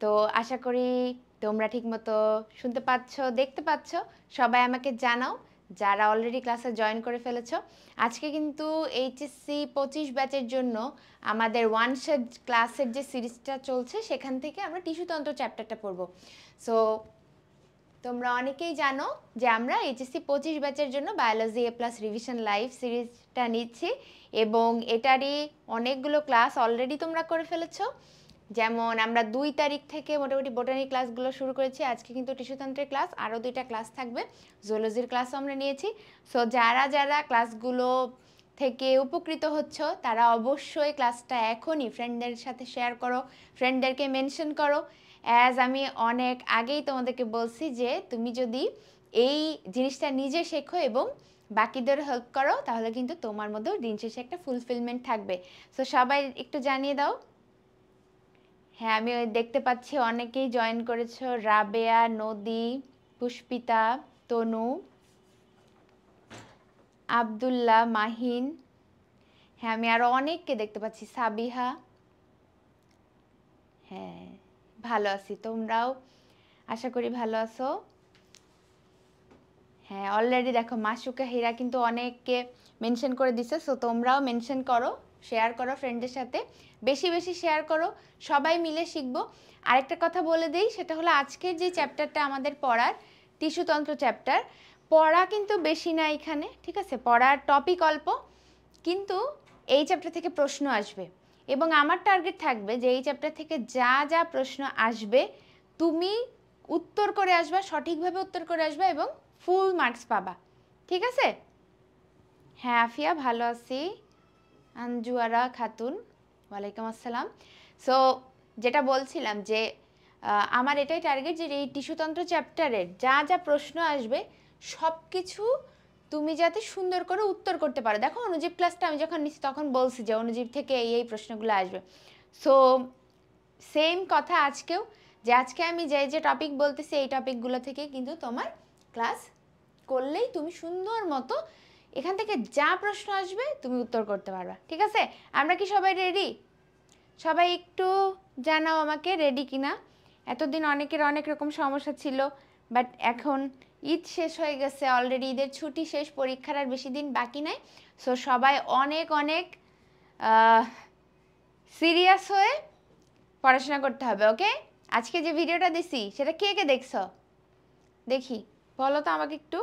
তো আশা করি তোমরা ঠিকমতো শুনতে পাচ্ছ, দেখতে পাচ্ছ। সবাই আমাকে জানাও যারা অলরেডি ক্লাসে জয়েন করে ফেলেছো। আজকে কিন্তু এইচএসসি 25 ব্যাচের জন্য আমাদের ওয়ান শেড ক্লাসের যে সিরিজটা চলছে সেখান থেকে আমরা টিস্যুতন্ত্র চ্যাপ্টারটা পড়বো। সো তোমরা অনেকেই জানো যে আমরা এইচএসসি 25 ব্যাচের জন্য বায়োলজি এ প্লাস রিভিশন লাইভ সিরিজটা নিচ্ছি এবং এটারই অনেকগুলো ক্লাস অলরেডি তোমরা করে ফেলেছো। যেমন আমরা 2 তারিখ থেকে মোটামুটি বোটানি ক্লাসগুলো শুরু করেছি। আজকে কিন্তু টিস্যুতন্ত্রের ক্লাস, আরও 2টা ক্লাস থাকবে, জুলজির ক্লাসও আমরা নিয়েছি। সো যারা যারা ক্লাসগুলো থেকে উপকৃত হচ্ছ তারা অবশ্যই ক্লাসটা এখনই ফ্রেন্ডদের সাথে শেয়ার করো, ফ্রেন্ডদেরকে মেনশন করো। অ্যাজ আমি অনেক আগেই তোমাদেরকে বলছি যে তুমি যদি এই জিনিসটা নিজে শেখো এবং বাকিদের হেল্প করো তাহলে কিন্তু তোমার মধ্যেও দিন শেষে একটা ফুলফিলমেন্ট থাকবে। সো সবাই একটু জানিয়ে দাও। হ্যাঁ, আমি দেখতে পাচ্ছি অনেকেই জয়েন করেছো, রাবেয়া, নদী, পুষ্পিতা, তনু, আব্দুল্লাহ, মাহিন। হ্যাঁ, আমি আরও অনেককে দেখতে পাচ্ছি, সাবিহা। হ্যাঁ, ভালো আছি, তোমরাও আশা করি ভালো আছো। হ্যাঁ, অলরেডি দেখো মাসুকা হীরা কিন্তু অনেককে মেনশন করে দিছে। সো তোমরাও মেনশন করো, শেয়ার করো ফ্রেন্ডদের সাথে, বেশি বেশি শেয়ার করো, সবাই মিলে শিখবো। আরেকটা কথা বলে দিই, সেটা হলো আজকের যে চ্যাপ্টারটা আমাদের পড়ার টিস্যুতন্ত্র চ্যাপ্টার, পড়া কিন্তু বেশি না এখানে, ঠিক আছে? পড়ার টপিক অল্প, কিন্তু এই চ্যাপ্টার থেকে প্রশ্ন আসবে এবং আমার টার্গেট থাকবে যে এই চ্যাপ্টার থেকে যা যা প্রশ্ন আসবে তুমি উত্তর করে আসবা, সঠিকভাবে উত্তর করে আসবা এবং ফুল মার্কস পাবা, ঠিক আছে? হ্যাঁ আফিয়া, ভালো আছি। আঞ্জুয়ারা খাতুন, ওয়ালাইকুম আসসালাম। সো যেটা বলছিলাম যে আমার এটাই টার্গেট যে এই টিস্যুতন্ত্র চ্যাপ্টারের যা যা প্রশ্ন আসবে সব কিছু তুমি যাতে সুন্দর করে উত্তর করতে পারো। দেখো অনুজীব ক্লাসটা আমি যখন নিচ্ছি তখন বলছি যে অনুজীব থেকে এই প্রশ্নগুলো আসবে। সো সেম কথা আজকেও, যে আজকে আমি যে টপিক বলতেছি এই টপিকগুলো থেকে কিন্তু তোমার ক্লাস করলেই তুমি সুন্দর মতো এখান থেকে যা প্রশ্ন আসবে তুমি উত্তর করতে পারবা, ঠিক আছে? আমরা কি সবাই রেডি? সবাই একটু জানাও আমাকে রেডি কিনা। এতদিন অনেকের অনেক রকম সমস্যা ছিল, বাট এখন ঈদ শেষ হয়ে গেছে অলরেডি, ঈদের ছুটি শেষ, পরীক্ষার আর বেশি দিন বাকি নাই। সো সবাই অনেক অনেক সিরিয়াস হয়ে পড়াশোনা করতে হবে, ওকে? আজকে যে ভিডিওটা দিছি সেটা কে কে দেখছ দেখি, বলো তো আমাকে একটু।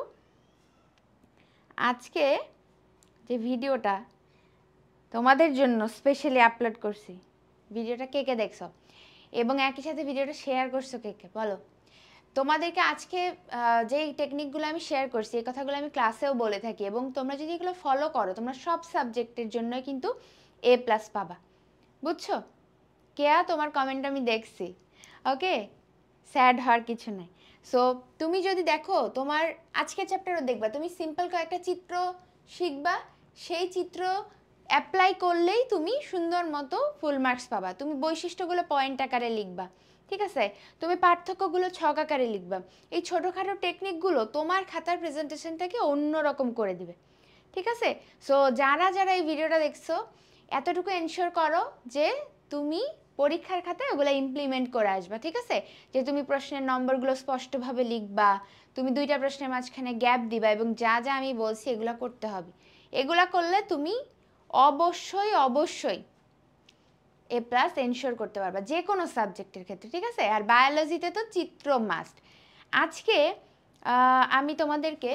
আজকে যে ভিডিওটা তোমাদের জন্য স্পেশালি আপলোড করছি, ভিডিওটা কে কে দেখছো এবং একই সাথে ভিডিওটা শেয়ার করছো কে কে, বলো। তোমাদেরকে আজকে যেই টেকনিকগুলো আমি শেয়ার করছি এই কথাগুলো আমি ক্লাসেও বলে থাকি এবং তোমরা যদি এগুলো ফলো করো তোমরা সব সাবজেক্টের জন্যই কিন্তু A+ পাবা, বুঝছো? কেয়া, তোমার কমেন্ট আমি দেখছি, ওকে? স্যাড হওয়ার কিছু নাই। সো তুমি যদি দেখো তোমার আজকের চ্যাপ্টারও দেখবা, তুমি সিম্পল কয়েকটা চিত্র শিখবা, সেই চিত্র অ্যাপ্লাই করলেই তুমি সুন্দর মতো ফুল মার্কস পাবা। তুমি বৈশিষ্ট্যগুলো পয়েন্ট আকারে লিখবা, ঠিক আছে? তুমি পার্থক্যগুলো ছক আকারে লিখবা। এই ছোটোখাটো টেকনিকগুলো তোমার খাতার প্রেজেন্টেশনটাকে অন্যরকম করে দিবে, ঠিক আছে? সো যারা যারা এই ভিডিওটা দেখছো এতটুকু এনশিওর করো যে তুমি পরীক্ষার খাতায় ওগুলো ইমপ্লিমেন্ট করে আসবা, ঠিক আছে? যে তুমি প্রশ্নের নম্বরগুলো স্পষ্টভাবে লিখবা, তুমি 2টা প্রশ্নের মাঝখানে গ্যাপ দিবা এবং যা যা আমি বলছি এগুলো করতে হবে। এগুলা করলে তুমি অবশ্যই অবশ্যই A+ এনশিওর করতে পারবা যে কোনো সাবজেক্টের ক্ষেত্রে, ঠিক আছে? আর বায়োলজিতে তো চিত্র মাস্ট। আজকে আমি তোমাদেরকে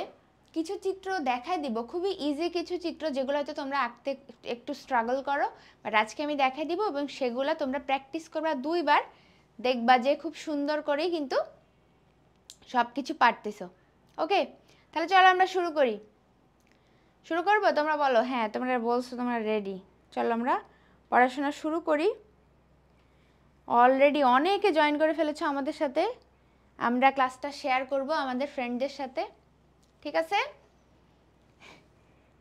কিছু চিত্র দেখাই দিব, খুবই ইজি কিছু চিত্র যেগুলো হয়তো তোমরা আঁকতে একটু স্ট্রাগল করো, বাট আজকে আমি দেখাই দিব এবং সেগুলো তোমরা প্র্যাকটিস করবা 2 বার, দেখবা যে খুব সুন্দর করেই কিন্তু সব কিছু পারতেছো, ওকে? তাহলে চলো আমরা শুরু করি। শুরু করবো? তোমরা বলো হ্যাঁ, তোমরা বলছো তোমরা রেডি। চলো আমরা পড়াশোনা শুরু করি। অলরেডি অনেকে জয়েন করে ফেলেছো আমাদের সাথে, আমরা ক্লাসটা শেয়ার করব আমাদের ফ্রেন্ডদের সাথে, ঠিক আছে?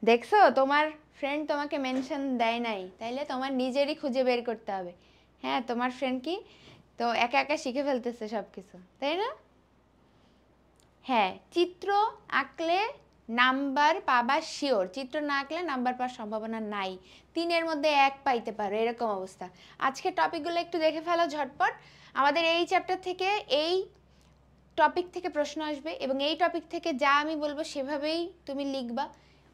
দেখছো তোমার ফ্রেন্ড তোমাকে মেনশন দেয় নাই, তাইলে তোমার নিজেরই খুঁজে বের করতে হবে। হ্যাঁ, তোমার ফ্রেন্ড কি তো একা একা শিখে ফেলতেছে সব কিছু, তাই না? হ্যাঁ, চিত্র আঁকলে নাম্বার পাবা শিওর, চিত্র না আঁকলে নাম্বার পাওয়ার সম্ভাবনা নাই, 3-এর মধ্যে 1 পাইতে পারো, এরকম অবস্থা। আজকে টপিকগুলো একটু দেখে ফেলো ঝটপট। আমাদের এই চ্যাপ্টার থেকে এই টপিক থেকে প্রশ্ন আসবে এবং এই টপিক থেকে যা আমি বলবো সেভাবেই তুমি লিখবা,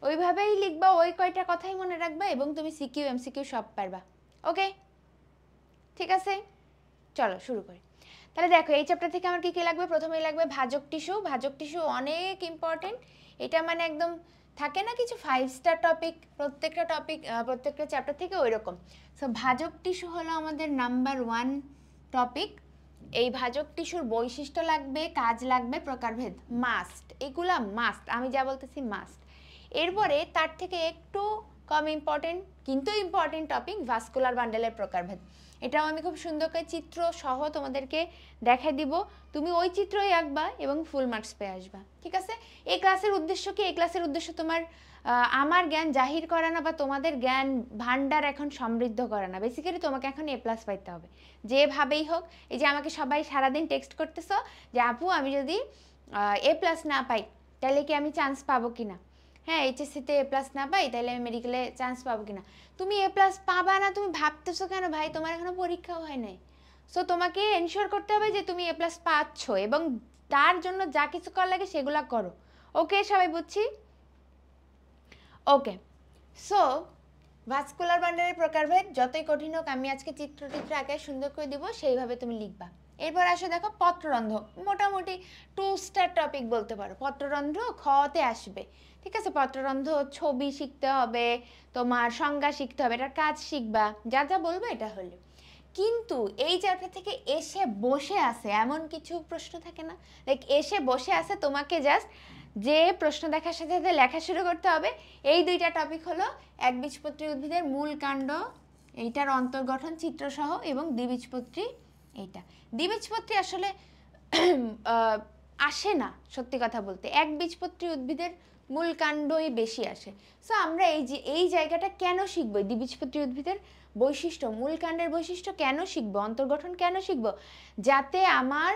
ওইভাবেই লিখবা, ওই কয়টা কথাই মনে রাখবা এবং তুমি সিকিউ এমসিকিউ সব পারবা। ওকে, ঠিক আছে, চলো শুরু করি। তাহলে দেখো এই চ্যাপ্টার থেকে আমার কী কী লাগবে। প্রথমেই লাগবে ভাজক টিস্যু। ভাজক টিস্যু অনেক ইম্পর্টেন্ট, এটা মানে একদম থাকে না কিছু 5 স্টার টপিক, প্রত্যেকটা চ্যাপ্টার থেকে ওই রকম। সো ভাজক টিস্যু হলো আমাদের নাম্বার 1 টপিক। এই ভাজক টিস্যুর বৈশিষ্ট্য লাগবে, কাজ লাগবে, প্রকারভেদ মাস্ট, এগুলা মাস্ট, আমি যা বলতেছি মাস্ট। এরপরে তার থেকে একটু কম ইম্পর্টেন্ট কিন্তু ইম্পর্টেন্ট টপিক ভাস্কুলার বান্ডেলের প্রকারভেদ। এটাও আমি খুব সুন্দর করে চিত্র সহ তোমাদেরকে দেখাই দিব, তুমি ওই চিত্রই আঁকবা এবং ফুল মার্কস পেয়ে আসবা। ঠিক আছে, এই ক্লাসের উদ্দেশ্য কি? এই ক্লাসের উদ্দেশ্য তোমার আমার জ্ঞান জাহির করা না বা তোমাদের জ্ঞান ভান্ডার এখন সমৃদ্ধ করা না, বেসিক্যালি তোমাকে এখন এ প্লাস পাইতে হবে যেভাবেই হোক। এই যে আমাকে সবাই সারাদিন টেক্সট করতেছো যে আপু আমি যদি এ প্লাস না পাই তাহলে কি আমি চান্স পাবো কিনা, হ্যাঁ এইচএসসিতে এ প্লাস না পাই তাহলে আমি মেডিকেলে চান্স পাবো কিনা। তুমি এ প্লাস পাবা না, তুমি ভাবতেছো কেন ভাই? তোমার এখনো পরীক্ষাও হয় নাই। সো তোমাকে এনশিওর করতে হবে যে তুমি এ প্লাস পাচ্ছ এবং তার জন্য যা কিছু করা লাগে সেগুলো করো। ওকে, সবাই বুঝছি? ওকে, সো ভাস্কুলার বান্ডেলের প্রকারভেদ যতই কঠিন হোক আমি আজকে চিত্র আঁকে সুন্দর করে দিব, সেইভাবে তুমি লিখবা। এরপর আসো দেখো পত্ররন্ধ্র, মোটামুটি 2 স্টার টপিক বলতে পারো। পত্ররন্ধ্র খতে আসবে, ঠিক আছে। পত্ররন্ধ্র ছবি শিখতে হবে, তোমার সংজ্ঞা শিখতে হবে, এটার কাজ শিখবা, যা যা বলবো এটা হলো। কিন্তু এই চ্যাপ্টার থেকে এসে বসে আছে এমন কিছু প্রশ্ন থাকে না, লাইক এসে বসে আছে তোমাকে জাস্ট যে প্রশ্ন দেখার সাথে সাথে লেখা শুরু করতে হবে। এই দুইটা টপিক হলো একবীজপত্রী উদ্ভিদের মূল কাণ্ড, এইটার অন্তর্গঠন চিত্রসহ, এবং দ্বিবীজপত্রী। এইটা দ্বিবীজপত্রী আসলে আসে না সত্যি কথা বলতে, একবীজপত্রী উদ্ভিদের মূল কাণ্ডই বেশি আসে। সো আমরা এই জায়গাটা কেন শিখবো? দ্বিবীজপত্রী উদ্ভিদের বৈশিষ্ট্য, মূল কাণ্ডের বৈশিষ্ট্য কেন শিখবো, অন্তর্গঠন কেন শিখবো, যাতে আমার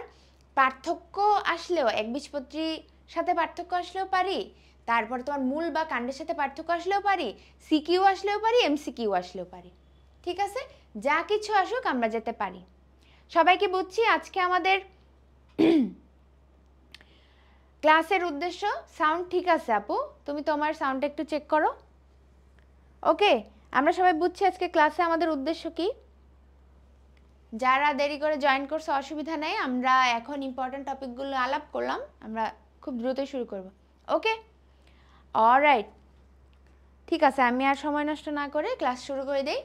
পার্থক্য আসলেও একবীজপত্রী সাথে পার্থক্য আসলেও পারি, তারপর তোমার মূল বা কাণ্ডের সাথে পার্থক্য আসলেও পারি, সিকিউ আসলেও পারি, এমসিকিউ আসলেও পারি। ঠিক আছে, যা কিছু আসুক আমরা যেতে পারি। সবাইকে বুঝছি? আজকে আমাদের ক্লাসের উদ্দেশ্য, সাউন্ড ঠিক আছে আপু? তুমি তোমার সাউন্ডটা একটু চেক করো। ওকে, আমরা সবাই বুঝছি আজকে ক্লাসে আমাদের উদ্দেশ্য কি। যারা দেরি করে জয়েন করছে অসুবিধা নেই, আমরা এখন ইম্পর্টেন্ট টপিকগুলো আলাপ করলাম, আমরা খুব দ্রুতই শুরু করব। ওকে, অলরাইট, ঠিক আছে, আমি আর সময় নষ্ট না করে ক্লাস শুরু করে দেই।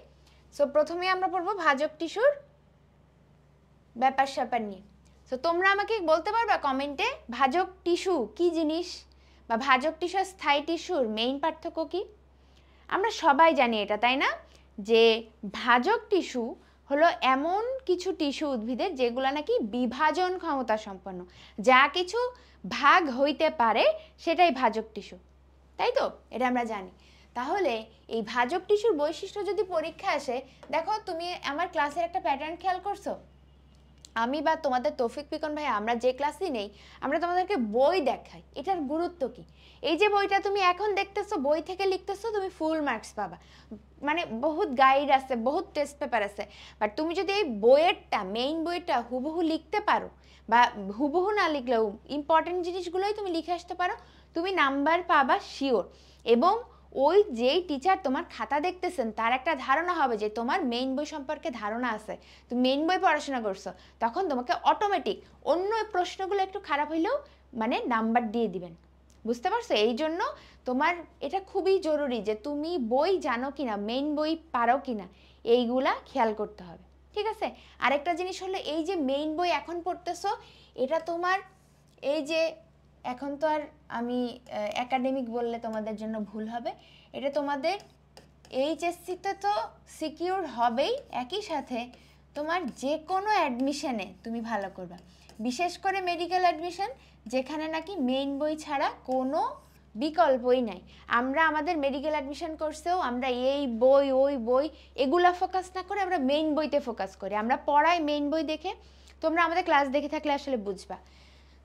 সো প্রথমে আমরা পড়বো ভাজক টিস্যুর ব্যাপার স্যাপার নিয়ে। সো তোমরা আমাকে বলতে পারবা কমেন্টে ভাজক টিস্যু কি জিনিস বা ভাজক টিস্যু আর স্থায়ী টিস্যুর মেইন পার্থক্য কি? আমরা সবাই জানি এটা, তাই না, যে ভাজক টিস্যু হলো এমন কিছু টিস্যু উদ্ভিদের যেগুলো নাকি বিভাজন ক্ষমতা সম্পন্ন, যা কিছু ভাগ হইতে পারে সেটাই ভাজক টিস্যু, তাই তো? এটা আমরা জানি। তাহলে এই ভাজক টিস্যুর বৈশিষ্ট্য যদি পরীক্ষা আসে, দেখো তুমি আমার ক্লাসের একটা প্যাটার্ন খেয়াল করছো? আমি বা তোমাদের তৌফিক পিকন ভাই আমরা যে ক্লাসই নেই, আমরা তোমাদেরকে বই দেখাই, এটার গুরুত্ব কি। এই যে বইটা তুমি এখন দেখতেছো, বই থেকে লিখতেছো, তুমি ফুল মার্কস পাবা, মানে বহুত গাইড আছে, বহুত টেস্ট পেপার আছে, বাট তুমি যদি এই বইয়েরটা, মেইন বইটা হুবহু লিখতে পারো, বা হুবহু না লিখলেও ইম্পর্টেন্ট জিনিসগুলোই তুমি লিখে আসতে পারো, তুমি নাম্বার পাবা শিওর। এবং ওই যেই টিচার তোমার খাতা দেখতেছেন তার একটা ধারণা হবে যে তোমার মেইন বই সম্পর্কে ধারণা আছে, তুমি মেইন বই পড়াশোনা করছো, তখন তোমাকে অটোমেটিক অন্য প্রশ্নগুলো একটু খারাপ হইলেও মানে নাম্বার দিয়ে দিবেন। বুঝতে পারছো? এই জন্য তোমার এটা খুবই জরুরি যে তুমি বই জানো কিনা, মেইন বই পারো কিনা, এইগুলা খেয়াল করতে হবে। ঠিক আছে, আরেকটা জিনিস হলো এই যে মেইন বই এখন পড়তেছো, এটা তোমার এই যে এখন তো আর আমি একাডেমিক বললে তোমাদের জন্য ভুল হবে, এটা তোমাদের এইচএসসিতে তো সিকিউর হবেই, একই সাথে তোমার যে কোনো অ্যাডমিশনে তুমি ভালো করবে, বিশেষ করে মেডিকেল অ্যাডমিশন যেখানে নাকি মেইন বই ছাড়া কোনো বিকল্পই নাই। আমরা আমাদের মেডিকেল অ্যাডমিশন কোর্সেও আমরা এই বই ওই বই এগুলা ফোকাস না করে আমরা মেইন বইতে ফোকাস করি, আমরা পড়াই মেইন বই দেখে। তোমরা আমাদের ক্লাস দেখে থাকলে আসলে বুঝবা।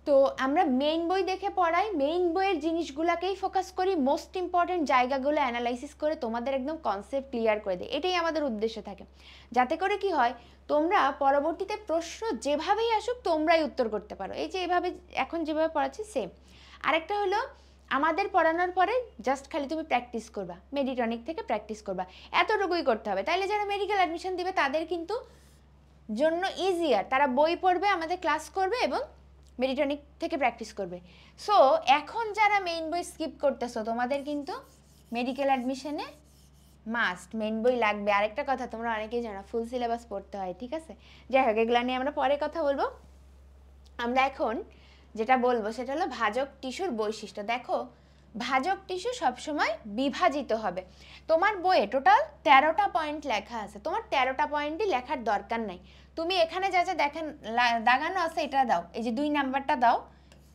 তো আমরা মেইন বই দেখে পড়াই, মেইন বইয়ের জিনিসগুলোকেই ফোকাস করি, মোস্ট ইম্পর্টেন্ট জায়গাগুলো অ্যানালাইসিস করে তোমাদের একদম কনসেপ্ট ক্লিয়ার করে দিই, এটাই আমাদের উদ্দেশ্য থাকে। যাতে করে কি হয়, তোমরা পরবর্তীতে প্রশ্ন যেভাবেই আসুক তোমরাই উত্তর করতে পারো। এই যে এভাবে এখন যেভাবে পড়াচ্ছি সেম। আরেকটা হলো, আমাদের পড়ানোর পরে জাস্ট খালি তুমি প্র্যাকটিস করবা, মেডিটনিক থেকে প্র্যাকটিস করবা, এতটুকুই করতে হবে। তাইলে যারা মেডিকেল অ্যাডমিশন দিবে তাদের কিন্তু জন্য ইজিয়ার, তারা বই পড়বে, আমাদের ক্লাস করবে এবং মেডিটনিক থেকে প্র্যাকটিস করবে। সো এখন যারা মেইন বই স্কিপ করতেছো, তোমাদের কিন্তু মেডিকেল অ্যাডমিশনে মাস্ট মেইন বই লাগবে। আরেকটা কথা তোমরা অনেকেই জানো, ফুল সিলেবাস পড়তে হয়, ঠিক আছে? যাই হোক, এগুলো নিয়ে আমরা পরে কথা বলবো। আমরা এখন যেটা বলবো সেটা হলো ভাজক টিস্যুর বৈশিষ্ট্য। দেখো, ভাজক টিস্যু সবসময় বিভাজিত হবে। তোমার বইয়ে টোটাল 13টা পয়েন্ট লেখা আছে, তোমার 13টা পয়েন্টই লেখার দরকার নাই। তুমি এখানে যা যা দেখেন দাগানো আছে এটা দাও, এই যে 2 নাম্বারটা দাও,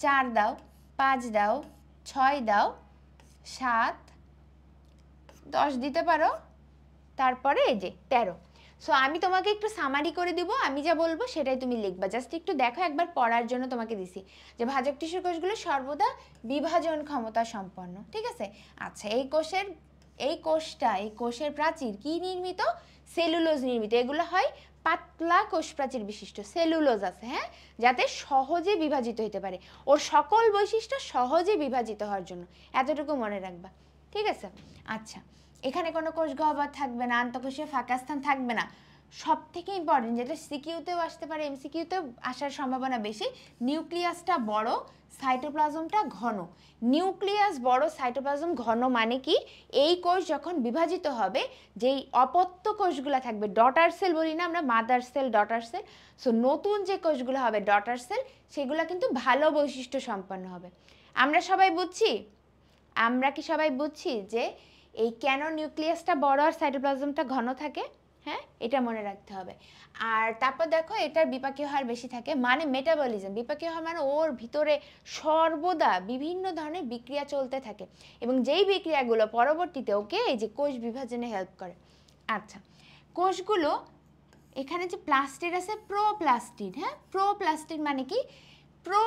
4 দাও, 5 দাও, 6 দাও, 7, 10 দিতে পারো, তারপরে এই যে 13। সো আমি তোমাকে একটু সামারি করে দিব, আমি যা বলবো সেটাই তুমি লিখবা। জাস্ট একটু দেখো, একবার পড়ার জন্য তোমাকে দিছি যে ভাজক টিস্যুর কোষগুলো সর্বদা বিভাজন ক্ষমতা সম্পন্ন, ঠিক আছে? আচ্ছা, এই কোষের প্রাচীর কি নির্মিত? সেলুলোজ নির্মিত। এগুলো হয় পাতলা কোষ প্রাচীর বিশিষ্ট, সেলুলোজ আছে, হ্যাঁ, যাতে সহজে বিভাজিত হতে পারে। ওর সকল বৈশিষ্ট্য সহজে বিভাজিত হওয়ার জন্য, এতটুকু মনে রাখবা, ঠিক আছে? আচ্ছা, এখানে কোনো কোষ গহ্বর থাকবে না, আন্তঃকোষীয় ফাঁকা স্থান থাকবে না। সব থেকে ইম্পর্টেন্ট, যেটা সিকিউতেও আসতে পারে, এমসিকিউতেও আসার সম্ভাবনা বেশি, নিউক্লিয়াসটা বড়, সাইটোপ্লাজমটা ঘন। নিউক্লিয়াস বড়, সাইটোপ্লাজম ঘন মানে কি? এই কোষ যখন বিভাজিত হবে, যেই অপত্য কোষগুলো থাকবে, ডটার সেল বলি না আমরা, mother cell, daughter cell. So নতুন যে কোষগুলো হবে ডটার সেল, সেগুলো কিন্তু ভালো বৈশিষ্ট্য সম্পন্ন হবে। আমরা কি সবাই বুঝছি যে এই কেন নিউক্লিয়াসটা বড় আর সাইটোপ্লাজমটা ঘন থাকে? হ্যাঁ, এটা মনে রাখতে হবে। আর তারপর দেখো, এটার বিপাকীয় হার বেশি থাকে, মানে মেটাবলিজম। বিপাকীয় হার মানে ওর ভিতরে সর্বদা বিভিন্ন ধরনের বিক্রিয়া চলতে থাকে, এবং যেই বিক্রিয়াগুলো পরবর্তীতে ওকে এই যে কোষ বিভাজনে হেল্প করে। আচ্ছা, কোষগুলো, এখানে যে প্লাস্টিড আছে, প্রোপ্লাস্টিড, হ্যাঁ, প্রোপ্লাস্টিড মানে কি? প্রো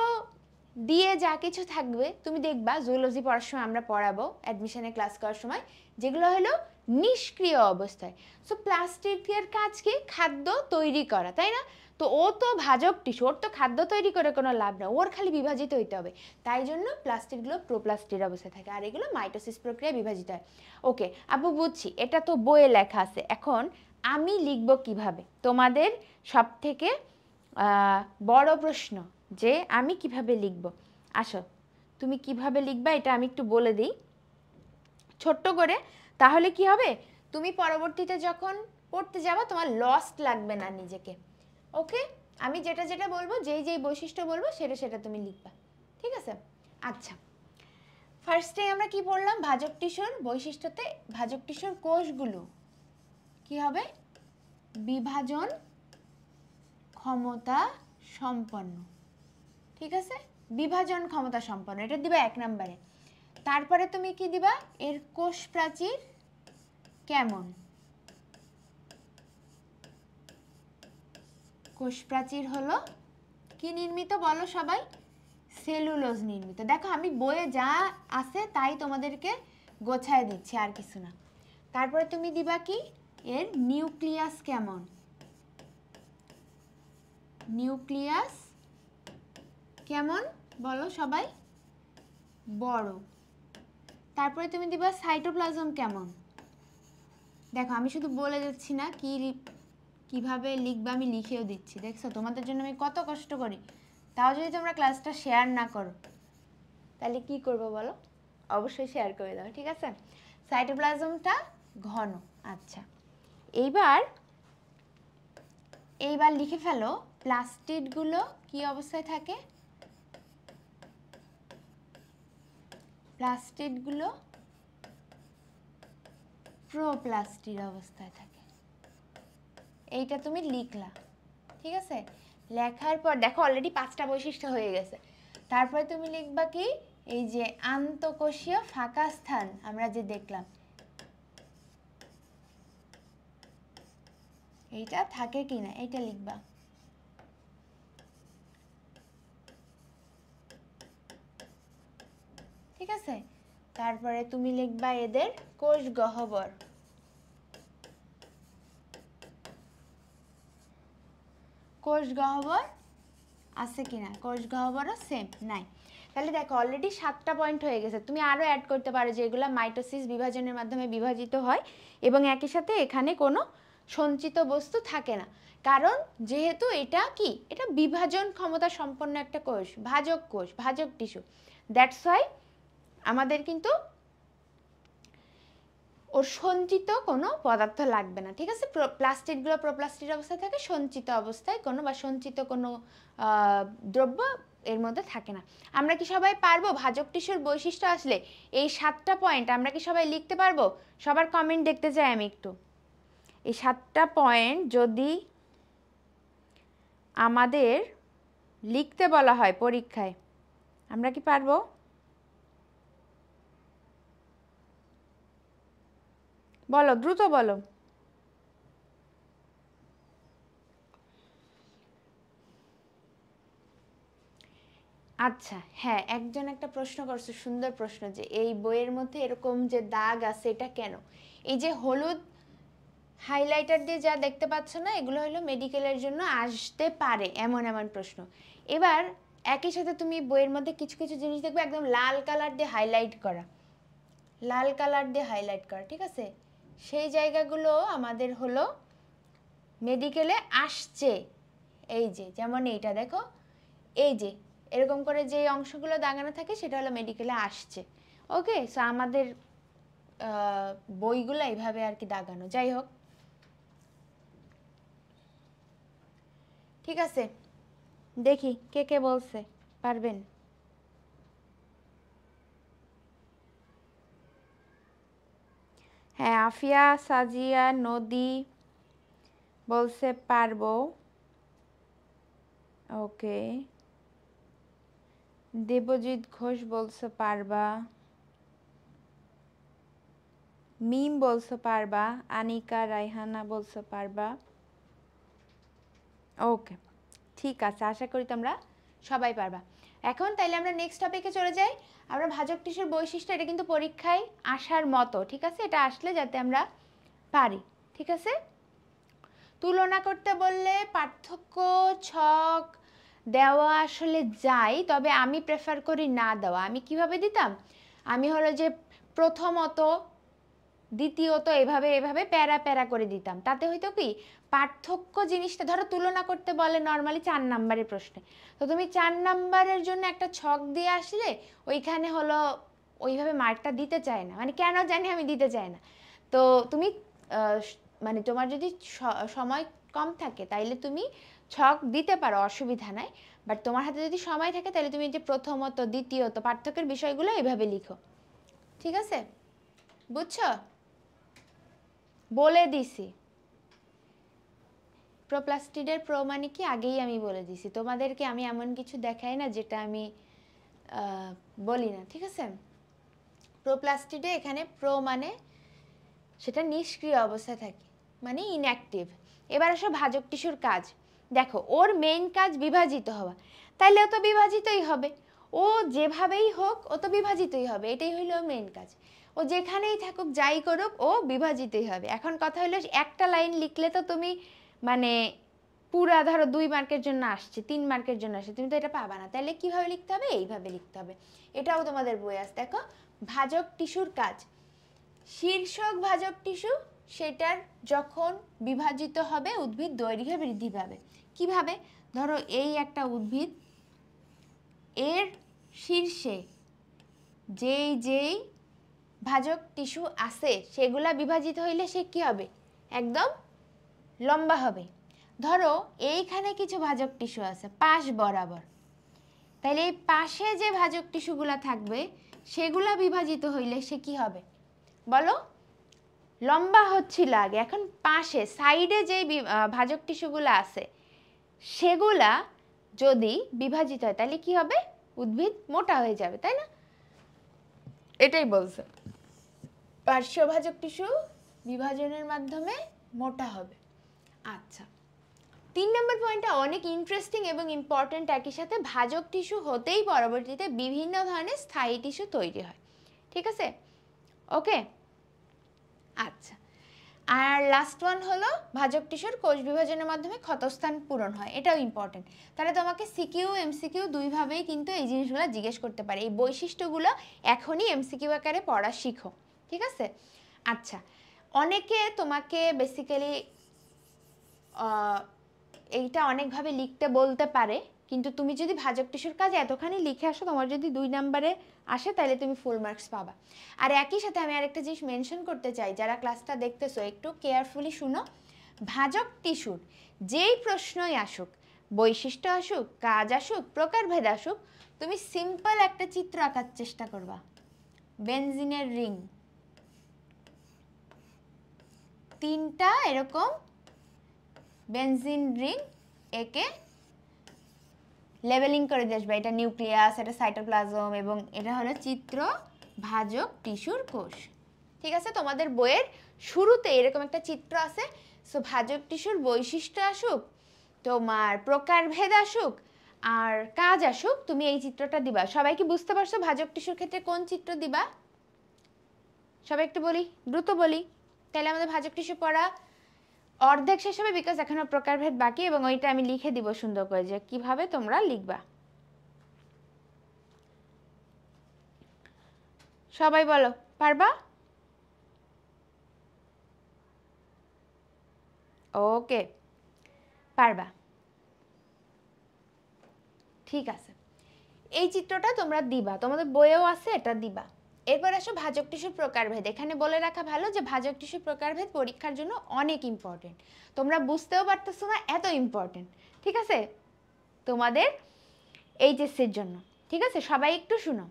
দিয়ে যা কিছু থাকবে, তুমি দেখবা জুলজি পড়ার সময় আমরা পড়াবো, অ্যাডমিশনে ক্লাস করার সময়, যেগুলো হলো নিষ্ক্রিয় অবস্থায়। সো প্লাস্টিকের কাজ কি? খাদ্য তৈরি করা, তাই না? তো ও তো ভাজক টিস্যু, ওর তো খাদ্য তৈরি করে কোনো লাভ না, ওর খালি বিভাজিত হইতে হবে। তাই জন্য প্লাস্টিকগুলো প্রোপ্লাস্টিড অবস্থায় থাকে, আর এগুলো মাইটোসিস প্রক্রিয়ায় বিভাজিত হয়। ওকে আপু, বুঝছি, এটা তো বইয়ে লেখা আছে। এখন আমি লিখব কিভাবে? তোমাদের সব থেকে বড় প্রশ্ন যে আমি কিভাবে লিখব। আসো, তুমি কিভাবে লিখবা এটা আমি একটু বলে দিই ছোট্ট করে, তাহলে কি হবে, তুমি পরবর্তীতে যখন পড়তে যাবা তোমার লস্ট লাগবে না নিজেকে। ওকে, আমি যেটা যেটা বলবো, যেই বৈশিষ্ট্য বলবো সেটা সেটা তুমি লিখবা, ঠিক আছে? আচ্ছা, ফার্স্টে আমরা কি পড়লাম? ভাজক টিস্যুর বৈশিষ্ট্যতে ভাজক টিস্যুর কোষগুলো কি হবে? বিভাজন ক্ষমতা সম্পন্ন, ঠিক আছে? বিভাজন ক্ষমতা সম্পন্ন, এটা দিবা 1 নম্বরে। তারপরে তুমি কি দিবা? এর কোষ প্রাচীর কেমন? কোষ প্রাচীর হলো কি নির্মিত বলো সবাই? সেলুলোজ নির্মিত। দেখো, আমি বইয়ে যা আছে তাই তোমাদেরকে গোছায় দিচ্ছি, আর কিছু না। তারপরে তুমি দিবা কি? এর নিউক্লিয়াস কেমন? নিউক্লিয়াস কেমন বলো সবাই? বড়। তারপরে তুমি দিবা সাইটোপ্লাজম কেমন? দেখো, আমি শুধু বলে যাচ্ছি না, কিভাবে লিখবা আমি লিখেও দিচ্ছি। দেখছো, তোমাদের জন্য আমি কত কষ্ট করি, তাও যদি তোমরা ক্লাসটা শেয়ার না করো তাহলে কি করবো বলো? অবশ্যই শেয়ার করে দাও, ঠিক আছে? সাইটোপ্লাজমটা ঘন। আচ্ছা, এইবার লিখে ফেলো, প্লাস্টিডগুলো কি অবস্থায় থাকে? প্লাস্টিডগুলো প্রোপ্লাস্টিড অবস্থায় থাকে। এইটা তুমি লিখলা, ঠিক আছে? লেখার পর দেখো অলরেডি 5টা বৈশিষ্ট্য হয়ে গেছে। তারপরে তুমি লিখবা কি? এই যে আন্তঃকোষীয় ফাঁকা স্থান আমরা যে দেখলাম, এইটা থাকে কিনা এইটা লিখবা। ঠিক আছে? তারপরে তুমি লিখবা এদের কোষ গহ্বর। কোষ গহ্বর আছে কিনা? কোষ গহ্বরও সেম নাই। তাহলে দেখো অলরেডি 7টা পয়েন্ট হয়ে গেছে। তুমি আরও অ্যাড করতে পারো যেগুলো মাইটোসিস বিভাজনের মাধ্যমে বিভাজিত হয় এবং একই সাথে এখানে কোনো সঞ্চিত বস্তু থাকে না, কারণ যেহেতু এটা কি, এটা বিভাজন ক্ষমতা সম্পন্ন একটা কোষ, ভাজক কোষ, ভাজক টিস্যু। দ্যাটস ওয়াই আমাদের কিন্তু ওর সঞ্চিত কোনো পদার্থ লাগবে না, ঠিক আছে? প্লাস্টিডগুলো প্রোপ্লাস্টিড অবস্থায় থাকে, সঞ্চিত অবস্থায় কোনো বা সঞ্চিত কোনো দ্রব্য এর মধ্যে থাকে না। আমরা কি সবাই পারবো ভাজক টিস্যুর বৈশিষ্ট্য আসলে এই 7টা পয়েন্ট আমরা কি সবাই লিখতে পারবো? সবার কমেন্ট দেখতে চাই আমি একটু। এই 7টা পয়েন্ট যদি আমাদের লিখতে বলা হয় পরীক্ষায়, আমরা কি পারবো? বলো, দ্রুত বলো। আচ্ছা, হ্যাঁ, একজন একটা প্রশ্ন করছে, সুন্দর প্রশ্ন, যে এই বইয়ের মধ্যে এরকম যে দাগ আছে এটা কেন? এই যে হলুদ হাইলাইটার দিয়ে যা দেখতে পাচ্ছ না, এগুলো হলো মেডিকেলের জন্য আসতে পারে এমন এমন প্রশ্ন। এবার একই সাথে তুমি বইয়ের মধ্যে কিছু কিছু জিনিস দেখবে একদম লাল কালার দিয়ে হাইলাইট করা, লাল কালার দিয়ে হাইলাইট করা, ঠিক আছে? সেই জায়গাগুলো আমাদের হলো মেডিকেলে আসছে। এই যে যেমন এইটা দেখো, এই যে এরকম করে যে অংশগুলো দাগানো থাকে সেটা হলো মেডিকেলে আসছে। ওকে, সো আমাদের বইগুলো এইভাবে আর কি দাগানো। যাই হোক, ঠিক আছে, দেখি কে কে বলছে পারবেন। হ্যাঁ, আফিয়া, সাজিয়া, নদী বলছে পারবো। ওকে, দেবজিৎ ঘোষ বলছে পারবা, মিম বলছে পারবা, আনিকা রায়হানা বলছে পারবা। ওকে, ঠিক আছে, আশা করি তোমরা সবাই পারবা। এখন তাইলে আমরা নেক্সট টপিকে চলে যাই। আমরা ভাজক টিস্যুর বৈশিষ্ট্য, এটা কিন্তু পরীক্ষায় আসার মতো, ঠিক আছে? এটা আসলে যাতে আমরা পারি, ঠিক আছে? তুলনা করতে বললে পার্থক্য ছক দেওয়া আসলে যায়, তবে আমি প্রেফার করি না দেওয়া। আমি কিভাবে দিতাম? আমি হলো যে প্রথমত দ্বিতীয়ত এভাবে এভাবে প্যারা প্যারা করে দিতাম। তাতে হয়তো কি পার্থক্য জিনিসটা, ধরো তুলনা করতে বলে নর্মালি 4 নাম্বারের প্রশ্নে, তো তুমি 4 নাম্বারের জন্য একটা ছক দিয়ে আসলে ওইখানে হলো ওইভাবে মার্কটা দিতে চায় না, মানে কেন জানি আমি দিতে চাই না। তো তুমি মানে তোমার যদি সময় কম থাকে তাইলে তুমি ছক দিতে পারো, অসুবিধা নাই। বাট তোমার হাতে যদি সময় থাকে তাহলে তুমি যে প্রথমত দ্বিতীয়ত পার্থক্যের বিষয়গুলো এইভাবে লিখো, ঠিক আছে? বুঝছো? বলে দিছি প্রোপ্লাস্টিডের প্রো মানে কি আগেই আমি বলে দিছি তোমাদেরকে, আমি এমন কিছু দেখাই না যেটা আমি বলি না, ঠিক আছে? প্রোপ্লাস্টিডে এখানে প্রো মানে সেটা নিষ্ক্রিয় অবস্থায় থাকে, মানে ইনঅ্যাক্টিভ। এবার আসো ভাজক টিস্যুর কাজ। দেখো ওর মেইন কাজ বিভাজিত হওয়া, তাইলে ও তো বিভাজিতই হবে, ও যেভাবেই হোক ও তো বিভাজিতই হবে, এটাই হইলো মেইন কাজ। ও যেখানেই থাকুক যাই করুক ও বিভাজিতই হবে। এখন কথা হলো একটা লাইন লিখলে তো তুমি মানে পুরা ধরো 2 মার্কের জন্য আসছে, 3 মার্কের জন্য আসছে, তুমি তো এটা পাবা না। তাহলে কিভাবে লিখতে হবে? এইভাবে লিখতে হবে। এটাও তোমাদের বই আছে, দেখো ভাজক টিস্যুর কাজ। শীর্ষক ভাজক টিস্যু সেটার যখন বিভাজিত হবে উদ্ভিদ দৈর্ঘ্যে বৃদ্ধি পাবে। কিভাবে? ধরো এই একটা উদ্ভিদ, এর শীর্ষে যেই যেই ভাজক টিস্যু আছে সেগুলা বিভাজিত হইলে সে কি হবে? একদম লম্বা হবে। ধরো এইখানে কিছু ভাজক টিস্যু আছে পাশ বরাবর, তাহলে এই পাশে যে ভাজক টিস্যুগুলা থাকবে সেগুলা বিভাজিত হইলে সে কি হবে বলো? লম্বা হচ্ছিল আগে, এখন পাশে সাইডে যে ভাজক টিস্যুগুলো আছে সেগুলা যদি বিভাজিত হয় তাহলে কি হবে? উদ্ভিদ মোটা হয়ে যাবে, তাই না? এটাই বলছে, পার্শ্বভাজক টিস্যু বিভাজনের মাধ্যমে মোটা হবে। আচ্ছা, 3 নম্বর পয়েন্টটা অনেক ইন্টারেস্টিং এবং ইম্পর্ট্যান্ট, একই সাথে ভাজক টিস্যু হতেই পরবর্তীতে বিভিন্ন ধরনের স্থায়ী টিস্যু তৈরি হয়। ঠিক আছে, ওকে। আচ্ছা, আর লাস্ট ওয়ান হলো ভাজক টিস্যুর কোষ বিভাজনের মাধ্যমে ক্ষতস্থান পূরণ হয়, এটাও ইম্পর্টেন্ট। তাহলে তোমাকে সিকিউ এমসিকিউ দুইভাবেই কিন্তু এই জিনিসগুলো জিজ্ঞেস করতে পারে। এই বৈশিষ্ট্যগুলো এখনই এমসিকিউ আকারে পড়া শিখো, ঠিক আছে। আচ্ছা, অনেকে তোমাকে বেসিক্যালি এইটা অনেকভাবে লিখতে বলতে পারে, কিন্তু তুমি যদি ভাজক টিস্যুর কাজ এতখানি লিখে আসো, তোমার যদি 2 নম্বরে আসে তাহলে তুমি ফুল মার্কস পাবা। আর একই সাথে আমি আরেকটা জিনিস মেনশন করতে চাই, যারা ক্লাসটা দেখতেছো একটু কেয়ারফুলি শুনো। ভাজক টিস্যুর যেই প্রশ্নই আসুক, বৈশিষ্ট্য আসুক, কাজ আসুক, প্রকারভেদ আসুক, তুমি সিম্পল একটা চিত্র আঁকার চেষ্টা করবা। বেনজিনের রিং, 3টা এরকম বেনজিন রিং একে লেবেলিং করে দিয়ে আসবে। এটা নিউক্লিয়াস, এটা সাইটোপ্লাজম, এবং এটা হলো চিত্র ভাজক টিস্যুর কোষ। ঠিক আছে, তোমাদের বইয়ের শুরুতে এরকম একটা চিত্র আছে। সো ভাজক টিস্যুর বৈশিষ্ট্য আসুক, তোমার প্রকারভেদ আসুক, আর কাজ আসুক, তুমি এই চিত্রটা দিবা। সবাই কি বুঝতে পারছো ভাজক টিস্যুর ক্ষেত্রে কোন চিত্র দিবা? সবাই একটু বলি, দ্রুত বলি, তাহলে আমাদের ভাজক টিস্যু পড়া অর্ধেক শেষ হবে, বিকজ এখনো প্রকারভেদ বাকি, এবং ওইটা আমি লিখে দিব সুন্দর করে যে কিভাবে তোমরা লিখবা। সবাই বলো, পারবা? ওকে, পারবা, ঠিক আছে। এই চিত্রটা তোমরা দিবা, তোমাদের বইয়েও আছে, এটা দিবা। এরপর আসো ভাজক টিস্যুর প্রকারভেদ। এখানে বলে রাখা ভালো যে ভাজক টিস্যুর প্রকারভেদ পরীক্ষার জন্য অনেক ইম্পর্টেন্ট। তোমরা বুঝতেও পারতেছো না এত ইম্পর্টেন্ট, ঠিক আছে, তোমাদের এইচএসসির জন্য। ঠিক আছে, সবাই একটু শুনো।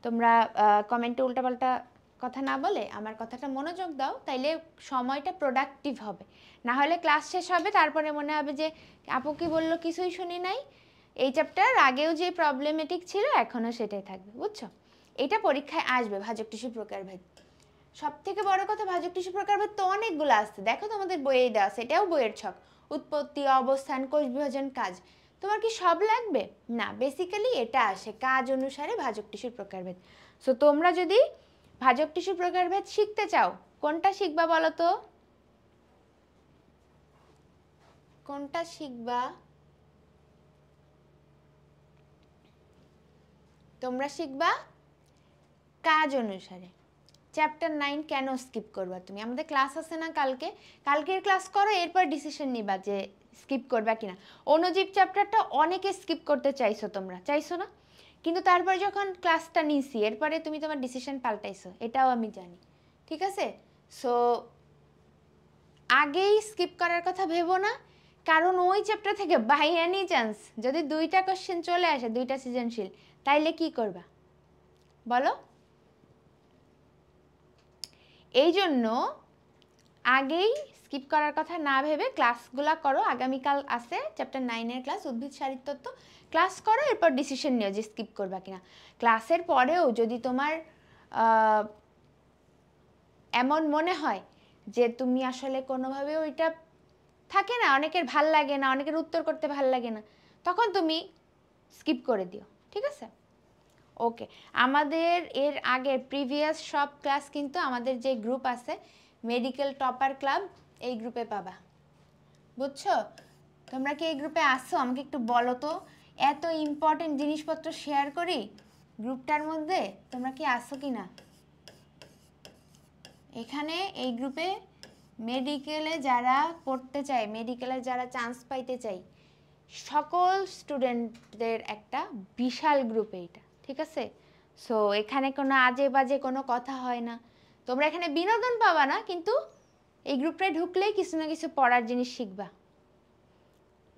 তোমরা কমেন্টে উল্টাপাল্টা কথা না বলে আমার কথাটা মনোযোগ দাও, তাইলে সময়টা প্রোডাক্টিভ হবে। না হলে ক্লাস শেষ হবে, তারপরে মনে হবে যে আপু কি বললো কিছুই শুনি নাই, এই চ্যাপ্টার আগেও যে প্রবলেমেটিক ছিল এখনও সেটাই থাকবে, বুঝছো। এটা পরীক্ষায় আসবে ভাজক টিস্যু প্রকারভেদ। সব থেকে বড় কথা, ভাজক টিস্যু প্রকারভেদ তো অনেকগুলো আসছে, দেখো তোমাদের বইয়েই দেওয়া আছে, এটাও বইয়ের ছক। উৎপত্তি, অবস্থান, কোষ বিভাজন, কাজ। তোমার কি সব লাগবে? না, বেসিক্যালি এটা আসে কাজ অনুসারে ভাজক টিস্যুর প্রকারভেদ। সো তোমরা যদি ভাজক টিস্যুর প্রকারভেদ শিখতে চাও, কোনটা শিখবা বলো তো? কোনটা শিখবা? তোমরা শিখবা কাজ অনুসারে। চ্যাপ্টার 9 কেন স্কিপ করবা তুমি? আমাদের ক্লাস আছে না কালকে, কালকের ক্লাস করো, এরপর ডিসিশন নিবা যে স্কিপ করবা কিনা। অণুজীব চ্যাপ্টারটা অনেকে স্কিপ করতে চাইছো, তোমরা চাইছো না, কিন্তু তারপর যখন ক্লাসটা নিছি এরপরে তুমি তোমার ডিসিশন পাল্টাইছো, এটাও আমি জানি, ঠিক আছে। সো আগেই স্কিপ করার কথা ভেবো না, কারণ ওই চ্যাপ্টার থেকে বাই এনি চান্স যদি 2টা কোশ্চেন চলে আসে, 2টা সৃজনশীল, তাইলে কি করবা বলো? এই জন্য আগেই স্কিপ করার কথা না ভেবে ক্লাসগুলো করো। আগামীকাল আছে চ্যাপ্টার 9-এর ক্লাস, উদ্ভিদ শারীরতত্ত্ব, ক্লাস করো, এরপর ডিসিশন নিও যে স্কিপ করবা কিনা। ক্লাসের পরেও যদি তোমার এমন মনে হয় যে তুমি আসলে কোনোভাবে ওইটা থাকে না, অনেকের ভাল লাগে না, অনেকের উত্তর করতে ভাল লাগে না, তখন তুমি স্কিপ করে দিও, ঠিক আছে। ওকে, আমাদের এর আগের প্রিভিয়াস সব ক্লাস কিন্তু আমাদের যে গ্রুপ আছে মেডিকেল টপার ক্লাব, এই গ্রুপে পাবা, বুঝছো। তোমরা কি এই গ্রুপে আসছো? আমাকে একটু বলো তো, এত ইম্পর্টেন্ট জিনিসপত্র শেয়ার করি গ্রুপটার মধ্যে, তোমরা কি আসছো কি না? এখানে এই গ্রুপে মেডিকেলে যারা পড়তে চায়, মেডিকেলে যারা চান্স পাইতে চাই, সকল স্টুডেন্টদের একটা বিশাল গ্রুপ এইটা, ঠিক আছে। সো এখানে কোনো আজে বাজে কোনো কথা হয় না, তোমরা এখানে বিনোদন পাবা না, কিন্তু এই গ্রুপটায় ঢুকলেই কিছু না কিছু পড়ার জিনিস শিখবা,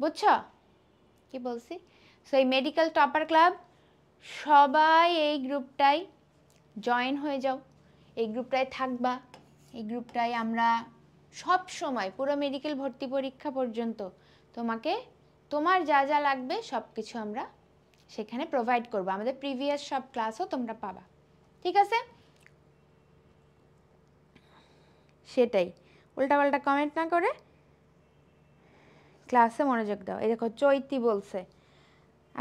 বুঝছো কি বলছি। সো এই মেডিকেল টপার ক্লাব, সবাই এই গ্রুপটায় জয়েন হয়ে যাও, এই গ্রুপটায় থাকবা। এই গ্রুপটায় আমরা সব সময় পুরো মেডিকেল ভর্তি পরীক্ষা পর্যন্ত তোমাকে তোমার যা যা লাগবে সব কিছু আমরা সেখানে প্রোভাইড করব। আমাদের প্রিভিয়াস সব ক্লাসও তোমরা পাবা, ঠিক আছে। সেটাই, উল্টাপাল্টা কমেন্ট না করে ক্লাসে মনোযোগ দাও। এই দেখো চৈতি বলছে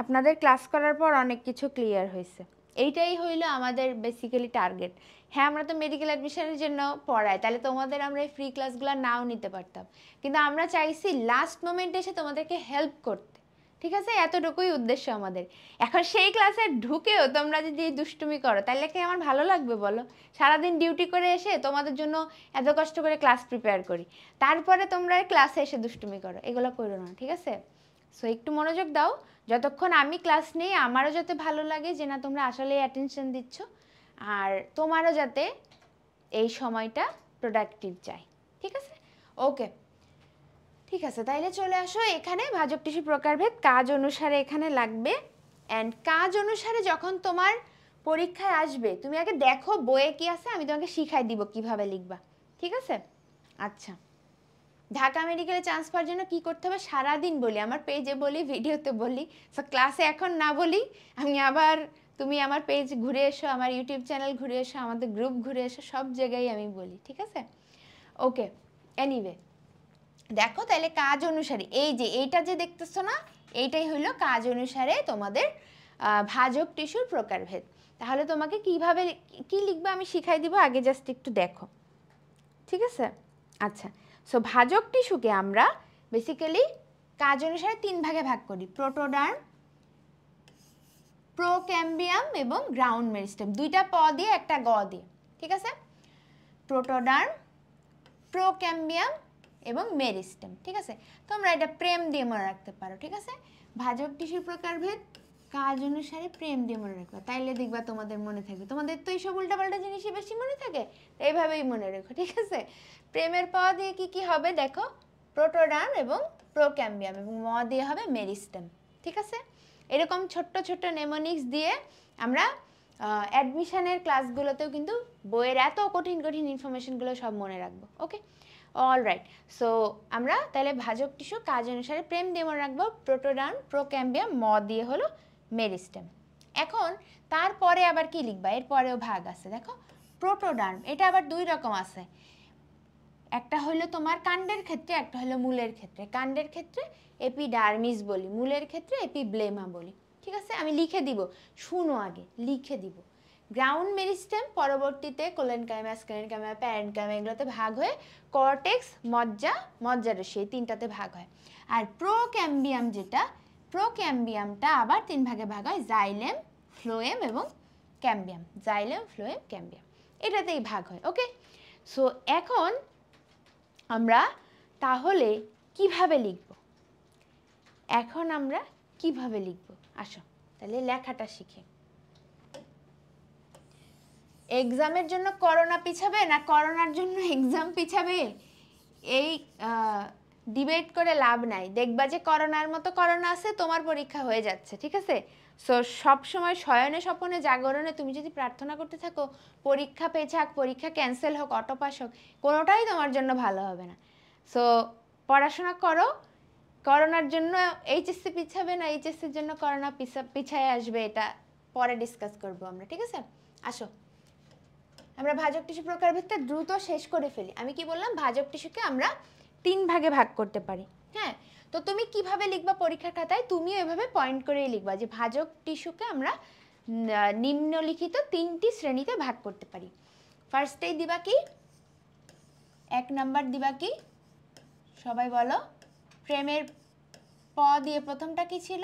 আপনাদের ক্লাস করার পর অনেক কিছু ক্লিয়ার হয়েছে। এইটাই হইলো আমাদের বেসিক্যালি টার্গেট। হ্যাঁ, আমরা তো মেডিকেল অ্যাডমিশনের জন্য পড়াই, তাহলে তোমাদের আমরা এই ফ্রি ক্লাসগুলো নাও নিতে পারতাম, কিন্তু আমরা চাইছি লাস্ট মোমেন্টে এসে তোমাদেরকে হেল্প করতে। ঠিক আছে, এতটুকুই উদ্দেশ্য আমাদের। এখন সেই ক্লাসে ঢুকেও তোমরা যদি দুষ্টুমি করো তাহলে কি আমার ভালো লাগবে বলো? সারাদিন ডিউটি করে এসে তোমাদের জন্য এত কষ্ট করে ক্লাস প্রিপেয়ার করি, তারপরে তোমরা ক্লাসে এসে দুষ্টুমি করো, এগুলো করো না। ঠিক আছে, সো একটু মনোযোগ দাও। যতক্ষণ আমি ক্লাস নেই আমারও যাতে ভালো লাগে যে না তোমরা আসলে অ্যাটেনশন দিচ্ছ, আর তোমারও যাতে এই সময়টা প্রোডাক্টিভ চাই। ঠিক আছে, ওকে, ঠিক আছে। তাইলে চলে আসো এখানে ভাজক টিস্যু প্রকারভেদ কাজ অনুসারে এখানে লাগবে। অ্যান্ড কাজ অনুসারে যখন তোমার পরীক্ষায় আসবে তুমি আগে দেখো বইয়ে কি আছে, আমি তোমাকে শিখাই দিব কিভাবে লিখবা। ঠিক আছে, আচ্ছা। ঢাকা মেডিকেলে চান্স পাওয়ার জন্য কী করতে হবে সারাদিন বলি, আমার পেজে বলি, ভিডিওতে বলি, সো ক্লাসে এখন না বলি, আমি আবার তুমি আমার পেজ ঘুরে এসো, আমার ইউটিউব চ্যানেল ঘুরে এসো, আমাদের গ্রুপ ঘুরে এসো, সব জায়গায় আমি বলি। ঠিক আছে, ওকে। এনিওয়ে দেখো তাহলে কাজ অনুসারে এই যে এইটা যে দেখতেছো না, এইটাই হলো কাজ অনুসারে তোমাদের ভাজক টিস্যুর প্রকারভেদ। তাহলে তোমাকে কিভাবে কি লিখবে আমি শিখাই দিব, আগে জাস্ট একটু দেখো। ঠিক আছে, আচ্ছা। সো ভাজক টিস্যুকে আমরা বেসিক্যালি কাজ অনুসারে 3 ভাগে ভাগ করি, প্রোটোডার্ম, প্রোক্যাম্বিয়াম এবং গ্রাউন্ড মেরিস্টেম, 2টা প দিয়ে একটা গ দিয়ে। ঠিক আছে, প্রোটোডার্ম, প্রোক্যাম্বিয়াম এবং মেরিস্টেম। ঠিক আছে, তোমরা এটা প্রেম দিয়ে মনে রাখতে পারো। ঠিক আছে, ভাজক টিস্যুর প্রকারভেদ কাজ অনুসারে প্রেম দিয়ে মনে রাখবা, তাইলে দেখবা তোমাদের মনে থাকবে। তোমাদের তো এইসব উল্টাপাল্টা জিনিসই বেশি মনে থাকে, এইভাবেই মনে রেখো। ঠিক আছে, প্রেমের প দিয়ে কি কি হবে দেখো, প্রোটোডার্ম এবং প্রোক্যাম্বিয়াম, এবং ম দিয়ে হবে মেরিস্টেম। ঠিক আছে, এরকম ছোট্ট ছোট্ট নেমোনিক্স দিয়ে আমরা অ্যাডমিশনের ক্লাসগুলোতেও কিন্তু বইয়ের এত কঠিন কঠিন ইনফরমেশনগুলো সব মনে রাখবো। ওকে, অলরাইট। সো আমরা তাহলে ভাজক টিস্যু কাজ অনুসারে প্রেম দিয়ে মনে রাখবো, প্রোটোডার্ম, প্রোক্যাম্বিয়াম, ম দিয়ে হলো মেরিস্টেম। এখন তারপরে আবার কি লিখবা, এর পরেও ভাগ আছে দেখো। প্রোটোডার্ম এটা আবার 2 রকম আছে, একটা হলো তোমার কাণ্ডের ক্ষেত্রে, একটা হলো মূলের ক্ষেত্রে। কাণ্ডের ক্ষেত্রে এপিডার্মিস বলি, মূলের ক্ষেত্রে এপিব্লেমা বলি। ঠিক আছে, আমি লিখে দিব, শুনো আগে লিখে দিব। গ্রাউন্ড মেরিস্টেম পরবর্তীতে কোলেনকাইমা, স্ক্লেরেনকাইমা, প্যারেনকাইমা এগুলোতে ভাগ হয়ে কর্টেক্স, মজ্জা, মজ্জারসি, এই 3টাতে ভাগ হয়। আর প্রোক্যাম্বিয়াম যেটা, প্রোক্যাম্বিয়ামটা আবার 3 ভাগে ভাগ হয়, জাইলেম, ফ্লোয়েম এবং ক্যাম্বিয়াম। জাইলেম, ফ্লোয়েম, ক্যাম্বিয়াম, এটাতেই ভাগ হয়। ওকে, সো এখন আমরা তাহলে কিভাবে লিখব, এখন আমরা কিভাবে লিখব, আসো তাহলে লেখাটা শিখি। এক্সামের জন্য করোনা পিছাবে না করোনার জন্য এক্সাম পিছাবে, এই ডিবেট করে লাভ নাই। দেখবা যে করোনার মতো করোনা আছে, তোমার পরীক্ষা হয়ে যাচ্ছে। ঠিক আছে, সো সবসময় শয়নে স্বপনে জাগরণে তুমি যদি প্রার্থনা করতে থাকো পরীক্ষা পেছাক, পরীক্ষা ক্যান্সেল হোক, অটোপাস হোক, কোনোটাই তোমার জন্য ভালো হবে না। সো পড়াশোনা করো। করোনার জন্য এইচএসসি পিছাবে না, এইচএসসির জন্য করোনা পিছায় আসবে, এটা পরে ডিসকাস করবো আমরা। ঠিক আছে, আসো আমরা ভাজক টিস্যু প্রকারভেদটা দ্রুত শেষ করে ফেলি। আমি কি বললাম, ভাজক টিস্যুকে আমরা 3 ভাগে ভাগ করতে পারি। হ্যাঁ, তো তুমি কিভাবে লিখবা পরীক্ষার খাতায়, তুমি এভাবে পয়েন্ট করেই লিখবা যে ভাজক টিস্যুকে আমরা নিম্নলিখিত 3টি শ্রেণীতে ভাগ করতে পারি। ফার্স্টেই দিবা কি, 1 নাম্বার দিবা কি, সবাই বলো, প্রেমের প দিয়ে প্রথমটা কি ছিল,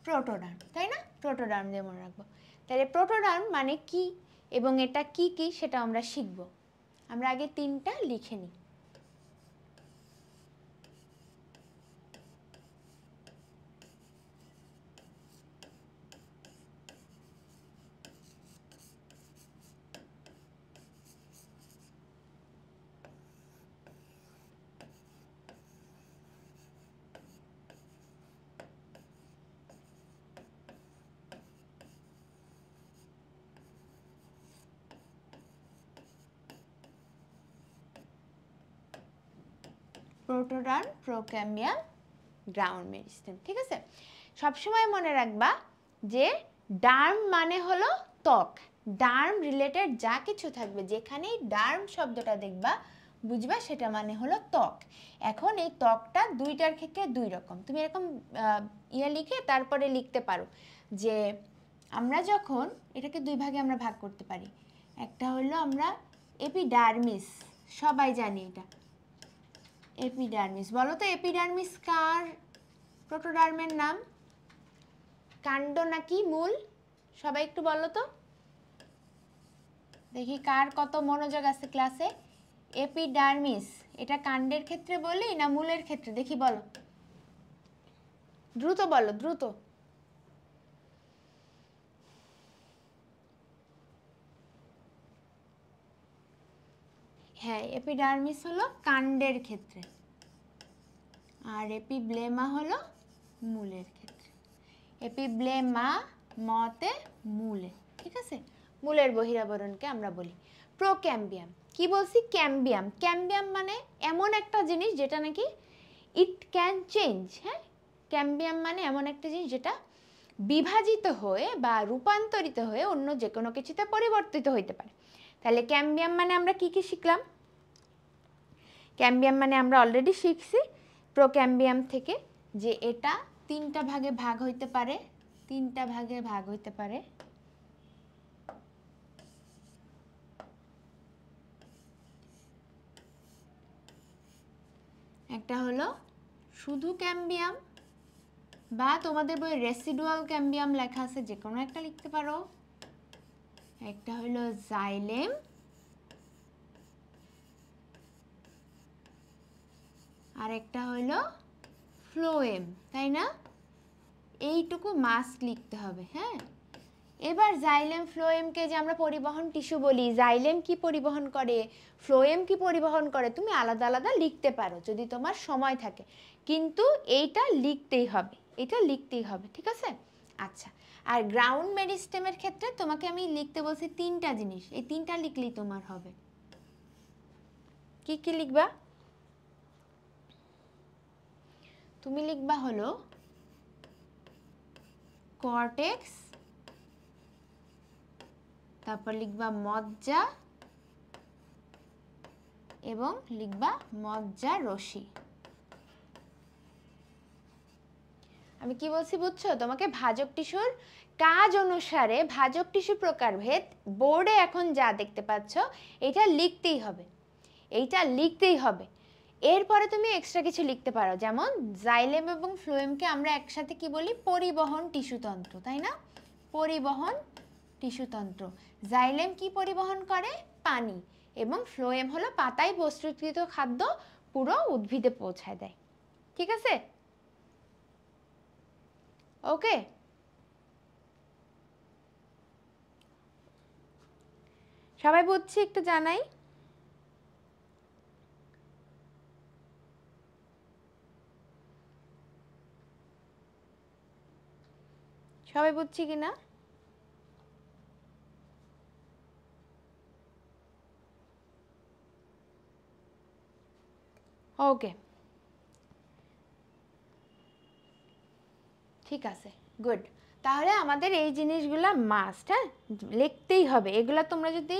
প্রোটোডার্ম, তাই না? প্রোটোডার্ম দিয়ে মনে রাখবো। তাহলে প্রোটোডার্ম মানে কি এবং এটা কি কি সেটা আমরা শিখব। আমরা আগে 3টা লিখে নিই। Protoderm, procambium, ground meristem. ঠিক আছে, সবসময় মনে রাখবা যে ডার্ম মানে হলো ত্বক, ডার্ম রিলেটেড যা কিছু থাকবে, যেখানেই ডার্ম শব্দটা দেখবা বুঝবা, সেটা মানে হলো ত্বক। এখন এই ত্বকটা দুইটার ক্ষেত্রে দুই রকম। তুমি এরকম লিখে তারপরে লিখতে পারো যে আমরা যখন এটাকে দুই ভাগে আমরা ভাগ করতে পারি। একটা হলো আমরা এপিডার্মিস, সবাই জানি এটা এপিডার্মিস। বলো তো এপিডার্মিস কার প্রোটোডার্মের নাম? কাণ্ড নাকি মূল? সবাই একটু বলো তো, দেখি কার কত মনোযোগ আছে ক্লাসে। এপিডার্মিস এটা কাণ্ডের ক্ষেত্রে বলি না মূলের ক্ষেত্রে? দেখি বলো, দ্রুত বলো, দ্রুত। হ্যাঁ, এপিডার্মিস হলো কাণ্ডের ক্ষেত্রে, আর এপিব্লেমা হলো মূলের ক্ষেত্রে। এপিব্লেমা মতে মূলে, ঠিক আছে? মূলের বহিরাবরণকে আমরা বলি প্রোক্যাম্বিয়াম। কি বলছি? ক্যাম্বিয়াম। ক্যাম্বিয়াম মানে এমন একটা জিনিস যেটা নাকি ইট ক্যান চেঞ্জ। হ্যাঁ, ক্যাম্বিয়াম মানে এমন একটা জিনিস যেটা বিভাজিত হয়ে বা রূপান্তরিত হয়ে অন্য যে কোনো কিছুতে পরিবর্তিত হইতে পারে। তাহলে ক্যাম্বিয়াম মানে আমরা কি কি শিখলাম? ক্যাম্বিয়াম মানে আমরা অলরেডি শিখছি প্রোক্যাম্বিয়াম থেকে যে এটা তিনটা ভাগে ভাগ হইতে পারে। তিনটা ভাগে ভাগ হইতে পারে। একটা হলো শুধু ক্যাম্বিয়াম, বা তোমাদের বইয়ে রেসিডুয়াল ক্যাম্বিয়াম লেখা আছে, যে কোনো একটা লিখতে পারো। একটা হলো জাইলেম, আর একটা হলো ফ্লোয়েম, তাই না? এইটুকু মাস্ট লিখতে হবে। হ্যাঁ, এবার জাইলেম ফ্লোয়েমকে যে আমরা পরিবহন টিস্যু বলি, জাইলেম কি পরিবহন করে, ফ্লোয়েম কি পরিবহন করে, তুমি আলাদা আলাদা লিখতে পারো যদি তোমার সময় থাকে, কিন্তু এইটা লিখতেই হবে, এটা লিখতেই হবে, ঠিক আছে? আচ্ছা, আর গ্রাউন্ড মেরিস্টেমের ক্ষেত্রে তোমাকে আমি লিখতে বলছি তিনটা জিনিস, এই তিনটা লিখলেই তোমার হবে। কি কি লিখবা? তুমি লিখবা হলো কর্টেক্স, তারপর লিখবা মজ্জা, এবং লিখবা মজ্জা রশি। আমি কি বলছি বুঝছো? তোমাকে ভাজক টিস্যুর কাজ অনুসারে ভাজক টিস্যু প্রকারভেদ বোর্ডে এখন যা দেখতে পাচ্ছ এটা লিখতেই হবে, এইটা লিখতেই হবে। এরপরে তুমি এক্সট্রা কিছু লিখতে পারো, যেমন জাইলেম এবং ফ্লোয়েমকে আমরা একসাথে কি বলি? পরিবহন টিস্যুতন্ত্র, তাই না? পরিবহন টিস্যুতন্ত্র। জাইলেম কি পরিবহন করে? পানি, এবং ফ্লোয়েম হলো পাতায় প্রস্তুতকৃত খাদ্য পুরো উদ্ভিদে পৌঁছায় দেয়, ঠিক আছে? ওকে, সবাই বুঝছি? একটু জানাই। সবাই বুঝছি কি না? ওকে, ঠিক আছে, গুড। তাহলে আমাদের এই জিনিসগুলো মাস্ট, হ্যাঁ, লিখতেই হবে। এগুলো তোমরা যদি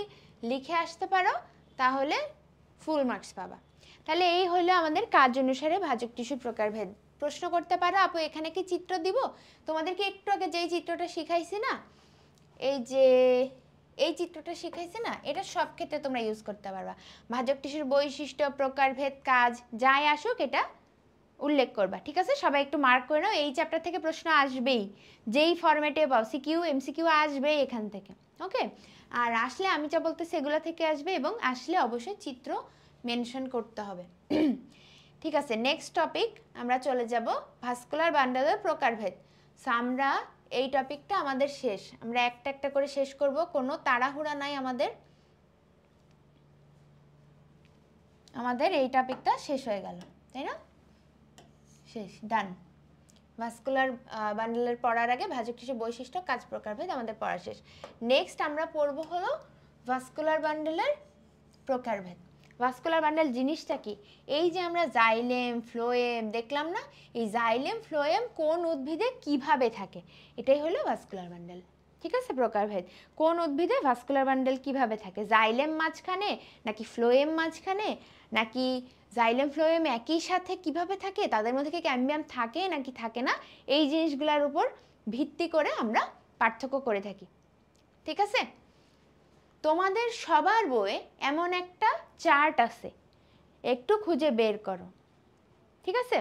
লিখে আসতে পারো তাহলে ফুল মার্কস পাবা। তাহলে এই হলো আমাদের কাজ অনুসারে ভাজক টিস্যুর প্রকারভেদ। প্রশ্ন করতে পারো, আপু এখানে কি চিত্র দিব? তোমাদেরকে একটু আগে যেই চিত্রটা শিখাইছি না, এই যে এই চিত্রটা শিখাইছি না, এটা সব ক্ষেত্রে তোমরা ইউজ করতে পারবা। ভাজক টিস্যুর বৈশিষ্ট্য, প্রকারভেদ, কাজ যাই আসুক এটা উল্লেখ করবা, ঠিক আছে? সবাই একটু মার্ক করে নাও, এই চ্যাপ্টার থেকে প্রশ্ন আসবেই, যেই ফরম্যাটে পাও, সিকিউ এমসিকিউ আসবেই এখান থেকে, ওকে? আর আসলে আমি যা বলতেছি এগুলো থেকে আসবে, এবং আসলে অবশ্যই চিত্র মেনশন করতে হবে। ঠিক আছে, নেক্সট টপিক আমরা চলে যাব ভাস্কুলার বান্ডলের প্রকারভেদ। সো আমরা এই টপিকটা আমাদের শেষ, আমরা একটা একটা করে শেষ করব, কোনো তাড়াহুড়া নাই আমাদের। আমাদের এই টপিকটা শেষ হয়ে গেল, তাই না? শেষ, ডান। ভাস্কুলার বান্ডলের পড়ার আগে ভাজক টিস্যু বৈশিষ্ট্য, কাজ, প্রকারভেদ আমাদের পড়া শেষ। নেক্সট আমরা পড়ব হলো ভাস্কুলার বান্ডলের প্রকারভেদ। ভাস্কুলার বান্ডল জিনিসটা কি? এই যে আমরা জাইলেম ফ্লোয়েম দেখলাম না, এই জাইলেম ফ্লোয়েম কোন উদ্ভিদে কিভাবে থাকে, এটাই হলো ভাস্কুলার বান্ডল। ঠিক আছে, প্রকারভেদ। কোন উদ্ভিদে ভাস্কুলার বান্ডেল কিভাবে থাকে, জাইলেম মাঝখানে নাকি ফ্লোয়েম মাঝখানে, নাকি জাইলেম ফ্লোয়েম একই সাথে কিভাবে থাকে, তাদের মধ্যে কি ক্যাম্বিয়াম থাকে নাকি থাকে না, এই জিনিসগুলোর উপর ভিত্তি করে আমরা পার্থক্য করে থাকি। ঠিক আছে, তোমাদের সবার বইয়ে এমন একটা চার্ট আছে, একটু খুঁজে বের করো। ঠিক আছে,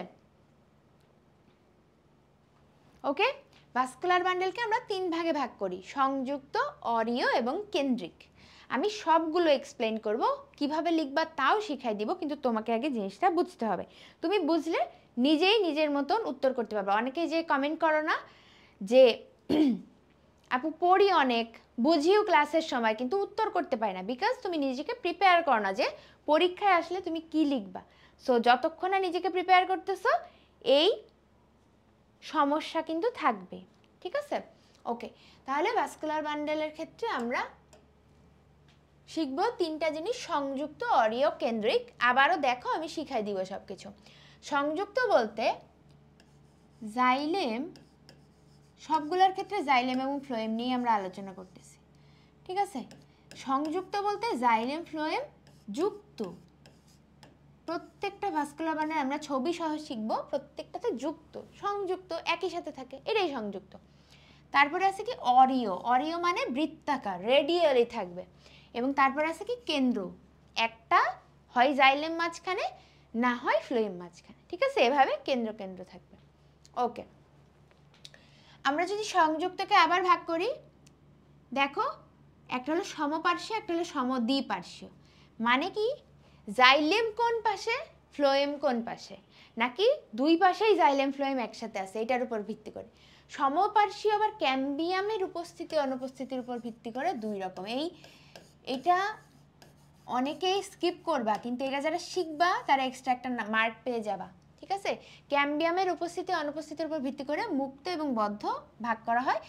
ওকে। ভাস্কুলার বান্ডেলকে আমরা 3 ভাগে ভাগ করি, সংযুক্ত, অরীয় এবং কেন্দ্রিক। আমি সবগুলো এক্সপ্লেন করব, কিভাবে লিখবা তাও শিখাই দিব, কিন্তু তোমাকে আগে জিনিসটা বুঝতে হবে। তুমি বুঝলে নিজেই নিজের মতন উত্তর করতে পারবে। অনেকেই যে কমেন্ট করো না যে আপু পড়ি অনেক, বুঝিও ক্লাসের সময়, কিন্তু উত্তর করতে পারি না, বিকজ তুমি নিজেকে প্রিপেয়ার করো না যে পরীক্ষায় আসলে তুমি কি লিখবা। সো যতক্ষণ না নিজেকে প্রিপেয়ার করতেছো এই সমস্যা কিন্তু থাকবে। ঠিক আছে, ওকে। তাহলে ভাস্কুলার বান্ডেলের ক্ষেত্রে আমরা শিখব 3টা জিনিস, সংযুক্ত, অরীয়, কেন্দ্রিক। আবারও দেখো আমি শিখাই দিব সব কিছু। সংযুক্ত বলতে জাইলেম, সবগুলোর ক্ষেত্রে জাইলেম এবং ফ্লোয়েম নিয়ে আমরা আলোচনা করতেছি। ঠিক আছে, সংযুক্ত বলতে জাইলেম ফ্লোয়েম যুক্ত। প্রত্যেকটা ভাস্কুলার বান্ডেল আমরা ছবি সহ শিখবো, প্রত্যেকটাতে যুক্ত, সংযুক্ত, একই সাথে থাকে, এটাই সংযুক্ত। তারপরে আছে কি অরীয়, অরীয় মানে বৃত্তাকার, রেডিয়ালি থাকবে। এবং তারপরে আছে কি কেন্দ্র, একটা হয় জাইলেম মাঝখানে না হয় ফ্লোয়েম মাঝখানে। ঠিক আছে, এভাবে কেন্দ্র কেন্দ্র থাকবে। ওকে, আমরা যদি সংযুক্তকে আবার ভাগ করি, দেখো একটা হলো সমপার্শ্বীয়, একটা হলো সমদ্বিপার্শ্বীয়। মানে কি, জাইলেম কোন পাশে, ফ্লোয়েম কোন পাশে, নাকি দুই পাশেই জাইলেম ফ্লোয়েম একসাথে আছে, এটার উপর ভিত্তি করে। সমপার্শ্বীয় আবার ক্যাম্বিয়ামের উপস্থিতি অনুপস্থিতির উপর ভিত্তি করে দুই রকম। এটা অনেকেই স্কিপ করবা, কিন্তু এটা যারা শিখবা তারা এক্সট্রা একটা মার্ক পেয়ে যাবা। ঠিক আছে, ক্যাম্বিয়ামের উপস্থিতি অনুপস্থিতির উপর ভিত্তি করে মুক্ত এবং বদ্ধ ভাগ করা হয়।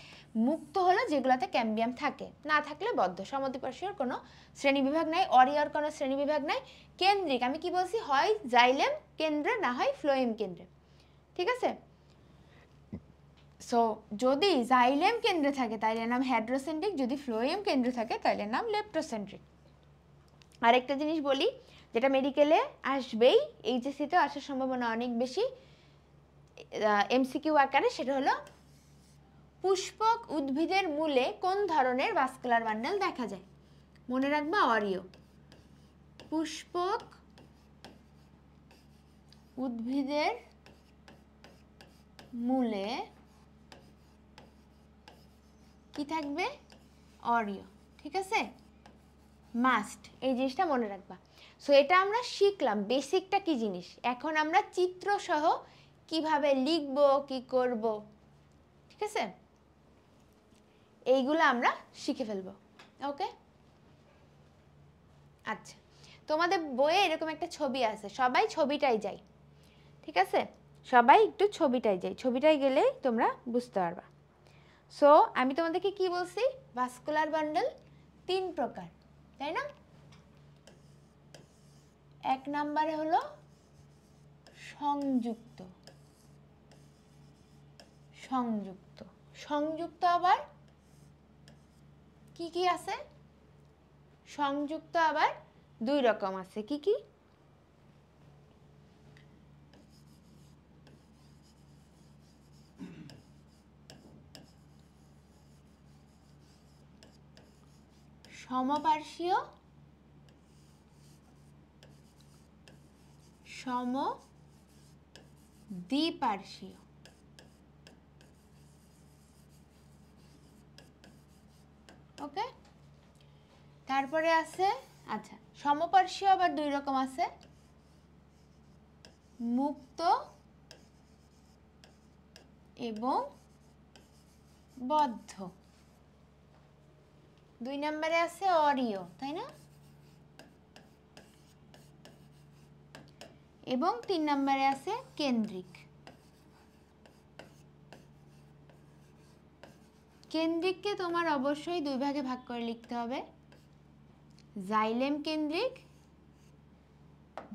মুক্ত হলো যেগুলোতে ক্যাম্বিয়াম থাকে, না থাকলে বদ্ধ। সমদ্বিপার্শ্বীয়র কোনো শ্রেণীবিভাগ নাই, অরীয়র কোনো শ্রেণীবিভাগ নাই। কেন্দ্রিক আমি কি বলছি, হয় জাইলেম কেন্দ্রে না হয় ফ্লোয়েম কেন্দ্রে। ঠিক আছে, সো যদি জাইলেম কেন্দ্রে থাকে তাহলে নাম হেড্রোসেন্ট্রিক, যদি ফ্লোয়েম কেন্দ্রে থাকে তাহলে নাম লেপ্টোসেন্ট্রিক। আরেকটা জিনিস বলি, যেটা মেডিকেলে আসবেই, এইচএসসিতে আসার সম্ভাবনা অনেক বেশি এমসিকিউ আকারে, সেটা হলো পুষ্পক উদ্ভিদের মূলে কোন ধরনের ভাস্কুলার বান্ডেল দেখা যায়। মনে রাখবা অরীয়। পুষ্পক উদ্ভিদের মূলে কি থাকবে, অরীয়। ঠিক আছে, মাস্ট, এই জিনিসটা মনে রাখবা। সো এটা আমরা শিখলাম বেসিকটা কি জিনিস। এখন আমরা চিত্র সহ কিভাবে লিখব, কি করব, ঠিক আছে, এইগুলো আমরা শিখে ফেলবো। ওকে, আচ্ছা, তোমাদের বইয়ে এরকম একটা ছবি আছে, সবাই ছবিটাই যাই। ঠিক আছে, সবাই একটু ছবিটাই যাই, ছবিটাই গেলেই তোমরা বুঝতে পারবা। সো আমি তোমাদেরকে কি বলছি, ভাস্কুলার বান্ডেল 3 প্রকার, তাই না? এক নম্বরে হলো সংযুক্ত। সংযুক্ত, সংযুক্ত আবার কি কি আছে, সংযুক্ত আবার 2 রকম আছে। কি কি? সমপার্শ্বীয়, সমদ্বিপার্শ্বীয়। ওকে, তারপরে আছে, আচ্ছা, সমপার্শ্বীয় আবার 2 রকম আছে, মুক্ত এবং বদ্ধ। 2 নম্বরে আছে অরীয়, তাই না? এবং 3 নম্বরে আছে কেন্দ্রিক। কেন্দ্রিককে তোমার অবশ্যই 2 ভাগে ভাগ করে লিখতে হবে, জাইলেম কেন্দ্রিক,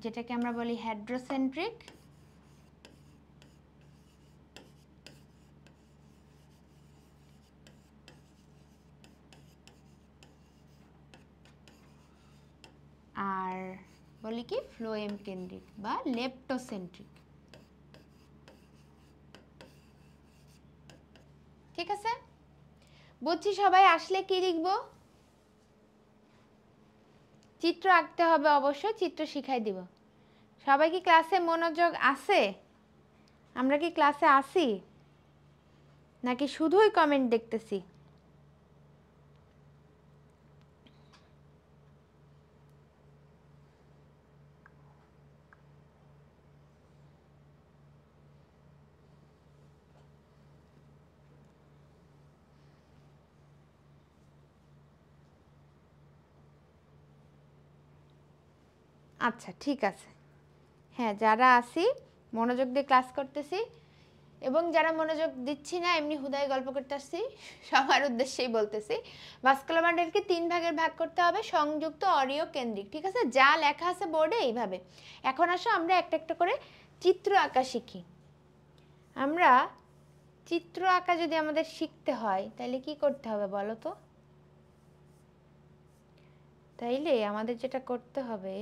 যেটাকে আমরা বলি হেড্রোসেন্ট্রিক, বলি কি ফ্লোয়েম কেন্দ্রিক বা লেপ্টোসেন্ট্রিক। ঠিক আছে, বুঝছি সবাই। আসলে কি লিখবো? চিত্র আঁকতে হবে অবশ্যই, চিত্র শিখাই দিব। সবাই কি ক্লাসে মনোযোগ আছে? আমরা কি ক্লাসে আসি নাকি শুধুই কমেন্ট দেখতেছি? আচ্ছা ঠিক আছে, হ্যাঁ যারা আসি মনোযোগ দিয়ে ক্লাস করতেছি, এবং যারা মনোযোগ দিচ্ছি না এমনি হুদায় গল্প করতে আসছি সবার উদ্দেশ্যেই বলতেছি। ভাস্কুলার বান্ডেলকে 3 ভাগে ভাগ করতে হবে, সংযুক্ত, অরীয়, কেন্দ্রিক। ঠিক আছে, যা লেখা আছে বোর্ডে এইভাবে। এখন আসো আমরা একটা একটা করে চিত্র আঁকা শিখি। আমরা চিত্র আঁকা যদি আমাদের শিখতে হয় তাহলে কি করতে হবে বলো তো? তাইলে আমাদের যেটা করতে হবে,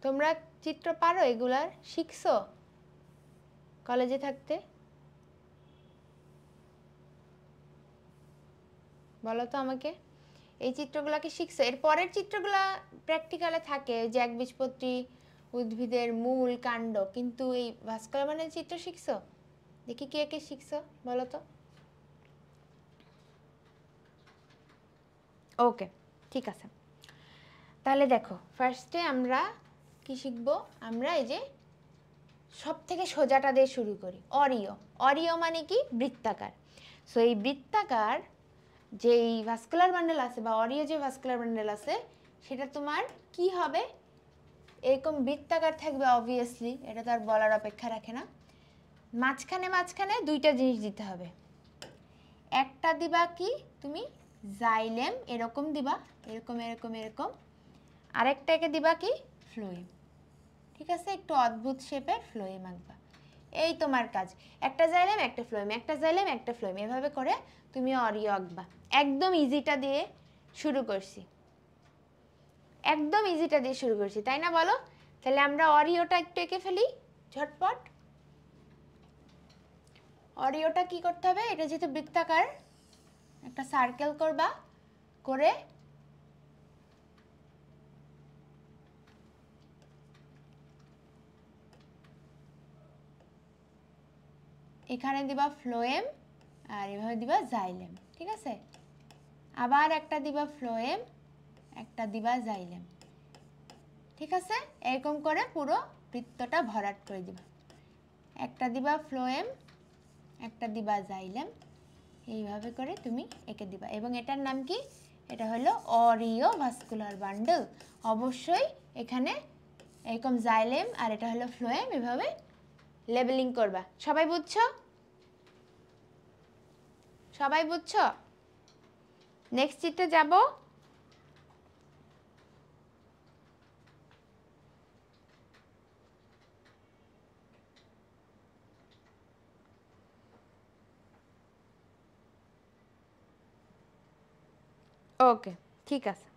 তোমরা চিত্র পারো? এগুলার শিখছো কলেজে থাকতে? বলো তো আমাকে, এই চিত্রগুলো কি শিখছো? এর পরের চিত্রগুলা প্র্যাকটিক্যালে থাকে, যে একবীজপত্রী, উদ্ভিদের মূল, কাণ্ড, কিন্তু এই ভাস্কুলার বান্ডেল চিত্র শিখছো? দেখি কে কে শিখছো বলো তো। ওকে ঠিক আছে, তাহলে দেখো ফার্স্টে আমরা কি শিখবো? আমরা এই যে সব থেকে সোজাটা দিয়ে শুরু করি, অরীয়। অরীয় মানে কি? বৃত্তাকার। সো এই বৃত্তাকার যেই ভাস্কুলার বান্ডেল আছে বা অরীয় যে ভাস্কুলার বান্ডেল আছে সেটা তোমার কি হবে? এরকম বৃত্তাকার থাকবে অবভিয়াসলি, এটা তো আর বলার অপেক্ষা রাখে না। মাঝখানে মাঝখানে দুইটা জিনিস দিতে হবে। একটা দিবা কি তুমি? জাইলেম, এরকম দিবা, এরকম এরকম এরকম। আরেকটাকে দিবা কি? ফ্লোয়েম। ঠিক আছে, একটু অদ্ভুত শেপের ফ্লোয়েম আঁকবা। এই তোমার কাজ, একটা জাইলেম একটা ফ্লোয়েম, একটা জাইলেম একটা ফ্লোয়েম, এভাবে করে তুমি অরীয় আঁকবা। একদম ইজিটা দিয়ে শুরু করছি, একদম ইজিটা দিয়ে শুরু করছি, তাই না বলো? তাহলে আমরা অরীয়টা একটু এঁকে ফেলি ঝটপট। অরীয়টা কি করতে হবে? এটা যেহেতু বৃত্তাকার, একটা সার্কেল করবা, করে এখানে দিবা ফ্লোয়েম আর এভাবে দিবা জাইলেম। ঠিক আছে, আবার একটা দিবা ফ্লোয়েম, একটা দিবা জাইলেম। ঠিক আছে, এরকম করে পুরো বৃত্তটা ভরাট করে দিবা। একটা দিবা ফ্লোয়েম, একটা দিবা জাইলেম, এইভাবে করে তুমি এঁকে দিবা। এবং এটার নাম কি? এটা হলো অরীয় ভাস্কুলার বান্ডেল। অবশ্যই এখানে এরকম জাইলেম আর এটা হলো ফ্লোয়েম, এভাবে লেবেলিং করবা। সবাই বুঝছো? সবাই বুঝছো? নেক্সট চিত্রে যাব। ওকে ঠিক আছে,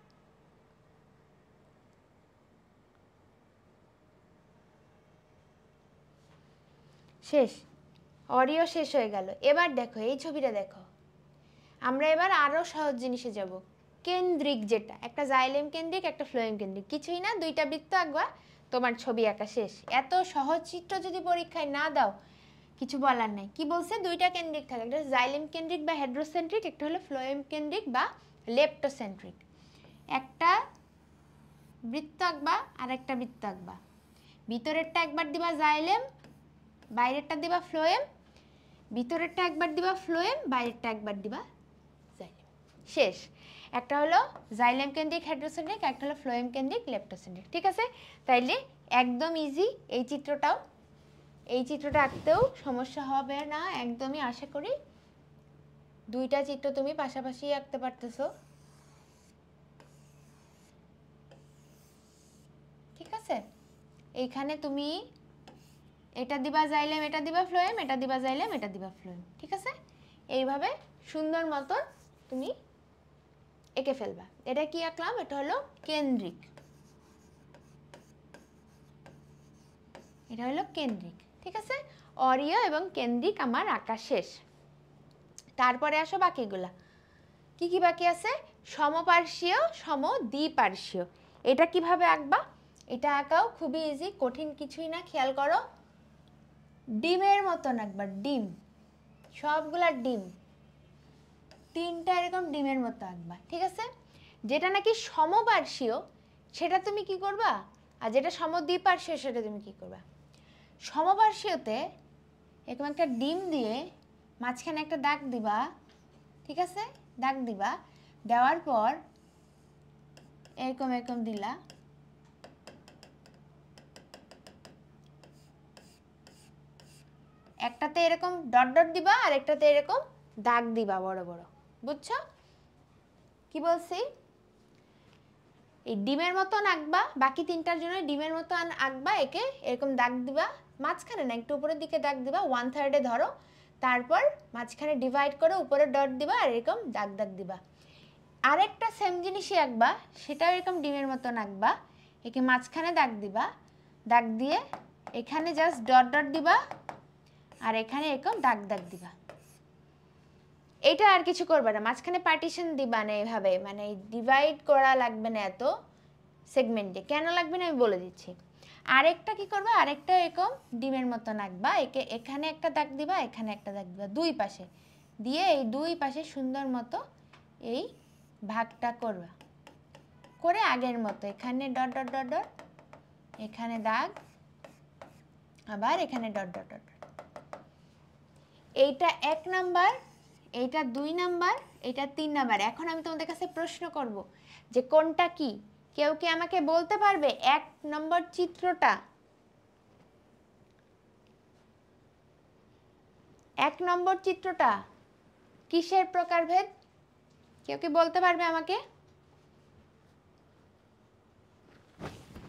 শেষ। অরীয় শেষ হয়ে গেল। এবার দেখো এই ছবিটা দেখো, আমরা এবার আরো সহজ জিনিসে যাব। কেন্দ্রিক, যেটা একটা জাইলেম কেন্দ্রিক একটা ফ্লোয়েম কেন্দ্রিক, কিছুই না, দুইটা বৃত্ত আঁকবা, তোমার ছবি আঁকা শেষ। এত সহজ চিত্র যদি পরীক্ষায় না দাও কিছু বলার নাই। কি বলছে? দুইটা কেন্দ্রিক থাকে, একটা জাইলেম কেন্দ্রিক বা হেড্রোসেন্ট্রিক, একটা হলো ফ্লোয়েম কেন্দ্রিক বা লেপ্টোসেন্ট্রিক। একটা বৃত্ত আঁকবা আর একটা বৃত্ত আঁকবা, ভিতরেরটা একবার দিবা জাইলেম, বাইরেরটা দিবা ফ্লোয়েম, ভিতরেরটা একবার দিবা ফ্লোয়েম, বাইরেরটা একবার দিবা জাইলেম, শেষ। একটা হলো জাইলেম কেন্দ্রিক হেড্রোসেন্ট্রিক, একটা হলো ফ্লোয়েম কেন্দ্রিক লেপ্টোসেন্ট্রিক। ঠিক আছে, তাইলে একদম ইজি এই চিত্রটাও। এই চিত্রটা আঁকতেও সমস্যা হবে না একদমই, আশা করি। দুইটা চিত্র তুমি পাশাপাশি আঁকতে পারতেছো। ঠিক আছে, এইখানে তুমি এটা দিবা জাইলেম, এটা দিবা ফ্লোয়েম, এটা দিবা জাইলেম, এটা দিবা ফ্লোয়েম, ঠিক আছে? এইভাবে সুন্দর মতো তুমি এঁকে ফেলবা। এটা কি আঁকলাম? এটা হলো কেন্দ্রিক, এটা হলো কেন্দ্রিক, ঠিক আছে? অরীয় এবং কেন্দ্রিক আমার আঁকা শেষ। তারপরে আসো বাকিগুলা। কি কি বাকি আছে? সমপার্শ্বীয়, সমদ্বিপার্শ্বীয়। এটা কিভাবে আঁকবা? এটা আঁকাও খুবই ইজি, কঠিন কিছুই না। খেয়াল করো, ডিমের মতন আঁকবা, ডিম, সবগুলা ডিম, তিনটা এরকম ডিমের মতো আঁকবা, ঠিক আছে? যেটা নাকি সমপার্শ্বীয় সেটা তুমি কি করবা, আর যেটা সমদ্বিপার্শ্বীয় সেটা তুমি কি করবা? সমপার্শ্বীয়তে এরকম একটা ডিম দিয়ে মাঝখানে একটা দাগ দিবা, ঠিক আছে? দাগ দিবা, দেওয়ার পর এরকম এরকম দিলা, একটাতে এরকম ডট ডট দিবা আর একটাতে এরকম দাগ দিবা বড় বড়, বুঝছো কি বলছি? এই ডিমের মতন আঁকবা, বাকি তিনটার জন্য ডিমের মতন আঁকবা, একে এরকম দাগ দিবা, মাঝখানে না একটু উপরের দিকে দাগ দিবা, 1/3 ধরো, তারপর মাঝখানে ডিভাইড করে উপরে ডট দিবা আর এরকম দাগ দাগ দিবা। আরেকটা সেম জিনিসই আঁকবা, সেটাও এরকম ডিমের মতন আঁকবা, একে মাঝখানে দাগ দিবা, দাগ দিয়ে এখানে জাস্ট ডট ডট দিবা আর এখানে এরকম দাগ দাগ দিবা। এটা আর কিছু করবে না, মাঝখানে পার্টিশন দিবা না এভাবে, মানে ডিভাইড করা লাগবে না এত সেগমেন্টে। কেন লাগবে না আমি বলে দিচ্ছি। আরেকটা কি করবে, আরেকটা এরকম ডিমের মতন আঁকবা, একে এখানে একটা দাগ দিবা, এখানে একটা দাগ দিবা, দুই পাশে দিয়ে এই দুই পাশে সুন্দর মতো এই ভাগটা করবা, করে আগের মতো এখানে ডট ডট ডট ডট, এখানে দাগ, আবার এখানে ডট ডট ডট। এইটা 1 নাম্বার, এইটা 2 নাম্বার, এইটা 3 নাম্বার। এখন আমি তোমাদের কাছে প্রশ্ন করব যে কোনটা কি? কেউ কি আমাকে বলতে পারবে 1 নম্বর চিত্রটা? 1 নম্বর চিত্রটা কিসের প্রকারভেদ? কেউ কি বলতে পারবে আমাকে?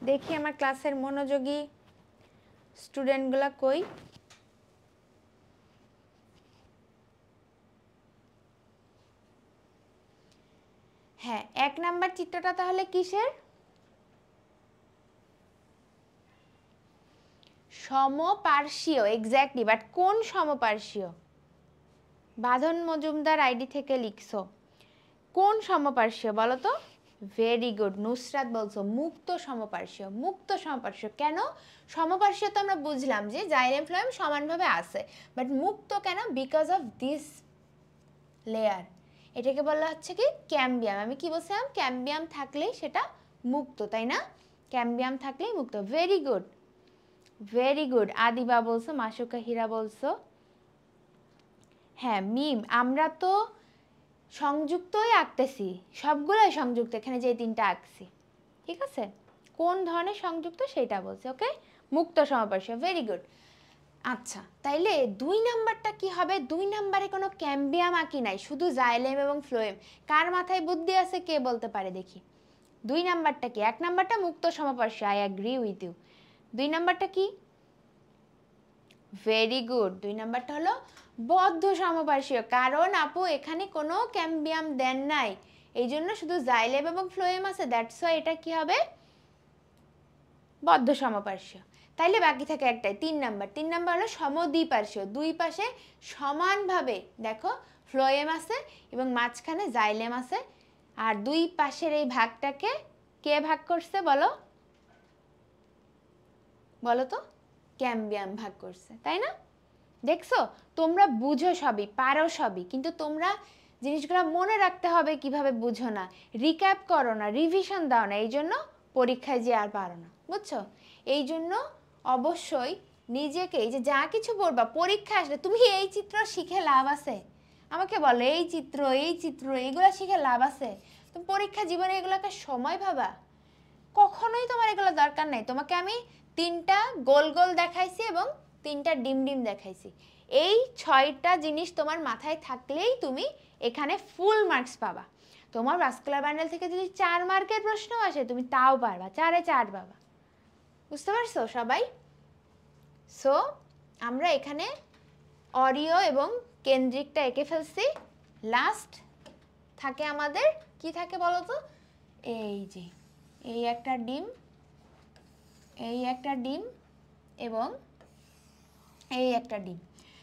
দেখি আমার ক্লাসের মনোযোগী স্টুডেন্টগুলো কই? হ্যাঁ, 1 নাম্বার চিত্রটা তাহলে কিসের? সমপার্শ্বীয়, এক্স্যাক্টলি, বাট কোন সমপার্শ্বীয়? বাঁধন মজুমদার আইডি থেকে লিখছো, কোন সমপার্শ্বীয় বলো তো? ভেরি গুড, নুসরাত বলছো মুক্ত সমপার্শ্বীয়। মুক্ত সমপার্শ্বীয় কেন? সমপার্শ্বীয় তো আমরা বুঝলাম যে জাইলেম ফ্লোয়েম সমানভাবে আছে, বাট মুক্ত কেন? Because of this layer. এটাকে বলা হচ্ছে কি ক্যাম্বিয়াম। আমি কি বলছিলাম? ক্যাম্বিয়াম থাকলেই সেটা মুক্ত, তাই না? ক্যাম্বিয়াম থাকলেই মুক্ত। Very good, very good. Adiba বলছো, মাসুকা হীরা বলছো। হ্যাঁ মিম, আমরা তো সংযুক্তই আঁকতেছি, সবগুলোই সংযুক্ত, এখানে যে তিনটা আঁকছি, ঠিক আছে? কোন ধরনের সংযুক্ত সেটা বলছি, ওকে? মুক্ত সমপার্শ্বীয়, ভেরি গুড। আচ্ছা, তাইলে 2 নাম্বারটা কি হবে? 2 নাম্বারে কোনো ক্যাম্বিয়াম আঁকি নাই, শুধু জাইলেম এবং ফ্লোয়েম। কার মাথায় বুদ্ধি আছে কে বলতে পারে দেখি? 2 নাম্বারটা কি? 1 নাম্বারটা মুক্ত সমপার্শ্বী, আই অ্যাগ্রি উইথ ইউ। 2 নাম্বারটা কি? ভেরি গুড, 2 নাম্বারটা হলো বদ্ধ সমপার্শ্বীয়, কারণ আপু এখানে কোনো ক্যাম্বিয়াম দেন নাই, এই জন্য শুধু জাইলেম এবং ফ্লোয়েম আছে, দ্যাটস ওয়াই এটা কি হবে? বদ্ধ সমপার্শ্বীয়। তাইলে বাকি থাকে একটাই, 3 নাম্বার। 3 নাম্বার হলো সমদ্বিপার্শ্বীয়, দুই পাশে সমানভাবে দেখো ফ্লোয়েম আছে এবং মাঝখানে জাইলেম আছে, আর দুই পাশের এই ভাগটাকে কে ভাগ করছে বলো? বলো তো? ক্যাম্বিয়াম ভাগ করছে, তাই না? দেখছো, তোমরা বুঝো সবই, পারো সবই, কিন্তু তোমরা জিনিসগুলো মনে রাখতে হবে কিভাবে বুঝো না, রিক্যাপ করো না, রিভিশন দাও না, এই জন্য পরীক্ষায় যে আর পারো না, বুঝছো? এই জন্য অবশ্যই নিজেকে, এই যে যা কিছু পড়বা পরীক্ষা আসলে তুমি এই চিত্র শিখে লাভ আছে? আমাকে বলো, এই চিত্র এইগুলো শিখে লাভ আছে? তুমি পরীক্ষা জীবনে এগুলোকে সময় ভাবা? কখনোই তোমার এগুলো দরকার নাই। তোমাকে আমি 3টা গোল গোল দেখাইছি এবং 3টা ডিম ডিম দেখাইছি, এই 6টা জিনিস তোমার মাথায় থাকলেই তুমি এখানে ফুল মার্কস পাবা। তোমার ভাস্কুলার বান্ডেল থেকে যদি 4 মার্কের প্রশ্ন আসে তুমি তাও পারবা, 4-এ 4 পাবা। বুঝতে পারছো সবাই? সো আমরা এখানে অরিও এবং কেন্দ্রিকটা এঁকে ফেলছি। লাস্ট থাকে আমাদের কি থাকে বলো তো, এই যে এই একটা ডিম, এই একটা ডিম এবং এই একটা ডিম।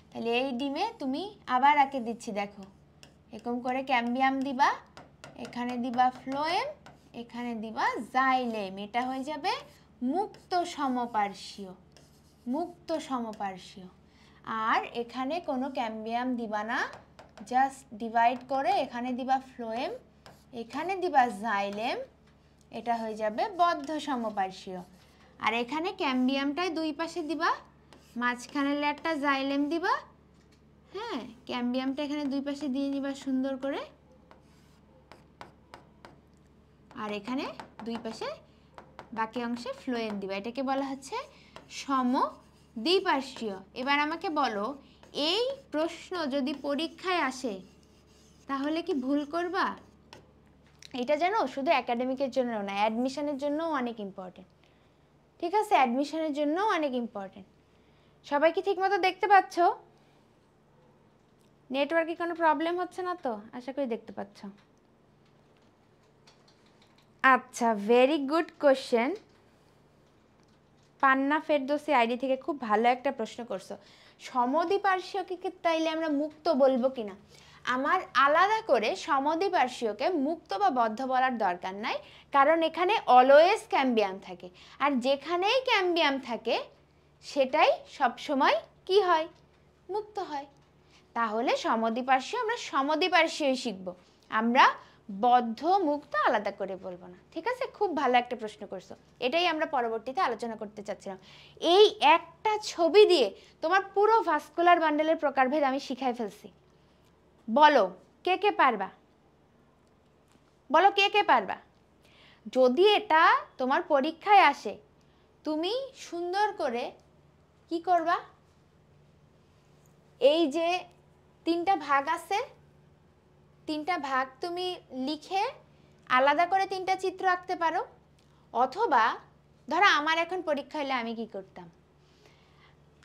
তাহলে এই ডিমে তুমি আবার এঁকে দিচ্ছি, দেখো এরকম করে ক্যাম্বিয়াম দিবা, এখানে দিবা ফ্লোয়েম, এখানে দিবা জাইলেম। এটা হয়ে যাবে মুক্ত সমপার্শ্বীয়, মুক্ত সমপার্শ্বীয়। আর এখানে কোনো ক্যাম্বিয়াম দিবা না, জাস্ট ডিভাইড করে এখানে দিবা ফ্লোয়েম, এখানে দিবা জাইলেম। এটা হয়ে যাবে বদ্ধ সমপার্শ্বীয়। আর এখানে ক্যাম্বিয়ামটাই দুই পাশে দিবা, মাঝখানে একটা জাইলেম দিবা। হ্যাঁ, ক্যাম্বিয়ামটা এখানে দুই পাশে দিয়ে নিবা সুন্দর করে, আর এখানে দুই পাশে বাকি অংশে ফ্লোয়েম দিবা। এটাকে বলা হচ্ছে সমদ্বিপার্শ্বীয়। এবার আমাকে বলো, এই প্রশ্ন যদি পরীক্ষায় আসে তাহলে কি ভুল করবা? এটা জানো শুধু একাডেমিকের জন্য না, অ্যাডমিশনের জন্যও অনেক ইম্পর্টেন্ট। ঠিক আছে, অ্যাডমিশনের জন্যও অনেক ইম্পর্টেন্ট। সবাই কি ঠিকমতো দেখতে পাচ্ছ? নেটওয়ার্কে কোনো প্রবলেম হচ্ছে না তো? আশা করি দেখতে পাচ্ছ। আচ্ছা, ভেরি গুড কোশ্চেন। পান্না ফেরদৌসি আইডি থেকে খুব ভালো একটা প্রশ্ন করছো। সমদ্বিপার্শ্বীয়কে তাইলে আমরা মুক্ত বলবো কিনা? আমার আলাদা করে সমদ্বিপার্শ্বীয়কে মুক্ত বা বদ্ধ বলার দরকার নাই, কারণ এখানে অলওয়েজ ক্যাম্বিয়াম থাকে। আর যেখানেই ক্যাম্বিয়াম থাকে সেটাই সবসময় কি হয়? মুক্ত হয়। তাহলে সমদ্বিপার্শ্বীয় আমরা সমদ্বিপার্শ্বীয় শিখব, আমরা বদ্ধ মুক্ত আলাদা করে বলবো না। ঠিক আছে, খুব ভালো একটা প্রশ্ন করছো। এটাই আমরা পরবর্তীতে আলোচনা করতে চাচ্ছিলাম। এই একটা ছবি দিয়ে তোমার পুরো ভাস্কুলার বান্ডেলের প্রকারভেদ আমি শিখাই ফেলছি। বলো কে কে পারবা? বলো কে কে পারবা? যদি এটা তোমার পরীক্ষায় আসে, তুমি সুন্দর করে কি করবা? এই যে তিনটা ভাগ আছে, তিনটা ভাগ তুমি লিখে আলাদা করে তিনটা চিত্র আঁকতে পারো। অথবা ধরো আমার এখন পরীক্ষা হলে আমি কি করতাম,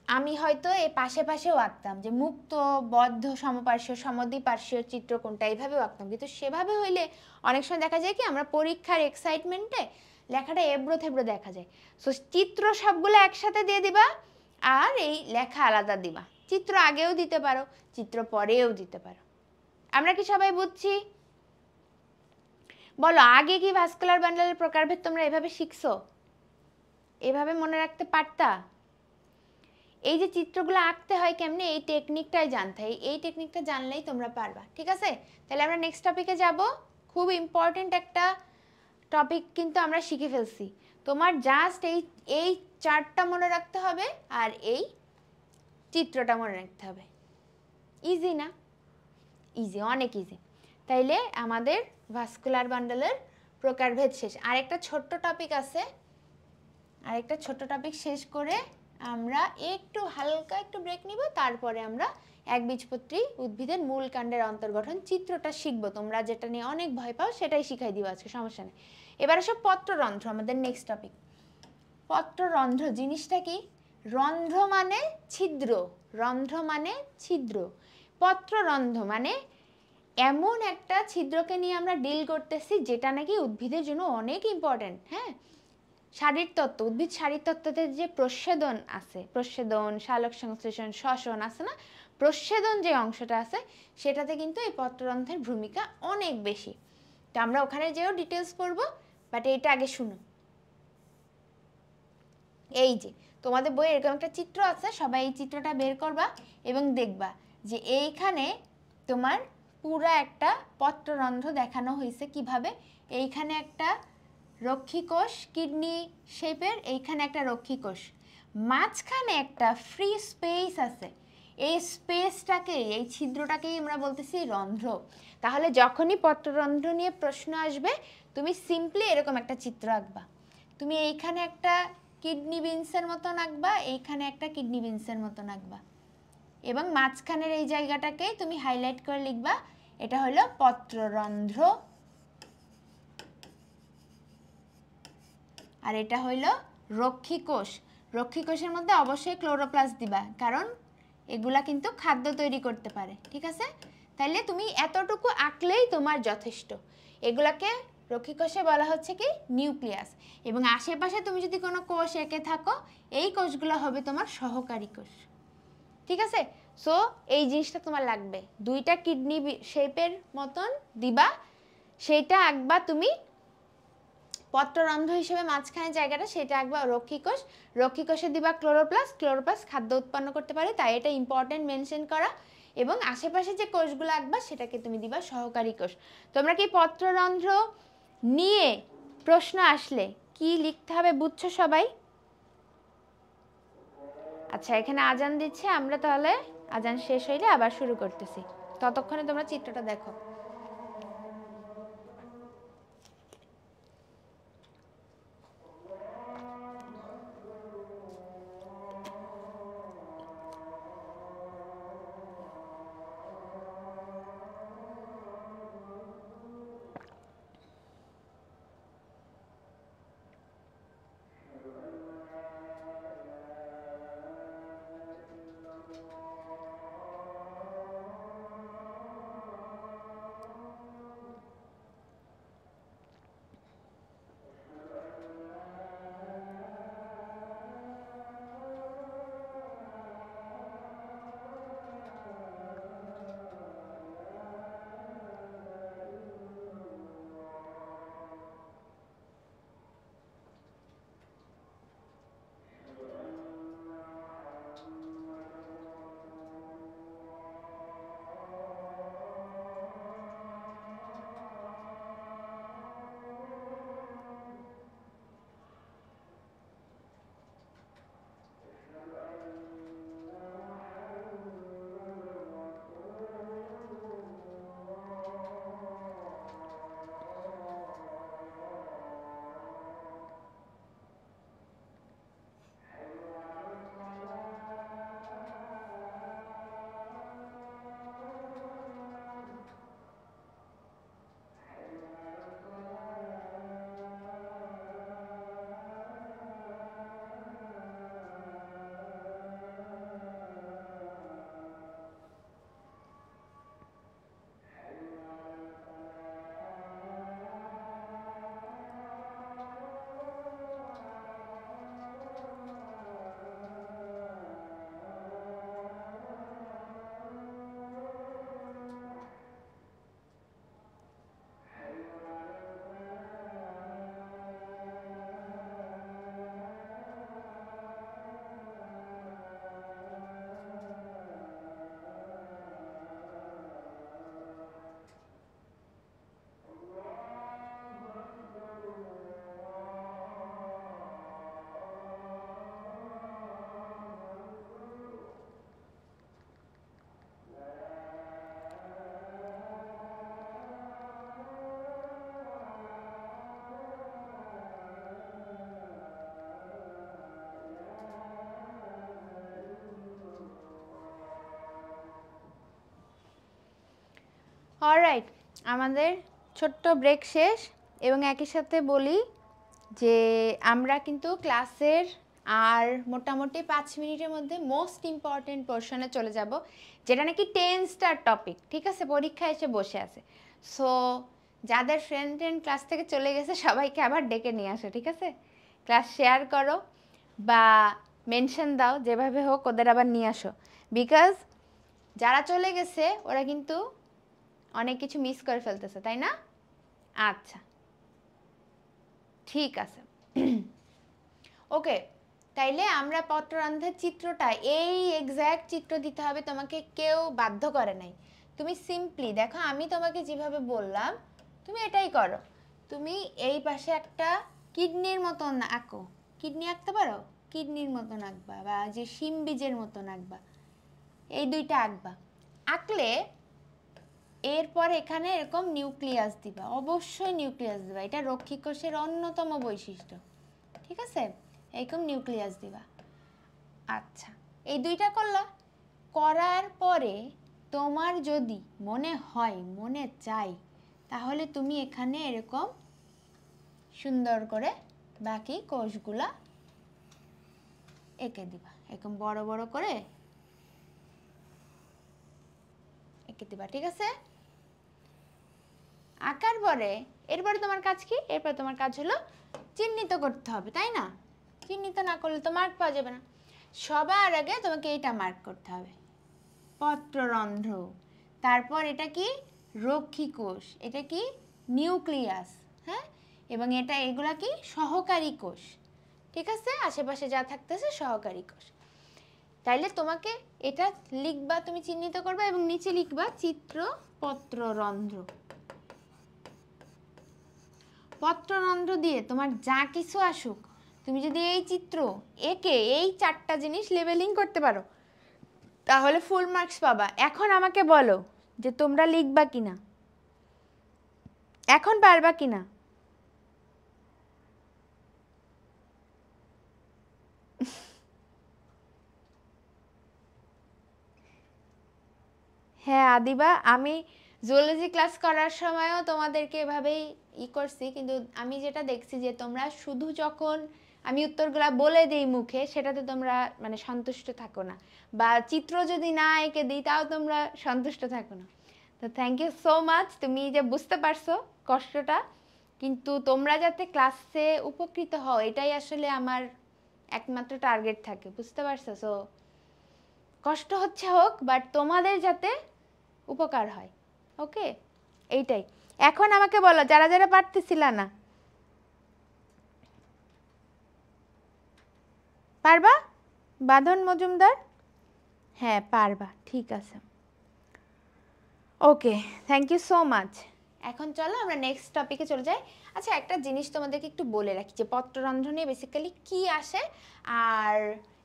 আমি হয়তো এই পাশে পাশেও আঁকতাম যে মুক্ত, বদ্ধ, সমপার্শ্বীয়, সমদ্বিপার্শ্বীয় চিত্র কোনটা, এইভাবেও আঁকতাম। কিন্তু সেভাবে হইলে অনেক সময় দেখা যায় কি আমরা পরীক্ষার এক্সাইটমেন্টে লেখাটা এবড়ো থেবড়ো দেখা যায়। সো চিত্র সবগুলো একসাথে দিয়ে দিবা আর এই লেখা আলাদা দিবা। চিত্র আগেও দিতে পারো, চিত্র পরেও দিতে পারো। আমরা কি সবাই বুঝছি? বলো আগে কি ভাস্কুলার বান্ডেলের প্রকারভেদ তোমরা এভাবে শিখছো? এভাবে মনে রাখতে পারতা? এই যে চিত্রগুলো আঁকতে হয় কেমনে, এই টেকনিকটাই জানতে হয়। এই টেকনিকটা জানলেই তোমরা পারবা। ঠিক আছে, তাহলে আমরা নেক্সট টপিকে যাব। খুব ইম্পর্টেন্ট একটা টপিক কিন্তু আমরা শিখে ফেলছি। তোমার জাস্ট এই চার্টটা মনে রাখতে হবে আর এই চিত্রটা মনে রাখতে হবে। ইজি না? ইজি, অনেক ইজি। তাইলে আমাদের ভাস্কুলার বান্ডেলের প্রকারভেদ শেষ। আরেকটা ছোট্ট টপিক আছে, আরেকটা ছোট্ট টপিক শেষ করে আমরা একটু হালকা একটু ব্রেক নিব। তারপরে আমরা একবীজপত্রী উদ্ভিদের মূল কাণ্ডের অন্তর্গঠন চিত্রটা শিখব। তোমরা যেটা নিয়ে অনেক ভয় পাও সেটাই শিখাই দিব আজকে, সমস্যা নেই। এবারে সব পত্ররন্ধ্র, আমাদের নেক্সট টপিক। পত্ররন্ধ্র জিনিসটা কি? রন্ধ্র মানে ছিদ্র, রন্ধ্র মানে ছিদ্র। পত্ররন্ধ্র মানে এমন একটা ছিদ্রকে নিয়ে আমরা ডিল করতেছি যেটা নাকি উদ্ভিদের জন্য অনেক ইম্পর্টেন্ট। হ্যাঁ, শারীরতত্ত্ব, উদ্ভিদ শারীরতত্ত্বতে যে প্রচ্ছেদন আছে, প্রচ্ছেদন, সালোক সংশ্লেষণ, শ্বসন আছে না, প্রচ্ছেদন যে অংশটা আছে সেটাতে কিন্তু এই পত্ররন্ধ্রের ভূমিকা অনেক বেশি। তো আমরা ওখানে যেও ডিটেলস পড়বো, বাট এইটা আগে শুনো। এই যে তোমাদের বইয়ে এরকম একটা চিত্র আছে, সবাই এই চিত্রটা বের করবা এবং দেখবা যে এইখানে তোমার পুরা একটা পত্ররন্ধ্র দেখানো হয়েছে কিভাবে। এইখানে একটা রক্ষীকোষ, কিডনি শেপের, এইখানে একটা রক্ষীকোষ, মাঝখানে একটা ফ্রি স্পেস আছে। এই স্পেসটাকে, এই ছিদ্রটাকেই আমরা বলতেছি রন্ধ্র। তাহলে যখনই পত্ররন্ধ্র নিয়ে প্রশ্ন আসবে তুমি সিম্পলি এরকম একটা চিত্র আঁকবা। তুমি এইখানে একটা কিডনি বিনসের মতন আঁকবা, এইখানে একটা কিডনি বিনসের মতন আঁকবা এবং মাঝখানের এই জায়গাটাকে তুমি হাইলাইট করে লিখবা এটা হলো পত্ররন্ধ্র আর এটা হইল রক্ষীকোষ। রক্ষী কোষের মধ্যে অবশ্যই ক্লোরোপ্লাস্ট দিবা, কারণ এগুলা কিন্তু খাদ্য তৈরি করতে পারে, ঠিক আছে? তাইলে তুমি এতটুকু আঁকলেই তোমার যথেষ্ট। এগুলাকে রক্ষী কোষে বলা হচ্ছে কি নিউক্লিয়াস, এবং আশেপাশে তুমি যদি কোনো কোষ এঁকে থাকো এই কোষগুলো হবে তোমার সহকারী কোষ, ঠিক আছে? সো এই জিনিসটা তোমার লাগবে, দুইটা কিডনি শেপের মতন দিবা, সেইটা আঁকবা তুমি পত্ররন্ধ্র হিসেবে মাঝখানে জায়গাটা, সেটা আঁকবা রক্ষী কোষ, রক্ষী কোষে দিবা ক্লোরোপ্লাস্ট, ক্লোরোপ্লাস্ট খাদ্য উৎপন্ন করতে পারে, তাই এটা ইম্পর্টেন্ট মেনশন করা। এবং আশেপাশে যে কোষগুলো আঁকবা সেটাকে তুমি দিবা সহকারী কোষ। তোমরা কি পত্ররন্ধ্র নিয়ে প্রশ্ন আসলে কি লিখতে হবে বুঝছো সবাই? আচ্ছা, এখানে আজান দিচ্ছে, আমরা তাহলে আজান শেষ হইলে আবার শুরু করতেছি, ততক্ষণে তোমরা চিত্রটা দেখো। অলরাইট, আমাদের ছোট্ট ব্রেক শেষ, এবং একই সাথে বলি যে আমরা কিন্তু ক্লাসের আর মোটামুটি 5 মিনিটের মধ্যে মোস্ট ইম্পর্টেন্ট পোর্শনে চলে যাব, যেটা নাকি 10 স্টার টপিক, ঠিক আছে? পরীক্ষা এসে বসে আছে। সো যাদের ফ্রেন্ড ক্লাস থেকে চলে গেছে সবাইকে আবার ডেকে নিয়ে আসো, ঠিক আছে? ক্লাস শেয়ার করো বা মেনশন দাও, যেভাবে হোক ওদের আবার নিয়ে আসো, বিকজ যারা চলে গেছে ওরা কিন্তু অনেক কিছু মিস করে ফেলতেছে, তাই না? আচ্ছা, ঠিক আছে। ওকে, তাইলে আমরা পত্ররন্ধ্রের চিত্রটা এই এক্স্যাক্ট চিত্র দিতে হবে তোমাকে, কেউ বাধ্য করে নাই। তুমি সিম্পলি দেখো, আমি তোমাকে যেভাবে বললাম তুমি এটাই করো। তুমি এই পাশে একটা কিডনির মতন আঁকো, কিডনি আঁকতে পারো? কিডনির মতন আঁকবা, বা যে শিম বীজের মতন আঁকবা, এই দুইটা আঁকবা। আঁকলে এরপর এখানে এরকম নিউক্লিয়াস দিবা, অবশ্যই নিউক্লিয়াস দিবা, এটা রক্ষী কোষের অন্যতম বৈশিষ্ট্য, ঠিক আছে? এরকম নিউক্লিয়াস দিবা। আচ্ছা, এই দুইটা করলা, করার পরে তোমার যদি মনে হয়, মনে চাই, তাহলে তুমি এখানে এরকম সুন্দর করে বাকি কোষগুলা এঁকে দিবা, এরকম বড় বড় করে এঁকে দিবা, ঠিক আছে? আঁকার পরে এরপরে তোমার কাজ কি? এরপরে তোমার কাজ হলো চিহ্নিত করতে হবে, তাই না? চিহ্নিত না করলে তো মার্ক পাওয়া যাবে না। সবার আগে তোমাকে এইটা মার্ক করতে হবে, পত্ররন্ধ্র। তারপর এটা কি? রক্ষীকোষ। এটা কি? নিউক্লিয়াস। হ্যাঁ, এবং এগুলা কি? সহকারী কোষ, ঠিক আছে? আশেপাশে যা থাকতেছে সহকারী কোষ। তাইলে তোমাকে এটা লিখবা, তুমি চিহ্নিত করবা এবং নিচে লিখবা চিত্র পত্ররন্ধ্র। পত্ররন্ধ্র দিয়ে তোমার যা কিছু আসুক, তুমি যদি এই চিত্র এঁকে এই 4টা জিনিস লেবেলিং করতে পারো তাহলে ফুল মার্কস পাবা। এখন আমাকে বলো যে তোমরা লিখবা কিনা, এখন পারবা কিনা? হ্যাঁ আদিবা, আমি জুলজি ক্লাস করার সময়ও তোমাদেরকে এভাবেই করছি, কিন্তু আমি যেটা দেখছি যে তোমরা শুধু যখন আমি উত্তরগুলা বলে দিই মুখে সেটাতে তোমরা মানে সন্তুষ্ট থাকো না, বা চিত্র যদি না এঁকে দিই তাও তোমরা সন্তুষ্ট থাকো না। তো থ্যাংক ইউ সো মাচ, তুমি যে বুঝতে পারছো কষ্টটা, কিন্তু তোমরা যাতে ক্লাসে উপকৃত হও এটাই আসলে আমার একমাত্র টার্গেট থাকে, বুঝতে পারছো? সো কষ্ট হচ্ছে হোক, বাট তোমাদের যাতে উপকার হয়, ওকে? এইটাই। এখন আমাকে বলো যারা যারা পারতেছিল না, পারবা? বাঁধন মজুমদার, হ্যাঁ পারবা, ঠিক আছে, ওকে, থ্যাংক ইউ সো মাচ। এখন চলো আমরা নেক্সট টপিকে চলে যাই। আচ্ছা, একটা জিনিস তোমাদেরকে একটু বলে রাখি যে পত্ররন্ধ্র নিয়ে বেসিক্যালি কী আসে আর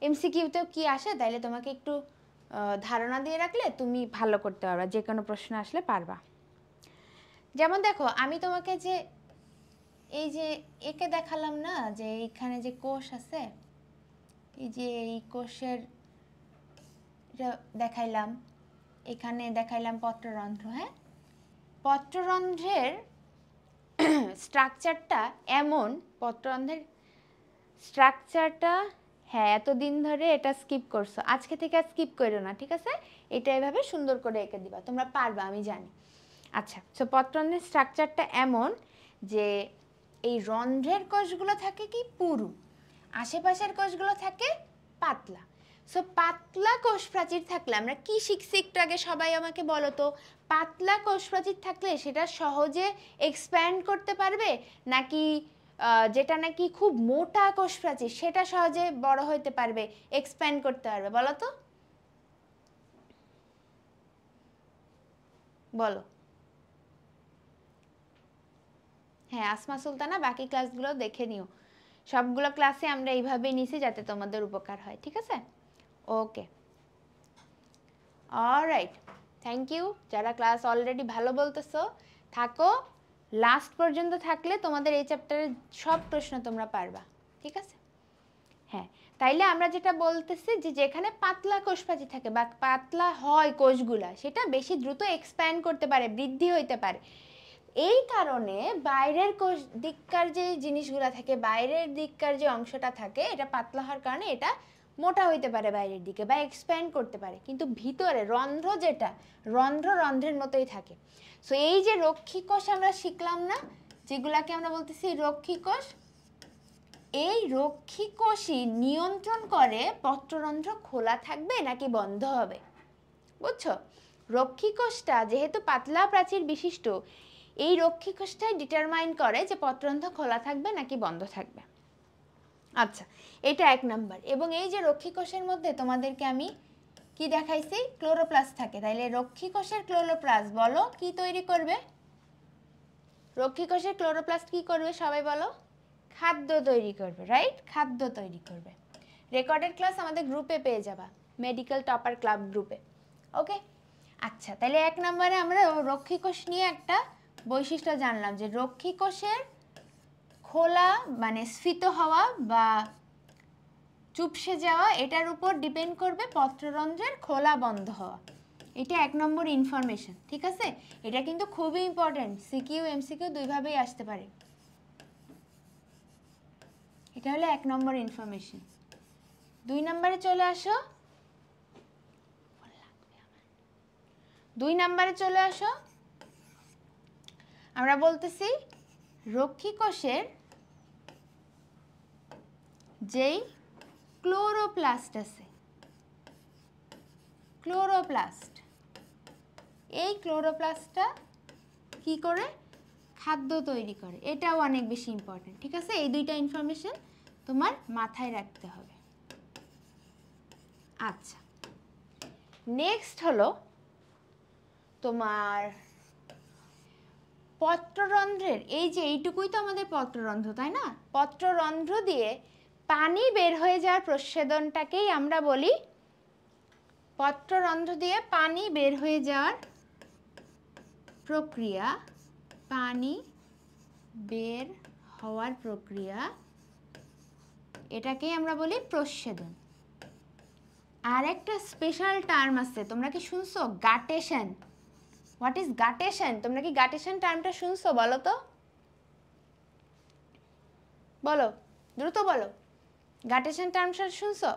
এমসিকিউতেও কী আসে, তাইলে তোমাকে একটু ধারণা দিয়ে রাখলে তুমি ভালো করতে পারবা, যে কোনো প্রশ্ন আসলে পারবা। যেমন দেখো, আমি তোমাকে যে এই যে একে দেখালাম না, যে এইখানে যে কোষ আছে, এই যে এই কোষের দেখাইলাম, এখানে দেখাইলাম পত্ররন্ধ্র। হ্যাঁ, পত্ররন্ধ্রের স্ট্রাকচারটা এমন, পত্ররন্ধ্রের স্ট্রাকচারটা, হ্যাঁ এতদিন ধরে এটা স্কিপ করছো, আজকে থেকে আর স্কিপ করো না, ঠিক আছে? এটা এভাবে সুন্দর করে এঁকে দিবা, তোমরা পারবা আমি জানি। আচ্ছা, সো পত্ররন্ধ্রের স্ট্রাকচারটা এমন যে এই রন্ধ্রের কোষগুলো থাকে কি পুরু, আশেপাশের কোষগুলো থাকে পাতলা। সো পাতলা কোষ প্রাচীর থাকলে আমরা কি শিখছি একটু আগে, সবাই আমাকে বলো তো, পাতলা কোষ প্রাচীর থাকলে সেটা সহজে এক্সপ্যান্ড করতে পারবে, নাকি যেটা নাকি খুব মোটা কোষ প্রাচীর সেটা সহজে বড় হইতে পারবে, এক্সপ্যান্ড করতে পারবে? বলো তো, বলো। হ্যাঁ আসমা সুলতানা, বাকি ক্লাসগুলো দেখে নিও, সবগুলো ক্লাসে আমরা এইভাবেই নিছি যাতে তোমাদের উপকার হয়, ঠিক আছে? ওকে, অলরাইট, থ্যাংক ইউ। যারা ক্লাস অলরেডি ভালো বলতেছো থাকো, লাস্ট পর্যন্ত থাকলে তোমাদের এই চ্যাপ্টারের সব প্রশ্ন তোমরা পারবা, ঠিক আছে? হ্যাঁ, তাইলে আমরা যেটা বলতেছি যে যেখানে পাতলা কোষপ্রাচীর থাকে বা পাতলা হয় কোষগুলা, সেটা বেশি দ্রুত এক্সপ্যান্ড করতে পারে, বৃদ্ধি হইতে পারে। এই কারণে বাইরের কোষ দিককার যে জিনিসগুলো থাকে, বাইরের দিককার যে অংশটা থাকে, এটা পাতলা হওয়ার কারণে এটা মোটা হইতে পারে বাইরের দিকে বা এক্সপ্যান্ড করতে পারে, কিন্তু ভিতরে রন্ধ্র যেটা, রন্ধ্রের মতোই থাকে। সো এই যে রক্ষী কোষ আমরা শিখলাম না, যেগুলাকে আমরা বলতেছি রক্ষী কোষ, এই রক্ষী কোষই নিয়ন্ত্রণ করে পত্ররন্ধ্র খোলা থাকবে নাকি বন্ধ হবে, বুঝছো? রক্ষী কোষটা যেহেতু পাতলা প্রাচীর বিশিষ্ট, এই রক্ষী কোষটাই ডিটারমাইন করে যে পত্ররন্ধ্র খোলা থাকবে নাকি বন্ধ থাকবে। আচ্ছা, এটা 1 নাম্বার। এবং এই যে রক্ষী কোষের মধ্যে তোমাদেরকে আমি কি দেখাইছি, ক্লোরোপ্লাস্ট থাকে, তাইলে রক্ষী কোষের ক্লোরোপ্লাস্ট বলো কি তৈরি করবে? রক্ষী কোষের ক্লোরোপ্লাস্ট কি করবে সবাই বলো? খাদ্য তৈরি করবে, রাইট? খাদ্য তৈরি করবে। রেকর্ডেড ক্লাস আমাদের গ্রুপে পেয়ে যাবা, মেডিকেল টপার ক্লাব গ্রুপে, ওকে? আচ্ছা, তাহলে 1 নম্বরে আমরা রক্ষী কোষ নিয়ে একটা বৈশিষ্ট্য জানলাম যে রক্ষী কোষের খোলা মানে স্ফীত হওয়া বা চুপসে যাওয়া, এটার উপর ডিপেন্ড করবে পত্ররন্ধ্রের খোলা বন্ধ হওয়া। এটা 1 নম্বর ইনফরমেশন, ঠিক আছে? এটা কিন্তু খুবই ইম্পর্টেন্ট, সিকিউ এমসিকিউ দুইভাবেই আসতে পারে। এটা হলো 1 নম্বর ইনফরমেশন। 2 নম্বরে চলে আসো, 2 নম্বরে চলে আসো। আমরা বলতেছি রক্ষী কোষের যেই ক্লোরোপ্লাস্ট আছে, ক্লোরোপ্লাস্ট, এই ক্লোরোপ্লাস্টটা কি করে? খাদ্য তৈরি করে। এটাও অনেক বেশি ইম্পর্টেন্ট, ঠিক আছে? এই দুইটা ইনফরমেশন তোমার মাথায় রাখতে হবে। আচ্ছা, নেক্সট হলো তোমার পত্ররন্ধ্রের, এই যে এইটুকুই তো আমাদের পত্ররন্ধ্র, তাই না? পত্ররন্ধ্র দিয়ে পানি বের হয়ে যাওয়ার প্রচ্ছেদনটাকেই আমরা বলি, পত্ররন্ধ্র দিয়ে পানি বের হয়ে যাওয়ার প্রক্রিয়া, পানি বের হওয়ার প্রক্রিয়া, এটাকেই আমরা বলি প্রচ্ছেদন। আর একটা স্পেশাল টার্ম আছে, তোমরা কি শুনছো? গাটেশন। What is guttation? তোমরা কি গাটেশন টার্মটা শুনছো? বলো তো, বলো, দ্রুত বলো, গাটেশন টার্মটা শুনছো?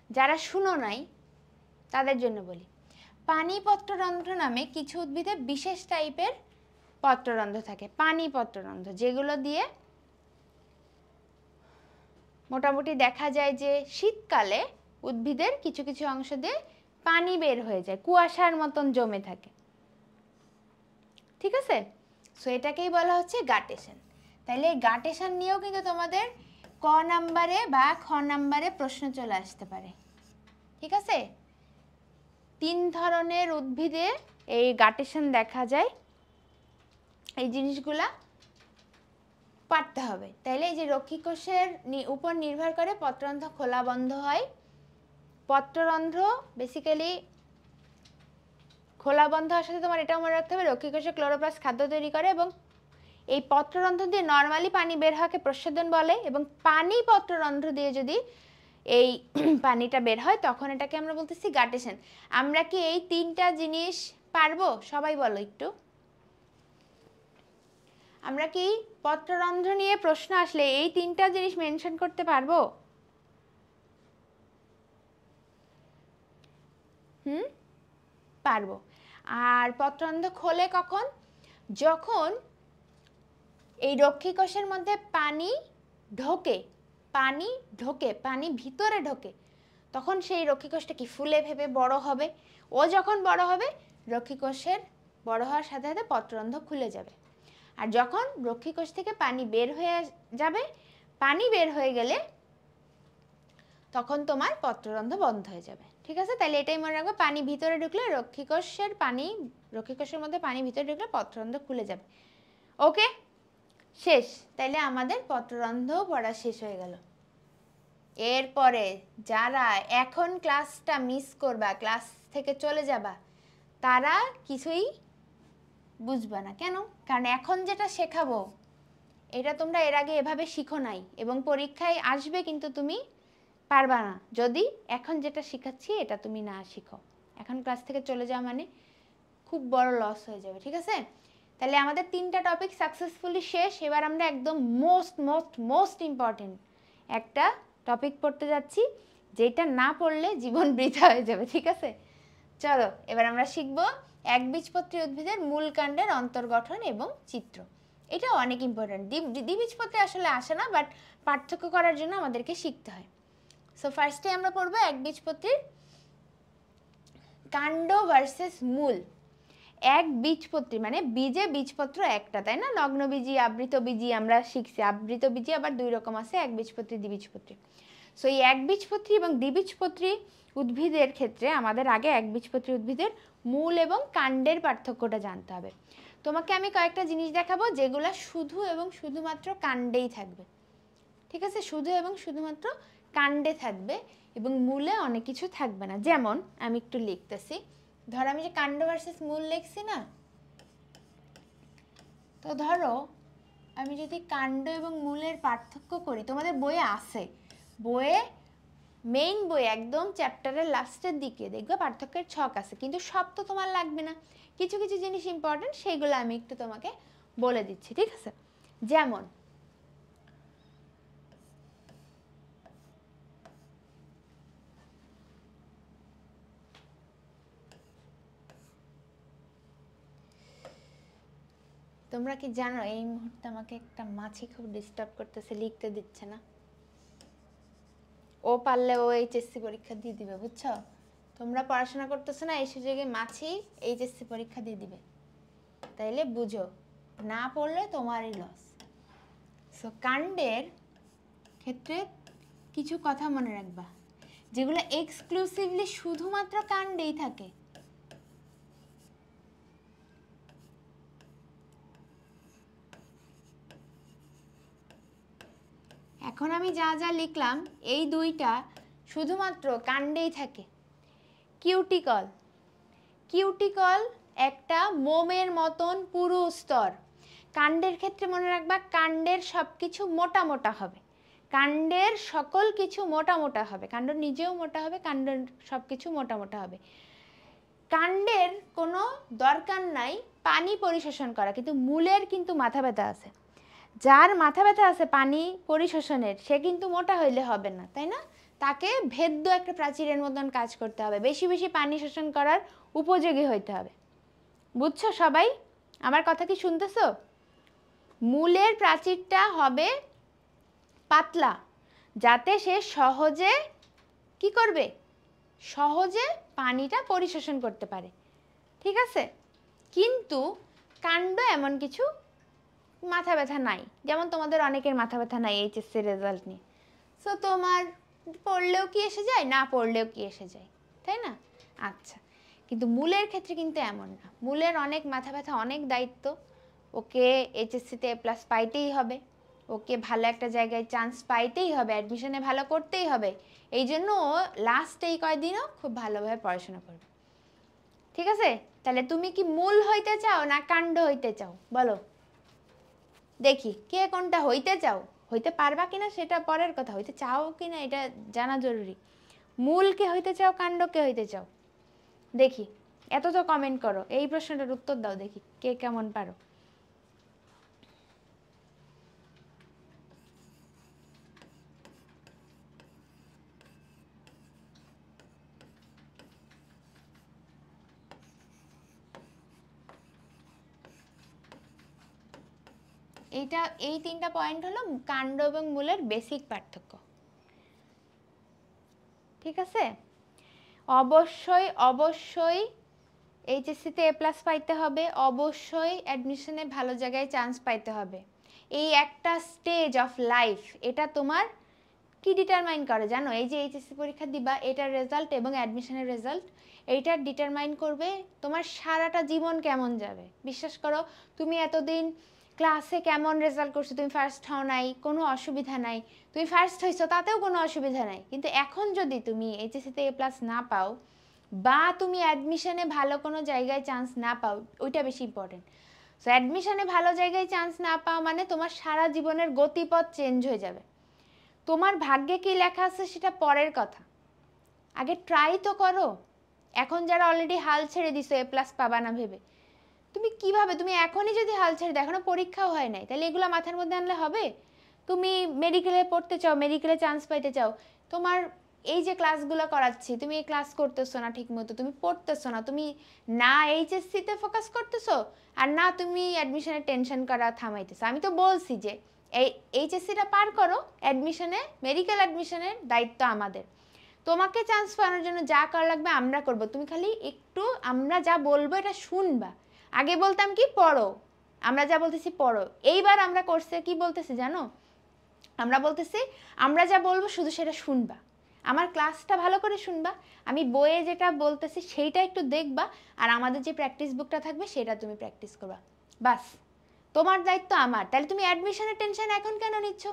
যারা শুনো নাই তাদের জন্য বলি, পানি পত্ররন্ধ্র নামে কিছু উদ্ভিদে বিশেষ টাইপের পত্ররন্ধ্র থাকে, পানি পত্ররন্ধ্র, যেগুলো দিয়ে মোটামুটি দেখা যায় যে শীতকালে উদ্ভিদের কিছু কিছু অংশ দিয়ে পানি বের হয়ে যায়, কুয়াশার মতন জমে থাকে, ঠিক আছে? সো এটাকেই বলা হচ্ছে গাটেশন। তাহলে এই গাটেশন নিয়েও কিন্তু তোমাদের ক নাম্বারে বা খ নাম্বারে প্রশ্ন চলে আসতে পারে, ঠিক আছে? 3 ধরনের উদ্ভিদে এই গাটেশন দেখা যায়, এই জিনিসগুলা পারতে হবে। তাইলে এই যে রক্ষী কোষের উপর নির্ভর করে পত্ররন্ধ্র খোলা বন্ধ হয়। পত্ররন্ধ্র বেসিক্যালি খোলা বন্ধ হওয়ার সাথে তোমার এটাও মনে রাখতে হবে, রক্ষী কোষে ক্লোরোপ্লাস্ট খাদ্য তৈরি করে এবং এই পত্ররন্ধ্র দিয়ে নর্মালি পানি বের হওয়াকে প্রচ্ছেদন বলে, এবং পানি পত্ররন্ধ্র দিয়ে যদি এই পানিটা বের হয় তখন এটাকে আমরা বলতেছি গাটেশন। আমরা কি এই 3টা জিনিস পারবো? সবাই বলো একটু। আমরা কি পত্ররন্ধ্র নিয়ে প্রশ্ন আসলে এই 3টা জিনিস মেনশন করতে পারবো? পারবো। আর পত্ররন্ধ্র খোলে কখন? যখন এই রক্ষী কোষের মধ্যে পানি ঢোকে, পানি ভিতরে ঢোকে, তখন সেই রক্ষী কোষটা কি ফুলে ভেবে বড় হবে। ও যখন বড় হবে, রক্ষী কোষের বড় হওয়ার সাথে সাথে পত্ররন্ধ্র খুলে যাবে। আর যখন রক্ষী কোষ থেকে পানি বের হয়ে যাবে, পানি বের হয়ে গেলে তখন তোমার পত্ররন্ধ্র বন্ধ হয়ে যাবে, ঠিক আছে? তাহলে এটাই মনে রাখবে, পানি ভিতরে ঢুকলে রক্ষী কোষের মধ্যে পানি ভিতরে ঢুকলে পত্ররন্ধ্র খুলে যাবে। ওকে, শেষ। তাইলে আমাদের পত্ররন্ধ্র পড়া শেষ হয়ে গেল। এরপরে যারা এখন ক্লাসটা মিস করবা, ক্লাস থেকে চলে যাবা, তারা কিছুই বুঝবা না। কেন? কারণ এখন যেটা শেখাবো এটা তোমরা এর আগে এভাবে শিখো নাই, এবং পরীক্ষায় আসবে কিন্তু তুমি পারবা না যদি এখন যেটা শেখাচ্ছি এটা তুমি না শিখো। এখন ক্লাস থেকে চলে যাওয়া মানে খুব বড় লস হয়ে যাবে, ঠিক আছে? তাহলে আমাদের 3টা টপিক সাকসেসফুলি শেষ। এবার আমরা একদম মোস্ট ইম্পর্টেন্ট একটা টপিক পড়তে যাচ্ছি, যেটা না পড়লে জীবন বৃথা হয়ে যাবে, ঠিক আছে? চলো এবার আমরা শিখবো একবীজপত্রী উদ্ভিদের মূল কাণ্ডের অন্তর্গঠন এবং চিত্র। এটা অনেক ইম্পর্টেন্ট। দ্বিবীজপত্রী আসলে আসে না, বাট পার্থক্য করার জন্য আমাদেরকে শিখতে হয়। সো ফার্স্টে আমরা পড়বো একবীজপত্রীর কাণ্ড ভার্সেস মূল। একবীজপত্রী মানে বীজে বীজপত্র একটা, তাই না? নগ্নবীজি, আবৃতবীজি আমরা শিখছি। আবৃতবীজি আবার 2 রকম আছে, একবীজপত্রী, দ্বিবীজপত্রী। সো এই একবীজপত্রী এবং দ্বিবীজপত্রী উদ্ভিদের ক্ষেত্রে আমাদের আগে একবীজপত্রী উদ্ভিদের মূল এবং কাণ্ডের পার্থক্যটা জানতে হবে। তোমাকে আমি কয়েকটা জিনিস দেখাবো যেগুলো শুধু এবং শুধুমাত্র কাণ্ডেই থাকবে, ঠিক আছে? শুধু এবং শুধুমাত্র কাণ্ডে থাকবে এবং মূলে অনেক কিছু থাকবে না। যেমন আমি একটু লিখতেছি, ধরো আমি যে কাণ্ড ভার্সেস মূল লিখছি না, তো ধরো আমি যদি কাণ্ড এবং মূলের পার্থক্য করি, তোমাদের বইয়ে আছে, মেইন বই একদম চ্যাপ্টারের লাস্টের দিকে দেখবে পার্থক্যের ছক আছে, কিন্তু সব তো তোমার লাগবে না। কিছু কিছু জিনিস ইম্পর্টেন্ট, সেইগুলো আমি একটু তোমাকে বলে দিচ্ছি, ঠিক আছে? যেমন তোমরা কি জানো এই মুহূর্তে আমাকে একটা মাছি খুব ডিস্টার্ব করতেছে, লিখতে দিচ্ছে না। ও পারলে ও এইচএসসি পরীক্ষা দিয়ে দিবে, বুঝছো? তোমরা পড়াশোনা করতেছো না, এই সুযোগে মাছি এইচএসসি পরীক্ষা দিয়ে দিবে। তাইলে বুঝো, না পড়লে তোমারই লস। সো কাণ্ডের ক্ষেত্রে কিছু কথা মনে রাখবা, যেগুলো এক্সক্লুসিভলি শুধুমাত্র কাণ্ডেই থাকে। এখন আমি যা যা লিখলাম এই দুইটা শুধুমাত্র কাণ্ডেই থাকে। কিউটিকল, কিউটিকল একটা মোমের মতন পুরু স্তর। কাণ্ডের ক্ষেত্রে মনে রাখবা, কাণ্ডের সব কিছু মোটা মোটা হবে, কাণ্ডের সকল কিছু মোটা মোটা হবে, কাণ্ড নিজেও মোটা হবে, কাণ্ডের সব কিছু মোটা মোটা হবে। কাণ্ডের কোনো দরকার নাই পানি পরিশোষণ করা, কিন্তু মূলের কিন্তু মাথা ব্যথা আছে। যার মাথা ব্যথা আছে পানি পরিশোষণের, সে কিন্তু মোটা হইলে হবে না, তাই না? তাকে ভেদ্য একটা প্রাচীরের মতন কাজ করতে হবে, বেশি বেশি পানি শোষণ করার উপযোগী হইতে হবে। বুঝছো সবাই? আমার কথা কি শুনতেছো? মূলের প্রাচীরটা হবে পাতলা, যাতে সে সহজে কি করবে, সহজে পানিটা পরিশোষণ করতে পারে, ঠিক আছে? কিন্তু কাণ্ড এমন কিছু মাথা ব্যথা নাই, যেমন তোমাদের অনেকের মাথা ব্যথা নাই এইচএসসি রেজাল্ট নিয়ে। সো তোমার পড়লেও কি এসে যায়, না পড়লেও কি এসে যায়, তাই না? আচ্ছা, কিন্তু মূলের ক্ষেত্রে কিন্তু এমন না। মূলের অনেক মাথা ব্যথা, অনেক দায়িত্ব। ওকে এইচএসসিতে A+ পাইতেই হবে, ওকে ভালো একটা জায়গায় চান্স পাইতেই হবে, অ্যাডমিশনে ভালো করতেই হবে। এই জন্য ও লাস্ট এই কয়দিনও খুব ভালোভাবে পড়াশোনা করবে, ঠিক আছে? তাহলে তুমি কি মূল হইতে চাও না কাণ্ড হইতে চাও, বলো দেখি, কে কোনটা হইতে চাও? হইতে পারবা কিনা সেটা পরের কথা, হইতে চাও কিনা এটা জানা জরুরি। মূল কে হইতে চাও, কাণ্ড কে হইতে চাও? দেখি, এত তো কমেন্ট করো, এই প্রশ্নটার উত্তর দাও, দেখি কে কেমন পারো। এইটা, এই তিনটা পয়েন্ট হলো কাণ্ড এবং মূলের বেসিক পার্থক্য, ঠিক আছে? অবশ্যই অবশ্যই এইচএসসিতে A+ পাইতে হবে, অবশ্যই অ্যাডমিশনে ভালো জায়গায় চান্স পাইতে হবে। এই একটা স্টেজ অফ লাইফ, এটা তোমার কি ডিটারমাইন করে জানো? এই যে এইচএসসি পরীক্ষা দিবা, এটার রেজাল্ট এবং অ্যাডমিশনের রেজাল্ট, এইটা ডিটারমাইন করবে তোমার সারাটা জীবন কেমন যাবে। বিশ্বাস করো, তুমি এতদিন ক্লাসে কেমন রেজাল্ট করছো, তুমি ফার্স্ট হও নাই, কোনো অসুবিধা নাই, তুমি ফার্স্ট হইছো তাতেও কোনো অসুবিধা নাই, কিন্তু এখন যদি তুমি এইচএসসিতে A+ না পাও, বা তুমি অ্যাডমিশনে ভালো কোনো জায়গায় চান্স না পাও, ওইটা বেশি ইম্পর্টেন্ট। সো অ্যাডমিশনে ভালো জায়গায় চান্স না পাও মানে তোমার সারা জীবনের গতিপথ চেঞ্জ হয়ে যাবে। তোমার ভাগ্যে কি লেখা আছে সেটা পরের কথা, আগে ট্রাই তো করো। এখন যারা অলরেডি হাল ছেড়ে দিছো A+ পাবা না ভেবে, তুমি কিভাবে, তুমি এখনই যদি হাল ছেড়ে দাও, এখনো পরীক্ষাও হয় নাই, তাহলে এগুলো মাথার মধ্যে আনলে হবে? তুমি মেডিকেলে পড়তে চাও, মেডিকেলে চান্স পাইতে চাও, তোমার এই যে ক্লাসগুলো করাচ্ছি, তুমি এই ক্লাস করতেছো না ঠিক মতো, তুমি পড়তেছো না, তুমি না এইচএসসিতে ফোকাস করতেছো, আর না তুমি অ্যাডমিশনের টেনশন করা থামাইতেছো। আমি তো বলছি যে এই এইচএসসিটা পার করো, অ্যাডমিশনে, মেডিকেল অ্যাডমিশনের দায়িত্ব আমাদের। তোমাকে চান্স পাওয়ানোর জন্য যা করা লাগবে আমরা করব, তুমি খালি একটু আমরা যা বলবো এটা শুনবা। আগে বলতাম কি পড়ো, আমরা যা বলতেছি পড়ো, এইবার আমরা কোর্সে কি বলতেছি জানো? আমরা বলতেছি আমরা যা বলবো শুধু সেটা শুনবা, আমার ক্লাসটা ভালো করে শুনবা, আমি বইয়ে যেটা বলতেছি সেইটা একটু দেখবা, আর আমাদের যে প্র্যাকটিস বুকটা থাকবে সেটা তুমি প্র্যাকটিস করবা, বাস। তোমার দায়িত্ব আমার। তাহলে তুমি অ্যাডমিশনের টেনশন এখন কেন নিচ্ছ?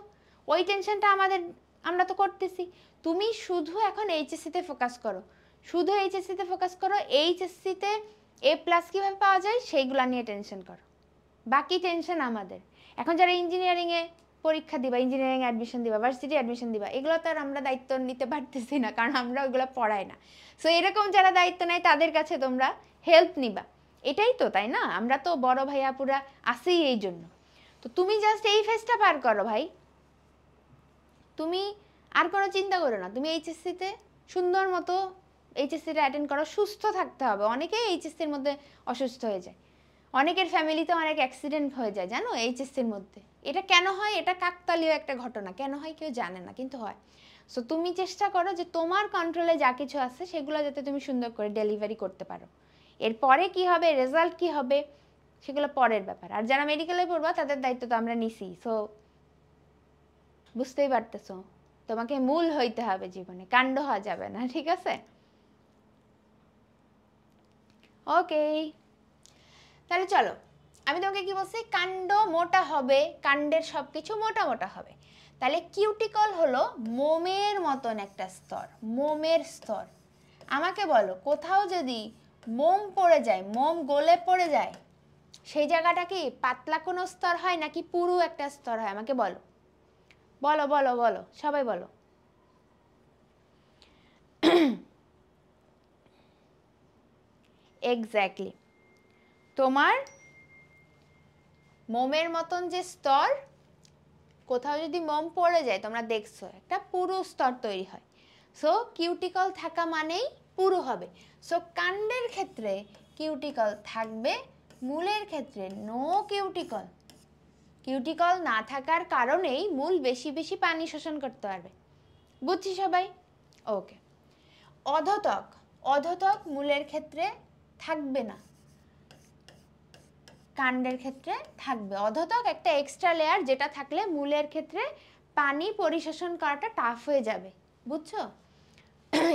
ওই টেনশনটা আমাদের, আমরা তো করতেছি। তুমি শুধু এখন এইচএসসিতে ফোকাস করো, শুধু এইচএসসিতে ফোকাস করো, এইচএসসিতে A+ কীভাবে পাওয়া যায় সেইগুলো নিয়ে টেনশন করো, বাকি টেনশন আমাদের। এখন যারা ইঞ্জিনিয়ারিংয়ে পরীক্ষা দিবা, ইঞ্জিনিয়ারিং অ্যাডমিশন দিবা, ভার্সিটি অ্যাডমিশন দিবা, এগুলো তো আর আমরা দায়িত্ব নিতে পারতেছি না, কারণ আমরা ওইগুলো পড়াই না। সো এরকম যারা দায়িত্ব নেয় তাদের কাছে তোমরা হেল্প নিবা, এটাই তো, তাই না? আমরা তো বড় ভাইয়া পুরা আসেই এই জন্য। তো তুমি জাস্ট এই ফেজটা পার করো ভাই, তুমি আর কোনো চিন্তা করো না। তুমি এইচএসসিতে সুন্দর মতো এইচএসসিটা অ্যাটেন্ড করো, সুস্থ থাকতে হবে, অনেকেই এইচএসসির মধ্যে অসুস্থ হয়ে যায়। অনেকের ফ্যামিলিতে অনেক অ্যাক্সিডেন্ট হয়ে যায় জানো এইচএসসির মধ্যে। এটা কেন হয়? এটা কাকতালীয় একটা ঘটনা, কেন হয় কেউ জানে না, কিন্তু হয়। সো তুমি চেষ্টা করো যে তোমার কন্ট্রোলে যা কিছু আছে সেগুলো যাতে তুমি সুন্দর করে ডেলিভারি করতে পারো। এরপরে কি হবে, রেজাল্ট কি হবে, সেগুলো পরের ব্যাপার। আর যারা মেডিকেলে পড়বা তাদের দায়িত্ব তো আমরা নিছি। সো বুঝতেই পারতেছো, তোমাকে মূল হইতে হবে জীবনে, কাণ্ড হওয়া যাবে না, ঠিক আছে? ওকে, তাহলে চলো, আমি তোমাকে কি বলছি, কাণ্ড মোটা হবে, কাণ্ডের সব কিছু মোটা মোটা হবে। তাহলে কিউটিকল হলো মোমের মতন একটা স্তর, মোমের স্তর। আমাকে বলো, কোথাও যদি মোম পড়ে যায়, মোম গলে পড়ে যায়, সেই জায়গাটা কি পাতলা কোনো স্তর হয় নাকি পুরু একটা স্তর হয়? আমাকে বলো বলো বলো বলো, সবাই বলো। এক্স্যাক্টলি, তোমার মোমের মতন যে স্তর, কোথাও যদি মোম পড়ে যায় তোমরা দেখছো একটা পুরু স্তর তৈরি হয়। সো কিউটিকল থাকা মানেই পুরু হবে। সো কাণ্ডের ক্ষেত্রে কিউটিকল থাকবে, মূলের ক্ষেত্রে নো কিউটিকল। কিউটিকল না থাকার কারণেই মূল বেশি বেশি পানি শোষণ করতে পারবে। বুঝছি সবাই? ওকে। অধতক, অধতক মূলের ক্ষেত্রে থাকবে না, কাণ্ডের ক্ষেত্রে থাকবে। অধতক একটা এক্সট্রা লেয়ার, যেটা থাকলে মূলের ক্ষেত্রে পানি পরিশোষণ করাটা টাফ হয়ে যাবে, বুঝছো?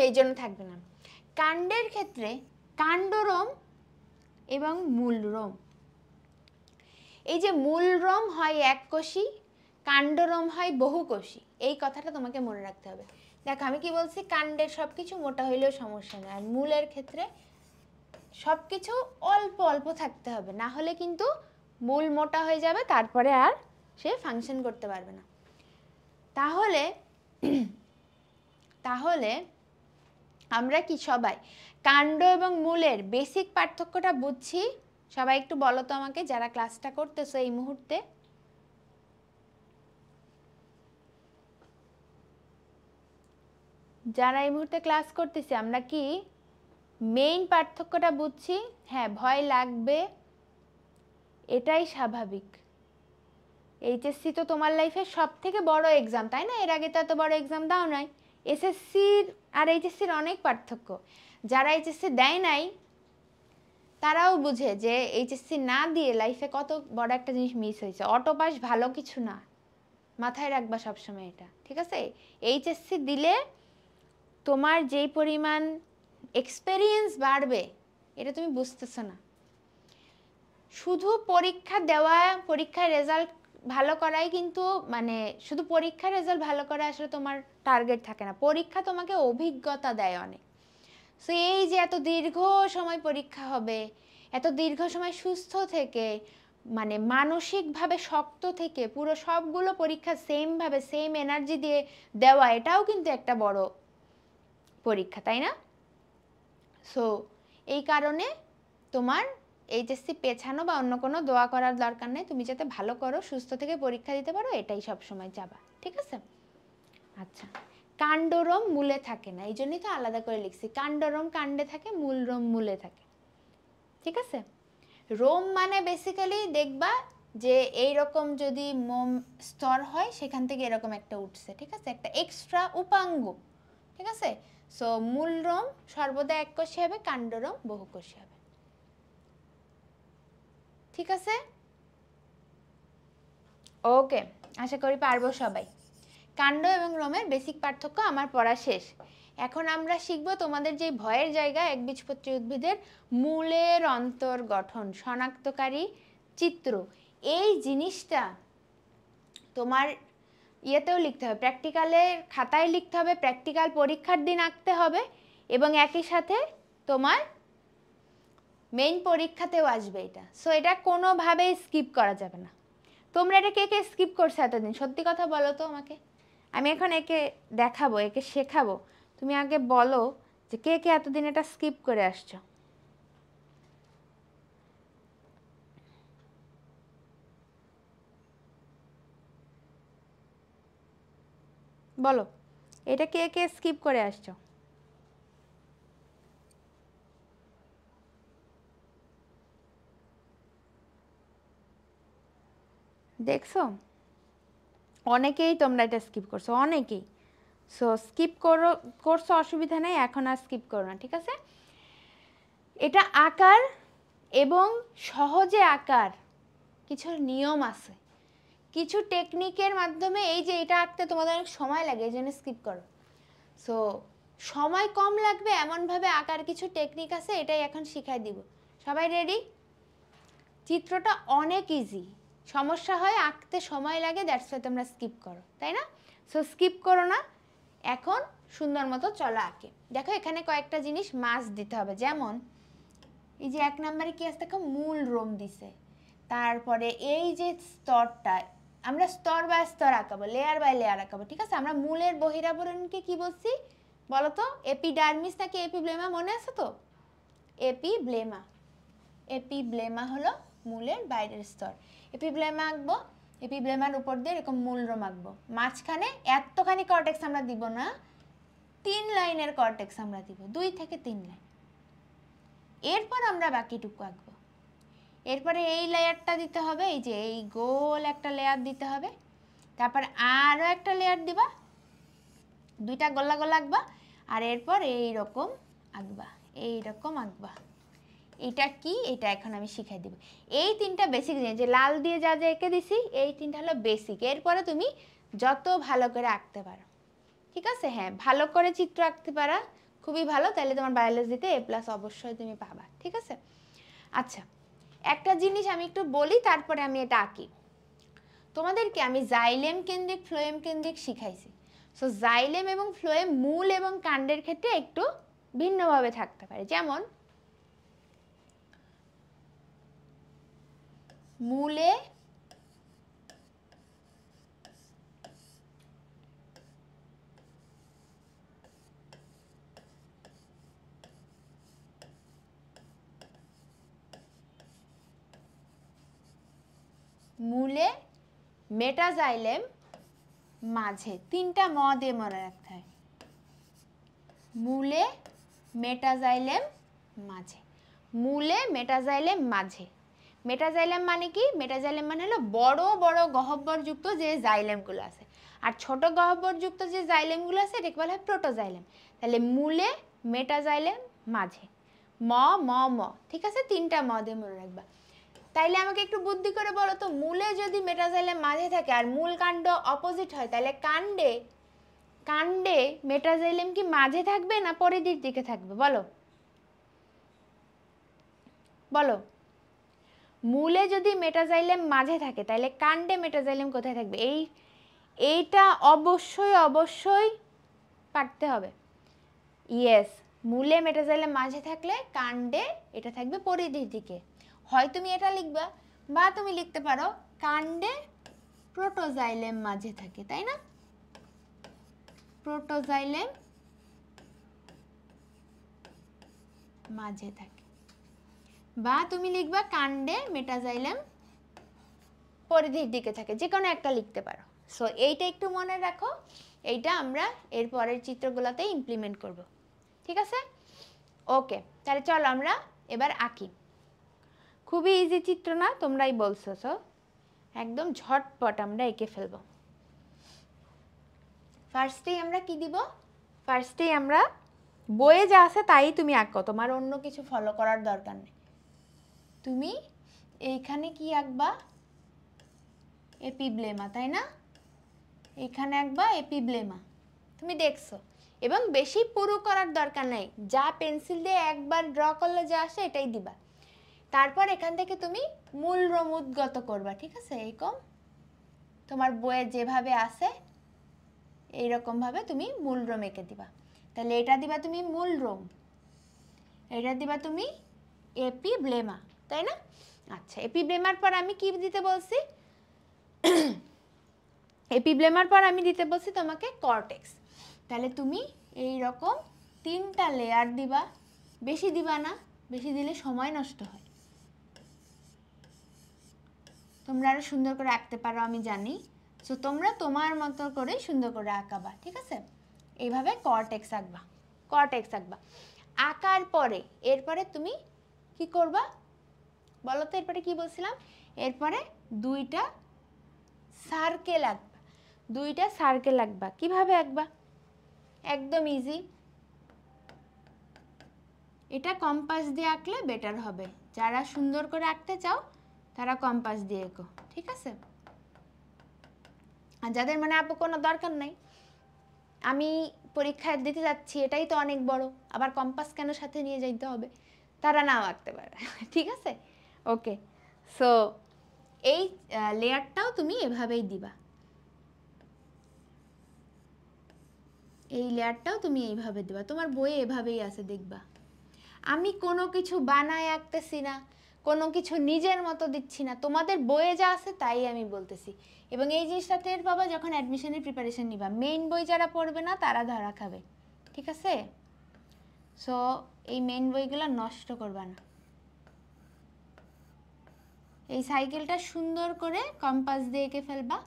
এই জন্য থাকবে না। কাণ্ডের ক্ষেত্রে কাণ্ডরোম এবং মূলরোম। এই যে মূলরোম হয় এককোষী, কাণ্ডরোম হয় বহুকোষী, এই কথাটা তোমাকে মনে রাখতে হবে। দেখো আমি কি বলছি, কাণ্ডের সব কিছু মোটা হইলেও সমস্যা নেই, আর মূলের ক্ষেত্রে সব কিছু অল্প অল্প থাকতে হবে, না হলে কিন্তু মূল মোটা হয়ে যাবে, তারপরে আর সে ফাংশন করতে পারবে না। তাহলে তাহলে আমরা কি সবাই কাণ্ড এবং মূলের বেসিক পার্থক্যটা বুঝছি? সবাই একটু বলো তো আমাকে, যারা ক্লাসটা করতেছো এই মুহূর্তে। যারা এই মুহূর্তে ক্লাস করতেছি, আমরা কি মেইন পার্থক্যটা বুঝছি? হ্যাঁ, ভয় লাগবে, এটাই স্বাভাবিক। এইচএসসি তো তোমার লাইফের সব থেকে বড় এক্সাম, তাই না? এর আগে তো এত বড় এক্সাম দাও নাই। এসএসসির আর এইচএসসির অনেক পার্থক্য। যারা এইচএসসি দেয় নাই তারাও বুঝে যে এইচএসসি না দিয়ে লাইফে কত বড় একটা জিনিস মিস হয়েছে। অটো পাস ভালো কিছু না, মাথায় রাখবা সবসময় এটা, ঠিক আছে? এইচএসসি দিলে তোমার যেই পরিমাণ এক্সপেরিয়েন্স বাড়বে এটা তুমি বুঝতেছো না। শুধু পরীক্ষা দেওয়া, পরীক্ষার রেজাল্ট ভালো করাই কিন্তু, মানে শুধু পরীক্ষার রেজাল্ট ভালো করা আসলে তোমার টার্গেট থাকে না। পরীক্ষা তোমাকে অভিজ্ঞতা দেয় অনেক। সো এই যে এত দীর্ঘ সময় পরীক্ষা হবে, এত দীর্ঘ সময় সুস্থ থেকে, মানে মানসিকভাবে শক্ত থেকে পুরো সবগুলো পরীক্ষা সেমভাবে সেম এনার্জি দিয়ে দেওয়া, এটাও কিন্তু একটা বড় পরীক্ষা, তাই না? সো এই কারণে তোমার এইচএসসি পেছানো বা অন্য কোনো দোয়া করার দরকার নেই। তুমি যাতে ভালো করো, সুস্থ থেকে পরীক্ষা দিতে পারো, এটাই সব সময় চাবা, ঠিক আছে? আচ্ছা, কাণ্ডরোম মূলে থাকে না, এই জন্যই তো আলাদা করে লিখছি। কাণ্ডরোম কাণ্ডে থাকে, মূলরোম মূলে থাকে, ঠিক আছে? রোম মানে বেসিক্যালি দেখবা যে এইরকম যদি মোম স্তর হয় সেখান থেকে এরকম একটা উঠছে, ঠিক আছে? একটা এক্সট্রা উপাঙ্গ, ঠিক আছে? সো মূলরোম সর্বদা এককোষী হবে, কাণ্ডরোম বহুকোষী হবে, ঠিক আছে? ওকে, আশা করি পারবো সবাই। কাণ্ড এবং রোমের বেসিক পার্থক্য আমার পড়া শেষ। এখন আমরা শিখব তোমাদের যে ভয়ের জায়গা, একবীজপত্রী উদ্ভিদের মূলের অন্তর্গঠন শনাক্তকারী চিত্র। এই জিনিসটা তোমার ইয়েতেও লিখতে হবে, প্র্যাকটিক্যালের খাতায় লিখতে হবে, প্র্যাকটিক্যাল পরীক্ষার দিন আঁকতে হবে, এবং একই সাথে তোমার মেইন পরীক্ষাতেও আসবে এটা। সো এটা কোনোভাবেই স্কিপ করা যাবে না। তোমরা এটা কে কে স্কিপ করছো এতদিন? সত্যি কথা বলো তো আমাকে। আমি এখন একে দেখাবো, একে শেখাবো, তুমি আগে বলো যে কে কে এতদিন এটা স্কিপ করে আসছো। বলো, এটা কে কে স্কিপ করে আসছো? দেখছো অনেকেই তোমরা এটা স্কিপ করছো, অনেকেই। সো স্কিপ করছো অসুবিধা নেই, এখন আর স্কিপ করো না, ঠিক আছে? এটা আকার এবং সহজে আকার কিছু নিয়ম আছে, কিছু টেকনিকের মাধ্যমে। এই যে এটা আঁকতে তোমাদের অনেক সময় লাগে, এই জন্য স্কিপ করো। সো সময় কম লাগবে এমনভাবে আঁকার কিছু টেকনিক আছে, এটাই এখন শিখাই দিব। সবাই রেডি? চিত্রটা অনেক ইজি, সমস্যা হয় আঁকতে সময় লাগে, দ্যাটস ওয়াই তোমরা স্কিপ করো, তাই না? সো স্কিপ করো না, এখন সুন্দর মতো চলো আঁকে। দেখো এখানে কয়েকটা জিনিস মাস্ট দিতে হবে, যেমন এই যে 1 নম্বরে কি আছে দেখো, মূল রোম দিছে। তারপরে এই যে স্তরটা, আমরা স্তর বাই স্তর আঁকাবো, লেয়ার বাই লেয়ার আঁকাবো, ঠিক আছে? আমরা মূলের বহিরাবরণকে কি বলছি বলো তো? এপিডার্মিস নাকি এপিব্লেমা, মনে আছে তো? এপিব্লেমা। এপিব্লেমা হলো মূলের বাইরের স্তর। এপিব্লেমা আঁকবো, এপিব্লেমার উপর দিয়ে এরকম মূল রোম আঁকবো। মাঝখানে এতখানি কর্টেক্স আমরা দিব না, 3 লাইনের কর্টেক্স আমরা দিব, 2 থেকে 3 লাইন। এরপর আমরা বাকিটুকু আঁকবো। এরপরে এই লেয়ারটা দিতে হবে, এই যে এই গোল একটা লেয়ার দিতে হবে। তারপর আরও একটা লেয়ার দিবা, 2টা গোলা গোলা আঁকবা। আর এরপর এইরকম আঁকবা, এইরকম আঁকবা। এটা কি, এটা এখন আমি শিখাই দিব। এই 3টা বেসিক জিনিস, যে লাল দিয়ে যা যা এঁকে দিছি, এই 3টা হলো বেসিক। এরপরে তুমি যত ভালো করে আঁকতে পারো, ঠিক আছে? হ্যাঁ, ভালো করে চিত্র আঁকতে পারা খুবই ভালো, তাহলে তোমার বায়োলজিতে A+ অবশ্যই তুমি পাবা, ঠিক আছে? আচ্ছা, একটা জিনিস আমি একটু বলি, তারপরে আমি এটা আঁকি। তোমাদেরকে আমি জাইলেম কেন্দ্রিক ফ্লোয়েম কেন্দ্রিক শিখাইছি। সো জাইলেম এবং ফ্লোয়েম মূল এবং কাণ্ডের ক্ষেত্রে একটু ভিন্নভাবে থাকতে পারে। যেমন মূলে মূলে মেটাজাইলেম মাঝে, 3টা ম দিয়ে মনে রাখতে হয়। মূলে মেটাজাইলেম মাঝে, মূলে মেটাজাইলেম মাঝে। মেটাজাইলেম মানে কি? মেটাজাইলেম মানে হলো বড় বড় গহ্বরযুক্ত যে জাইলেমগুলো আছে, আর ছোট গহ্বরযুক্ত যে জাইলেমগুলো আছে এটাকে বলা হয় প্রোটোজাইলেম। তাহলে মূলে মেটাজাইলেম মাঝে, ম ম ম, ঠিক আছে? 3টা ম দিয়ে মনে রাখবা। তাইলে আমাকে একটু বুদ্ধি করে বলো তো, মূলে যদি মেটাজাইলেম মাঝে থাকে আর মূল কাণ্ড অপোজিট হয়, তাহলে কাণ্ডে মেটাজাইলেম কি মাঝে থাকবে না পরিধির দিকে থাকবে? বলো বলো। মূলে যদি মেটাজাইলেম মাঝে থাকে, তাহলে কাণ্ডে মেটাজাইলেম কোথায় থাকবে? এইটা অবশ্যই অবশ্যই পারতে হবে। ইয়েস, মূলে মেটাজাইলেম মাঝে থাকলে কাণ্ডে এটা থাকবে পরিধির দিকে। হয় তুমি এটা লিখবা, বা তুমি লিখতে পারো কাণ্ডে প্রোটোজাইলেম মাঝে থাকে, তাই না? প্রোটোজাইলেম মাঝে থাকে। বা তুমি লিখবা কাণ্ডে মেটাজাইলেম পরিধির দিকে থাকে, যে কোনো একটা লিখতে পারো। সো এইটা একটু মনে রাখো, এইটা আমরা এর পরের চিত্রগুলোতে ইমপ্লিমেন্ট করব, ঠিক আছে? ওকে, তাহলে চলো আমরা এবার আঁকি। খুবই ইজি চিত্র না? তোমরাই বলছো, সো একদম ঝটপট আমরা এঁকে ফেলবো। ফার্স্টেই আমরা কি দিব? ফার্স্টেই আমরা বইয়ে যা আছে তাই তুমি আঁকো, তোমার অন্য কিছু ফলো করার দরকার নেই। তুমি এইখানে কি আঁকবা? এপিব্লেমা, তাই না? এখানে আঁকবা এপিব্লেমা, তুমি দেখছো। এবং বেশি পুরো করার দরকার নাই, যা পেন্সিল দিয়ে একবার ড্র করলে যা আসে এটাই দিবা। তারপর এখান থেকে তুমি মূল রোম উদ্গত করবা, ঠিক আছে? এইরকম তোমার বইয়ে যেভাবে আছে এইরকম ভাবে তুমি মূল রোম এঁকে দিবা। তাহলে এটা দিবা তুমি মূল রোম, এটা দিবা তুমি এপিব্লেমা, তাই না? আচ্ছা, এপিব্লেমার পর আমি কি দিতে বলছি? এপিব্লেমার পর আমি দিতে বলছি তোমাকে কর্টেক্স। তাহলে তুমি এই রকম 3টা লেয়ার দিবা, বেশি দিবা না, বেশি দিলে সময় নষ্ট হয়। তোমরা আরো সুন্দর করে আঁকতে পারো আমি জানি, সো তোমরা তোমার মতো করে সুন্দর করে আঁকাবা, ঠিক আছে? এইভাবে কর্টেক্স আঁকবা, কর্টেক্স আঁকবা। আঁকার পরে এরপরে তুমি কি করবা বলো তো? এরপরে কি বলছিলাম? এরপরে 2টা সার্কেল আঁকবা, দুইটা সার্কেল আঁকবা। কিভাবে আঁকবা? একদম ইজি, এটা কম্পাস দিয়ে আঁকলে বেটার হবে। যারা সুন্দর করে আঁকতে চাও তারা কম্পাস দিয়ে আঁকো, ঠিক আছে? আর যাদের মানে আপু কোনো দরকার নাই, আমি পরীক্ষা দিতে যাচ্ছি, এটাই তো অনেক বড়, আবার কম্পাস কেন সাথে নিয়ে যাইতে হবে, তারা নাও আঁকতে পারে, ঠিক আছে? ওকে, সো এই লেয়ারটাও তুমি এভাবেই দিবা, এই লেয়ারটাও তুমি এইভাবে দিবা। তোমার বইয়ে এভাবেই আছে, দেখবা। আমি কোনো কিছু বানায় আঁকতেছি না, কোনো কিছু নিজের মতো দিচ্ছি না, তোমাদের বইয়ে যা আছে তাই আমি বলতেছি। এবং এই জিনিসটা টের পাবা যখন অ্যাডমিশনের প্রিপারেশন নিবা। মেইন বই যারা পড়বে না তারা ধরা খাবে, ঠিক আছে? সো এই মেইন বইগুলো নষ্ট করবা না। এই সাইকেলটা সুন্দর করে কম্পাস দিয়ে এঁকে ফেলবা।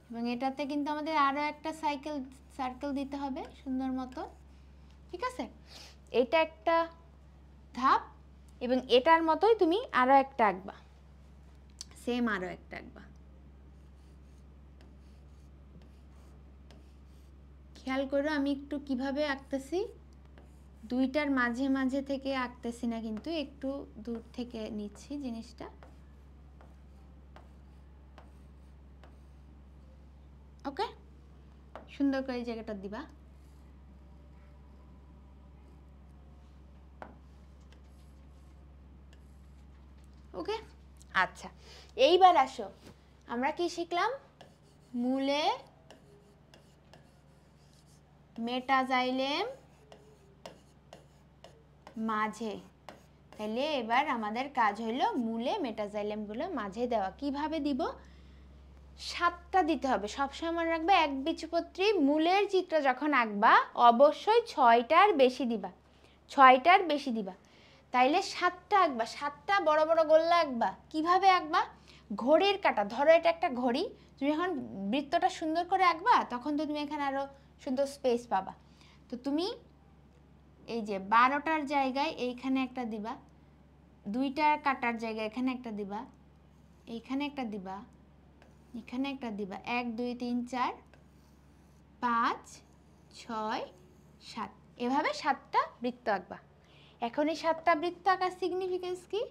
এবং এটাতে কিন্তু আমাদের আরও একটা সার্কেল দিতে হবে সুন্দর মতো, ঠিক আছে? এটা একটা ধাপ, এবং এটার মতোই তুমি আরও একটা আঁকবা, সেম আরও একটা আঁকবা। খেয়াল করো আমি একটু কিভাবে আঁকতেছি, দুইটার মাঝে মাঝে থেকে আঁকতেছি না, কিন্তু একটু দূর থেকে নিচ্ছি জিনিসটা। ওকে, সুন্দর করে জায়গাটা দিবা। ওকে, আচ্ছা, এইবার আসো, আমরা কি শিখলাম? মূলে মেটাজাইলেম মাঝে। তাহলে এবার আমাদের কাজ হলো মূলে মেটাজাইলেমগুলো মাঝে দেওয়া। কিভাবে দিব? 7টা দিতে হবে। সবসময় মনে রাখবে, একবীজপত্রী মূলের চিত্র যখন আঁকবা অবশ্যই 6টার বেশি দিবা, 6টার বেশি দিবা। তাইলে 7টা আঁকবা, 7টা বড় বড় গোল্লা আঁকবা। কিভাবে আঁকবা? ঘড়ির কাঁটা, ধরো এটা একটা ঘড়ি, তুমি যখন বৃত্তটা সুন্দর করে আঁকবা তখন তো তুমি এখানে আরো সুন্দর স্পেস পাবা। তো তুমি এই যে 12টার জায়গায় এইখানে একটা দিবা, 2টার কাটার জায়গায় এখানে একটা দিবা, এইখানে একটা দিবা, এখানে একটা দিবা। 1 2 3 4 5 6 7, এভাবে 7টা বৃত্ত আঁকবা। এখন এই 7টা বৃত্ত আঁকার সিগনিফিকেন্স কি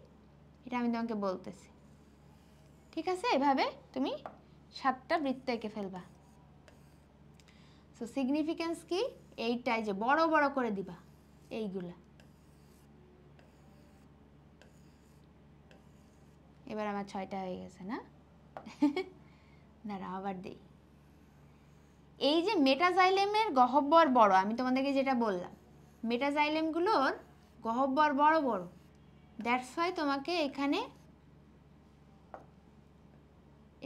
এটা আমি তোমাকে বলতেছি, ঠিক আছে? এভাবে তুমি 7টা বৃত্ত এঁকে ফেলবা। সো সিগনিফিকেন্স কি? এইটাই যে বড় বড় করে দিবা এইগুলা। এবার আমার 6টা হয়ে গেছে না? দাঁড়া আবার দেই। এই যে মেটাজাইলেমের গহ্বর বড়, আমি তোমাদেরকে যেটা বললাম, মেটাজাইলেমগুলোর গহ্বর বড় বড়, দ্যাটস ওয়াই তোমাকে এখানে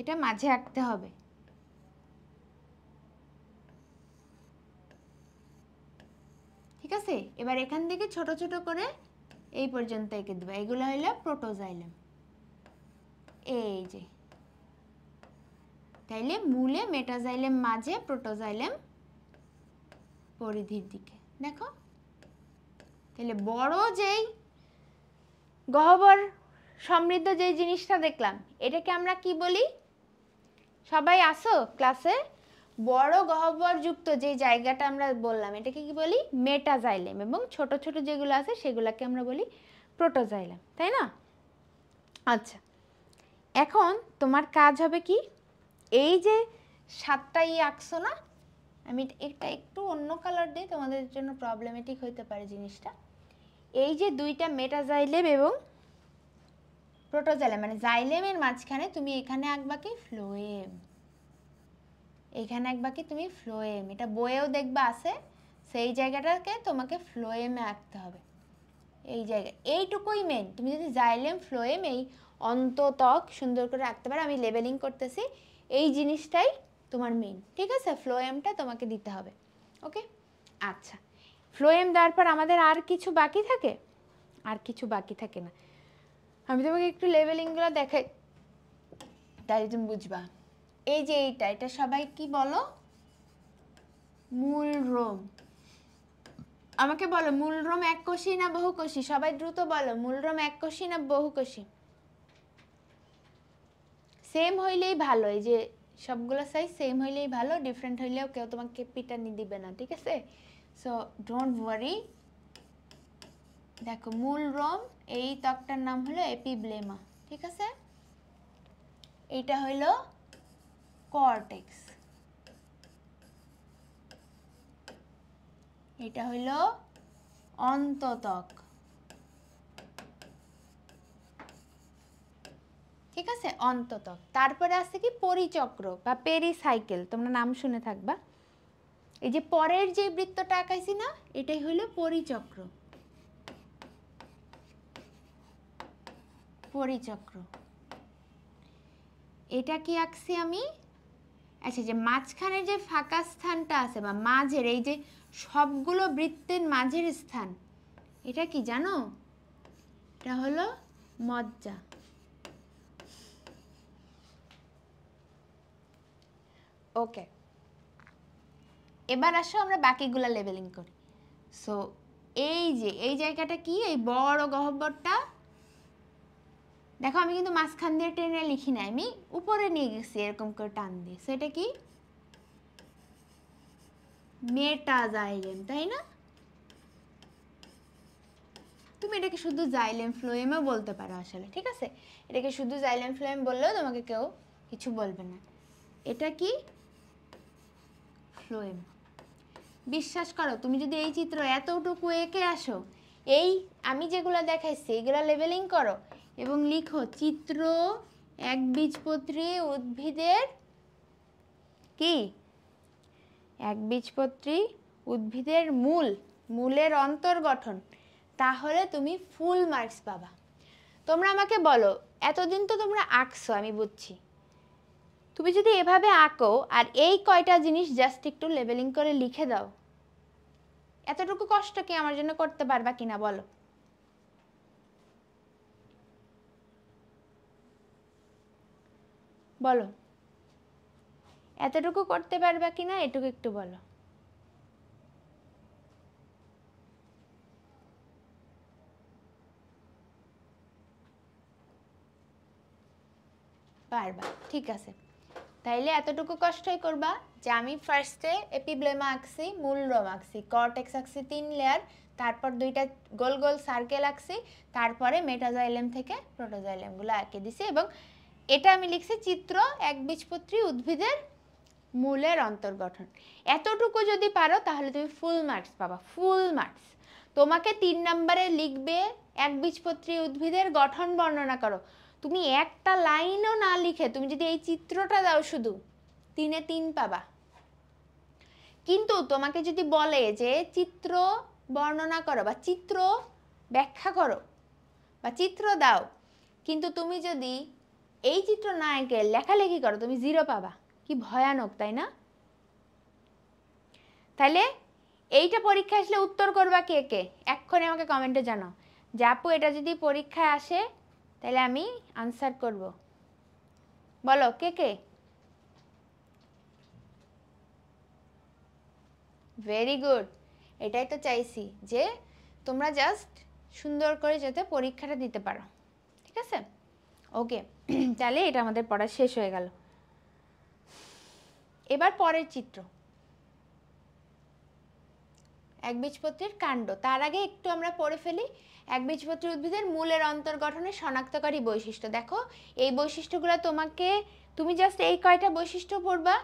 এটা মাঝে আঁকতে হবে। ঠিক আছে? এবার এখান থেকে ছোট ছোট করে এই পর্যন্ত এঁকে দেবে। এগুলো হলো প্রোটোজাইলেম, এই যে। তাইলে মূলে মেটাজাইলেম মাঝে, প্রোটোজাইলেম পরিধির দিকে। দেখো, তাহলে বড় যেই গহ্বর সমৃদ্ধ যেই জিনিসটা দেখলাম, এটাকে আমরা কি বলি? সবাই আসো ক্লাসে? বড় গহ্বর যুক্ত যে জায়গাটা আমরা বললাম এটাকে কি বলি? মেটাজাইলেম। এবং ছোট ছোট যেগুলো আছে সেগুলোকে আমরা বলি প্রোটোজাইলেম, তাই না? আচ্ছা, এখন তোমার কাজ হবে কি, এই যে 7টা আঁকছো না, আমি এটা একটু অন্য কালার দিই, তোমাদের জন্য প্রবলেমেটিক হইতে পারে জিনিসটা। এই যে 2টা মেটাজাইলেম এবং প্রোটোজাইলেম, মানে জাইলেমের মাঝখানে তুমি এখানে আঁকবা কি? ফ্লোয়েম। এখানে আঁকবা কি তুমি? ফ্লোয়েম। এটা বইয়েও দেখবা আছে, সেই জায়গাটাকে তোমাকে ফ্লোয়েমে আঁকতে হবে। এই জায়গায় এইটুকুই মেন। তুমি যদি জাইলেম, ফ্লোয়েম এই অন্ততক সুন্দর করে আঁকতে পারো, আমি লেবেলিং করতেছি, এই জিনিসটাই তোমার মেন, ঠিক আছে? ফ্লোয়েমটা তোমাকে দিতে হবে। ওকে, আচ্ছা, ফ্লোয়েম দেওয়ার পর আমাদের আর কিছু বাকি থাকে? আর কিছু বাকি থাকে না। আমি তোমাকে একটু লেবেলিংগুলো দেখাই, তাই তুমি বুঝবা। এই যে এটা সবাই কি বলো? মূলরোম। আমাকে বলো, মূলরোম এককোষী না বহুকোষী? সবাই দ্রুত বলো, মূলরোম এককোষী না বহুকোষী? সেম হইলেই ভালো, এই যে সবগুলো সাইজ সেম হইলেই ভালো, ডিফারেন্ট হইলেও কেউ তোমাকে পিটানি দিবে না, ঠিক আছে? So don't worry. দেখো মূল রোম, এই ত্বকটার নাম হলো এপিব্লেমা, ঠিক আছে? এইটা হইলো কর্টেক্স, এটা হইলো অন্তত্বক, ঠিক আছে? অন্তত্বক। তারপরে আছে কি পরিচক্র বা পেরিসাইকেল, তোমরা নাম শুনে থাকবা। এই যে পরের যে বৃত্তটা আঁকাইছি না, এটাই হইলো পরিচক্র, পরিচক্র। এটা কি আঁকছি আমি? আচ্ছা, যে মাঝখানের যে ফাঁকা স্থানটা আছে বা মাঝের এই যে সবগুলো বৃত্তের মাঝের স্থান, এটা কি জানো? এটা হলো মজ্জা। ওকে, এবার আসো আমরা বাকিগুলা লেবেলিং করি। সো এই যে এই জায়গাটা কি, এই বড় গহ্বরটা, দেখো আমি কিন্তু মাঝখান দিয়ে টেনে লিখি না, আমি উপরে নিয়ে গেছি এরকম করে টান দিয়ে। সো এটা কি? মেটাজাইলেম, তাই না? তুমি এটাকে শুধু জাইলেম ফ্লোয়েমও বলতে পারো আসলে, ঠিক আছে? এটাকে শুধু জাইলেম ফ্লোয়েম বললেও তোমাকে কেউ কিছু বলবে না। এটা কি? ফ্লোয়েম। বিশ্বাস করো, তুমি যদি এই চিত্র এতটুকু এঁকে আসো, এই আমি যেগুলো দেখাইছি এগুলো লেবেলিং করো এবং লিখো চিত্র একবীজপত্রী উদ্ভিদের কি? একবীজপত্রী উদ্ভিদের মূলের অন্তর্গঠন, তাহলে তুমি ফুল মার্কস পাবা। তোমরা আমাকে বলো, এতদিন তো তোমরা আঁকছো আমি বুঝছি, তুমি যদি এভাবে আঁকো আর এই কয়টা জিনিস জাস্ট একটু লেবেলিং করে লিখে দাও, এতটুকু কষ্ট কি আমার জন্য করতে পারবা কিনা বলো? বলো, এতটুকু করতে পারবা কিনা, এটুকু একটু বলো। পারবা, ঠিক আছে। তাইলে এতটুকু কষ্টই করবা যে আমি ফার্স্টে এপিব্লেমা আঁকছি, মূল রোম আঁকছি, কর্টেক্স আঁকছি 3 লেয়ার, তারপর 2টা গোল গোল সার্কেল আঁকছি, তারপরে মেটাজাইলেম থেকে প্রোটোজাইলেমগুলো এঁকে দিছি, এবং এটা আমি লিখছি চিত্র একবীজপত্রী উদ্ভিদের মূলের অন্তর্গঠন। এতটুকু যদি পারো তাহলে তুমি ফুল মার্কস পাবা, ফুল মার্কস। তোমাকে 3 নম্বরে লিখবে একবীজপত্রী উদ্ভিদের গঠন বর্ণনা করো, তুমি একটা লাইনও না লিখে তুমি যদি এই চিত্রটা দাও শুধু, 3-এ 3 পাবা। কিন্তু তোমাকে যদি বলে যে চিত্র বর্ণনা করো বা চিত্র ব্যাখ্যা করো বা চিত্র দাও, কিন্তু তুমি যদি এই চিত্র না এঁকে লেখালেখি করো, তুমি 0 পাবা। কি ভয়ানক, তাই না? তাহলে এইটা পরীক্ষা আসলে উত্তর করবা কে কে? এক্ষুনি আমাকে কমেন্টে জানাও যে আপু এটা যদি পরীক্ষায় আসে তাহলে আমি আনসার করব। বলো কে কে? ভেরি গুড, এটাই তো চাইছি যে তোমরা জাস্ট সুন্দর করে যাতে পরীক্ষাটা দিতে পারো, ঠিক আছে? ওকে, তাহলে এটা আমাদের পড়া শেষ হয়ে গেল। এবার পরের চিত্র, একবীজপত্রীর কাণ্ড। তার আগে একটু আমরা পড়ে ফেলি একবীজপত্রী উদ্ভিদের মূলের অন্তর্গঠনের শনাক্তকারী বৈশিষ্ট্য। দেখো এই বৈশিষ্ট্যগুলো তোমাকে, তুমি জাস্ট এই কয়টা বৈশিষ্ট্য পড়বা,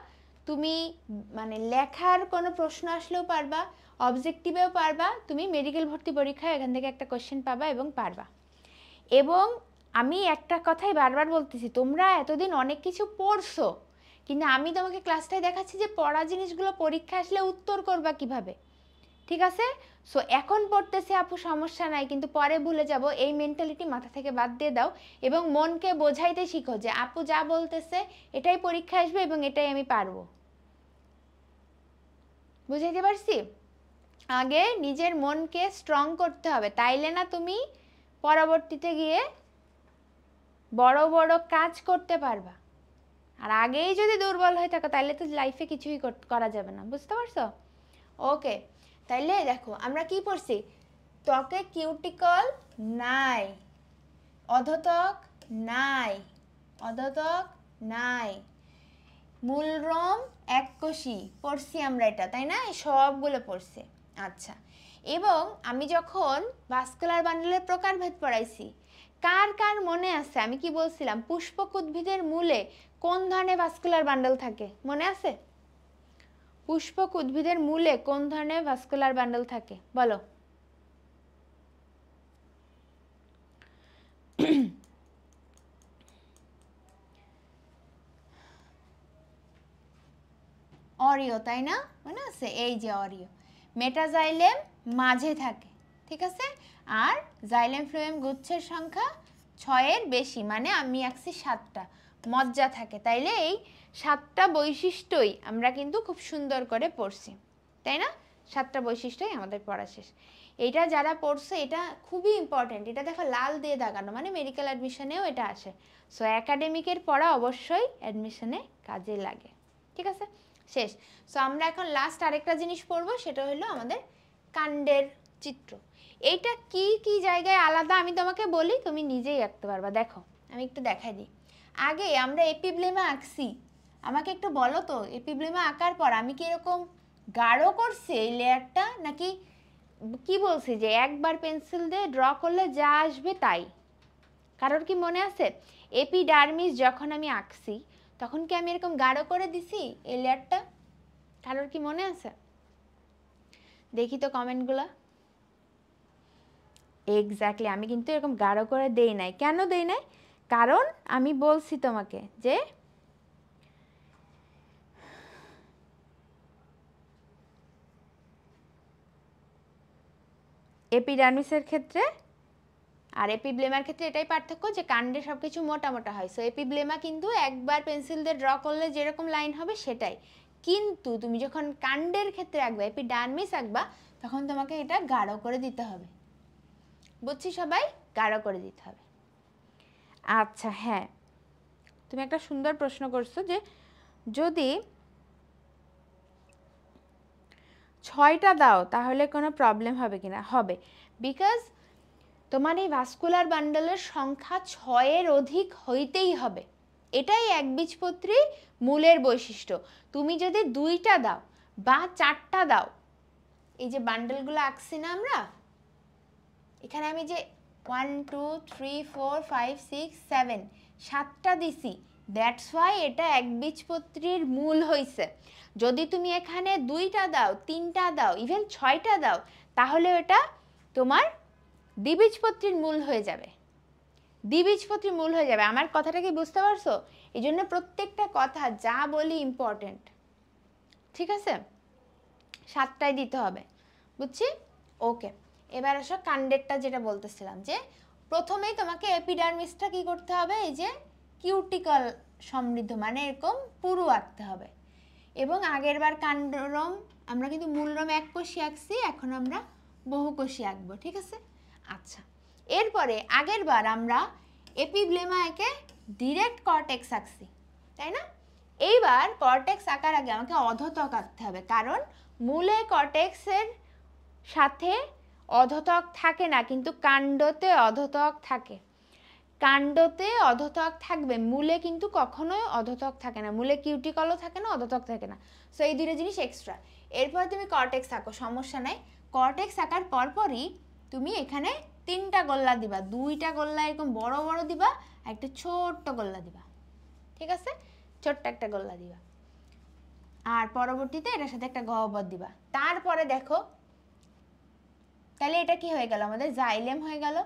তুমি মানে লেখার কোনো প্রশ্ন আসলেও পারবা, অবজেক্টিভেও পারবা, তুমি মেডিকেল ভর্তি পরীক্ষায় এখান থেকে একটা কোশ্চেন পাবা এবং পারবা। এবং আমি একটা কথাই বারবার বলতেছি, তোমরা এতদিন অনেক কিছু পড়ছো, কিন্তু আমি তোমাকে ক্লাসটায় দেখাচ্ছি যে পড়া জিনিসগুলো পরীক্ষা আসলে উত্তর করবা কিভাবে, ঠিক আছে? সো এখন পড়তেছে আপু সমস্যা নাই, কিন্তু পরে ভুলে যাব, এই মেন্টালিটি মাথা থেকে বাদ দিয়ে দাও এবং মনকে বোঝাইতে শিখো যে আপু যা বলতেছে এটাই পরীক্ষা আসবে এবং এটাই আমি পারবো। বুঝাইতে পারছি? আগে নিজের মনকে স্ট্রং করতে হবে, তাইলে না তুমি পরবর্তীতে গিয়ে বড় বড় কাজ করতে পারবা। আর আগেই যদি দুর্বল হয়ে থাকো তাহলে তো লাইফে কিছুই করা যাবে না, বুঝতে পারছো? ওকে, তাইলে দেখো আমরা কি পড়ছি, ত্বকে কিউটিকল নাই, অধত্বক নাই, অধত্বক নাই। মূলরোম এককোষী পড়ছি আমরা এটা, তাই না? সবগুলো পড়ছে। আচ্ছা, এবং আমি যখন ভাস্কুলার বান্ডেলের প্রকারভেদ পড়াইছি, কার কার মনে আছে আমি কি বলছিলাম? পুষ্পক উদ্ভিদের মূলে কোন ধরনের ভাস্কুলার বান্ডেল থাকে, মনে আছে? পুষ্পক উদ্ভিদের মূলে কোন ধরনের ভাস্কুলার বান্ডেল থাকে বলো? অরিও, তাই না? মনে আছে? এই যে অরিও। মেটাজাইলেম মাঝে থাকে, ঠিক আছে? আর জাইলেম ফ্লোয়েম গুচ্ছের সংখ্যা 6-এর বেশি, মানে আমি আঁকছি 7টা মজ্জা থাকে। তাইলে এই 7টা বৈশিষ্ট্যই আমরা কিন্তু খুব সুন্দর করে পড়ছি, তাই না? 7টা বৈশিষ্ট্যই আমাদের পড়া শেষ। এটা যারা পড়ছে এটা খুবই ইম্পর্টেন্ট। এটা দেখো লাল দিয়ে দাগানো, মানে মেডিকেল অ্যাডমিশনেও এটা আসে। সো একাডেমিকের পড়া অবশ্যই অ্যাডমিশনে কাজে লাগে, ঠিক আছে? শেষ। সো আমরা এখন লাস্ট আরেকটা জিনিস পড়বো, সেটা হলো আমাদের কাণ্ডের চিত্র। এইটা কি কি জায়গায় আলাদা আমি তোমাকে বলি, তুমি নিজেই আঁকতে পারবা। দেখো আমি একটু দেখাই দিই। আগে আমরা এপিব্লেমা আঁকছি, আমাকে একটু বলো তো এপিব্লেমা আঁকার পর আমি কি এরকম গাঢ় করছি এই লেয়ারটা, নাকি কি বলছি যে একবার পেন্সিল দিয়ে ড্র করলে যা আসবে তাই? কারোর কি মনে আছে এপিডার্মিস যখন আমি আঁকছি তখন কি আমি এরকম গাঢ় করে দিছি এই লেয়ারটা? কারোর কি মনে আছে? দেখি তো কমেন্টগুলো। এক্স্যাক্টলি, আমি কিন্তু এরকম গাঢ় করে দেই নাই। কেন দেই নাই? কারণ আমি বলছি তোমাকে যে এপিডার্মিসের ক্ষেত্রে আর এপিব্লেমার ক্ষেত্রে এটাই পার্থক্য যে কাণ্ডে সব কিছু মোটা মোটা হয়। সো এপিব্লেমা কিন্তু একবার পেন্সিল দিয়ে ড্র করলে যেরকম লাইন হবে সেটাই, কিন্তু তুমি যখন কাণ্ডের ক্ষেত্রে আঁকবা, এপিডার্মিস আঁকবা, তখন তোমাকে এটা গাঢ় করে দিতে হবে। বুঝছি সবাই? গাঢ় করে দিতে হবে। আচ্ছা হ্যাঁ, তুমি একটা সুন্দর প্রশ্ন করছো যে যদি 6টা দাও তাহলে কোনো প্রবলেম হবে কিনা। হবে, বিকজ তোমার এই ভাস্কুলার বান্ডেলের সংখ্যা 6-এর অধিক হইতেই হবে। এটাই একবীজপত্রী মূলের বৈশিষ্ট্য। তুমি যদি 2টা দাও বা 4টা দাও, এই যে বান্ডেলগুলো আঁকছি না আমরা, এখানে আমি যে 1 2 3 4 5 6 7 7টা দিছি, দ্যাটস ওয়াই এটা একবীজপত্রীর মূল হইছে। যদি তুমি এখানে 2টা দাও, 3টা দাও, ইভেন 6টা দাও, তাহলে এটা তোমার দ্বিবীজপত্রীর মূল হয়ে যাবে। দ্বিবীজপত্রীর মূল হয়ে যাবে। আমার কথাটা কি বুঝতে পারছো? এই জন্য প্রত্যেকটা কথা যা বলি ইম্পর্টেন্ট, ঠিক আছে? 7টাই দিতে হবে, বুঝছি? ওকে, এবার আসো কাণ্ডেরটা যেটা বলতেছিলাম, যে প্রথমেই তোমাকে এপিডার্মিসটা কি করতে হবে, এই যে কিউটিকল সমৃদ্ধ, মানে এরকম পুরু আঁকতে হবে। এবং আগেরবার কাণ্ডরম আমরা কিন্তু মূলরম এককোষী আঁকছি, এখন আমরা বহুকোষী আঁকবো, ঠিক আছে? আচ্ছা, এরপরে আগেরবার আমরা এপিব্লেমা একে ডিরেক্ট কর্টেক্স আঁকছি, তাই না? এইবার কর্টেক্স আঁকার আগে আমাকে অধতক আঁকতে হবে, কারণ মূলে কর্টেক্সের সাথে অধতক থাকে না, কিন্তু কাণ্ডতে অধতক থাকে। কাণ্ডতে অধতক থাকবে, মূলে কিন্তু কখনোই অধতক থাকে না। মূলে কিউটিকলও থাকে না, অধতক থাকে না। সো এই দুটো জিনিস এক্সট্রা। এরপর তুমি কর্টেক্স আঁকো, সমস্যা নাই। কর্টেক্স আঁকার পরপরই তুমি এখানে 3টা গোল্লা দিবা, 2টা গোল্লা এরকম বড় বড় দিবা, একটা ছোট্ট গোল্লা দিবা, ঠিক আছে? ছোট্ট একটা গোল্লা দিবা, আর পরবর্তীতে এটার সাথে একটা গহ্বর দিবা। তারপরে দেখো, তাহলে এটা কি হয়ে গেল? আমাদের জাইলেম হয়ে গেল,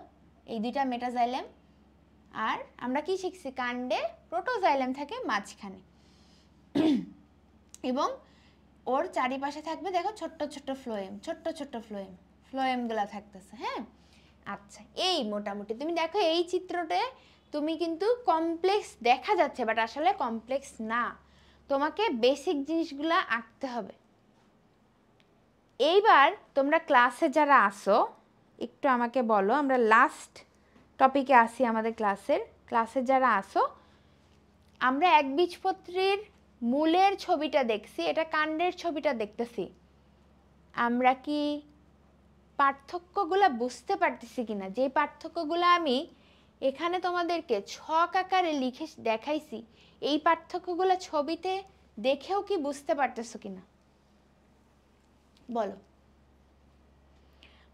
এই 2টা মেটাজাইলেম। আর আমরা কি শিখছি? কাণ্ডে প্রোটোজাইলেম থাকে মাঝখানে, এবং ওর চারিপাশে থাকবে দেখো ছোট্ট ছোট্ট ফ্লোয়েম, ছোট্ট ছোট্ট ফ্লোয়েমগুলো থাকতেছে। হ্যাঁ, আচ্ছা, এই মোটামুটি তুমি দেখো এই চিত্রতে তুমি কিন্তু কমপ্লেক্স দেখা যাচ্ছে, বাট আসলে কমপ্লেক্স না। তোমাকে বেসিক জিনিসগুলো আঁকতে হবে। এইবার তোমরা ক্লাসে যারা আসো একটু আমাকে বলো, আমরা লাস্ট টপিকে আসি আমাদের ক্লাসে যারা আসো, আমরা একবীজপত্রীর মূলের ছবিটা দেখছি, এটা কাণ্ডের ছবিটা দেখতেছি। আমরা কি পার্থক্যগুলো বুঝতে পারতেছি কিনা? যে পার্থক্যগুলো আমি এখানে তোমাদেরকে ছক আকারে লিখে দেখাইছি, এই পার্থক্যগুলো ছবিতে দেখেও কি বুঝতে পারতেছো কিনা বলো।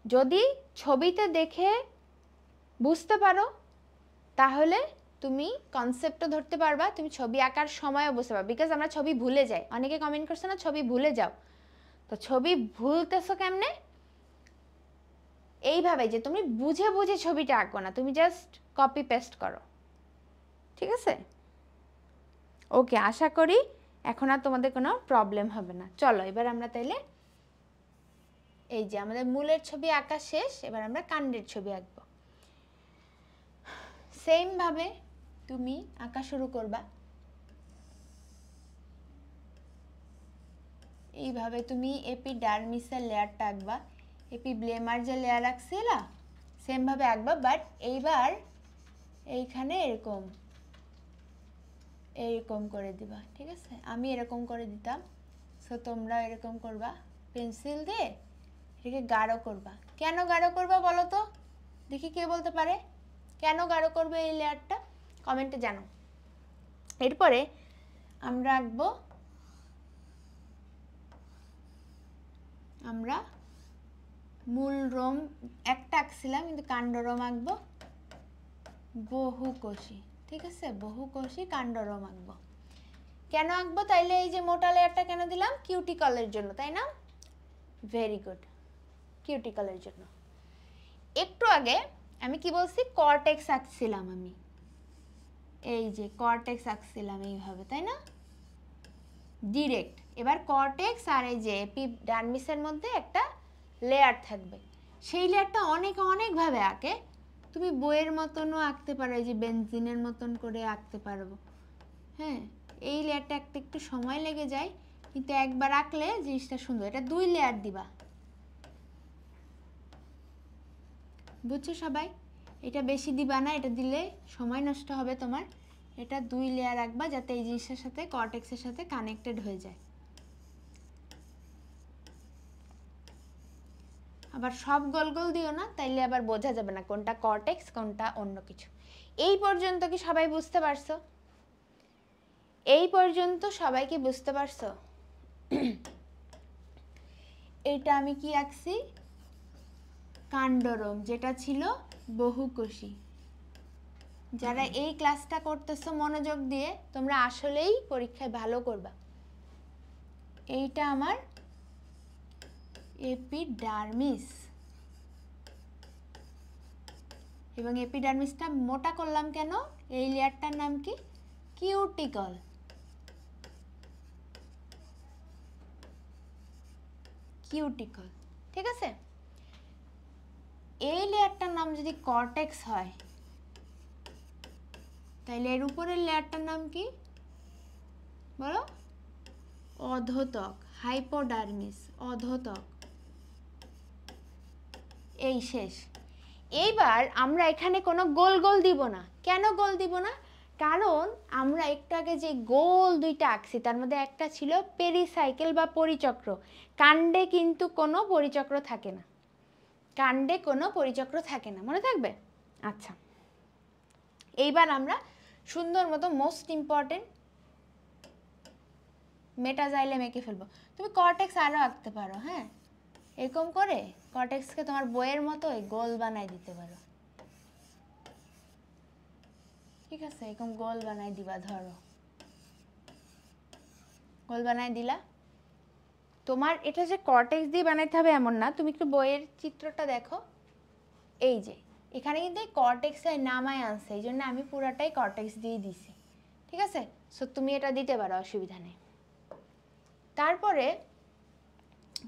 যদি ছবিতে দেখে বুঝতে পারো তাহলে তুমি কনসেপ্টও ধরতে পারবা, তুমি ছবি আঁকার সময়ও বুঝতে পারবা। বিকজ আমরা ছবি ভুলে যাই, অনেকে কমেন্ট করছে না ছবি ভুলে যাও, তো ছবি ভুলতেছো কেমনে? এইভাবে যে তুমি বুঝে বুঝে ছবিটা আঁকো না, তুমি জাস্ট কপি পেস্ট করো, ঠিক আছে? ওকে, আশা করি এখন আর তোমাদের কোনো প্রবলেম হবে না। চলো এবার আমরা তাইলে এই যে আমাদের মূলের ছবি আঁকা শেষ, এবার আমরা কাণ্ডের ছবি আঁকবো। সেম ভাবে তুমি আঁকা শুরু করবা। এইভাবে তুমি এপিডার্মিসের লেয়ারটা আঁকবা, এপিব্লেমার যে লেয়ার আঁকছিলা সেম ভাবে আঁকবা, বাট এইবার এইখানে এরকম এরকম করে দিবা, ঠিক আছে? আমি এরকম করে দিতাম, সো তোমরা এরকম করবা, পেন্সিল দিয়ে এটাকে গাঢ় করবা। কেন গাঢ় করবা বলো তো, দেখি কে বলতে পারে কেন গাঢ় করবে এই লেয়ারটা, কমেন্টে জানো। এরপরে আমরা আঁকবো, আমরা মূল রোম একটা আঁকছিলাম কিন্তু কাণ্ড রোম আঁকবো বহুকোষী, ঠিক আছে? বহুকোষী কাণ্ড রোম আঁকবো। কেন আঁকবো তাইলে? এই যে মোটা লেয়ারটা কেন দিলাম? কিউটিকলের জন্য, তাই না? ভেরি গুড, কিউটিকলের জন্য। একটু আগে আমি কি বলছি? কর্টেক্স আঁকছিলাম আমি, এই যে কর্টেক্স আঁকছিলাম এইভাবে, তাই না? ডিরেক্ট। এবার কর্টেক্স আর এই যে এপিডার্মিসের মধ্যে একটা লেয়ার থাকবে, সেই লেয়ারটা অনেকভাবে আঁকে। তুমি বইয়ের মতনও আঁকতে পারো, এই যে বেনজিনের মতন করে আঁকতে পারবো, হ্যাঁ? এই লেয়ারটা আঁকতে একটু সময় লেগে যায়, কিন্তু একবার আঁকলে জিনিসটা সুন্দর। এটা 2 লেয়ার দিবা, বুঝছো সবাই? এটা বেশি দিবা না, এটা দিলে সময় নষ্ট হবে তোমার। এটা 2 লেয়ার রাখবা যাতে এই জিনিসটার সাথে কর্টেক্সের সাথে কানেক্টেড হয়ে যায়। আবার সব গোল গোল দিও না, তাইলে আবার বোঝা যাবে না কোনটা কর্টেক্স কোনটা অন্য কিছু। এই পর্যন্ত কি সবাই বুঝতে পারছো? এই পর্যন্ত সবাই কি বুঝতে পারছো? এইটা আমি কি আঁকছি? কাণ্ডরোম, যেটা ছিল বহুকোষী। যারা এই ক্লাসটা করতেছো মনোযোগ দিয়ে, তোমরা আসলেই পরীক্ষায় ভালো করবা। এইটা আমার এপিডার্মিস, এবং এপিডার্মিসটা মোটা করলাম কেন? এই লেয়ারটার নাম কি? কিউটিকল। কিউটিকল, ঠিক আছে? এই লেয়ারটার নাম যদি কর্টেক্স হয় তাহলে এর উপরের লেয়ারটার নাম কি বলো? অধোতক, হাইপোডার্মিস, অধোতক। এই শেষ। এইবার আমরা এখানে কোনো গোল গোল দিব না। কেন গোল দিব না? কারণ আমরা একটু আগে যে গোল দুইটা আঁকছি তার মধ্যে একটা ছিল পেরিসাইকেল বা পরিচক্র। কাণ্ডে কিন্তু কোনো পরিচক্র থাকে না, কাণ্ডে কোনো পরিচক্র থাকে না, মনে থাকবে? আচ্ছা, এইবার আমরা সুন্দর মতো মোস্ট ইম্পর্টেন্ট মেটাজাইলেম এঁকে ফেলবো। তুমি কর্টেক্স আরও আঁকতে পারো, হ্যাঁ? এরকম করে কর্টেক্সকে তোমার বইয়ের মতো গোল বানাই দিতে পারো, ঠিক আছে? এরকম গোল বানাই দিবা, ধরো গোল বানাই দিলা। তোমার এটা যে কর্টেক্স দিয়ে বানাইতে হবে এমন না, তুমি একটু বইয়ের চিত্রটা দেখো, এই যে এখানে কিন্তু এই কর্টেক্সের নামায় আনছে, এই জন্য আমি পুরাটাই কর্টেক্স দিয়ে দিছি, ঠিক আছে? সো তুমি এটা দিতে পারো, অসুবিধা নেই। তারপরে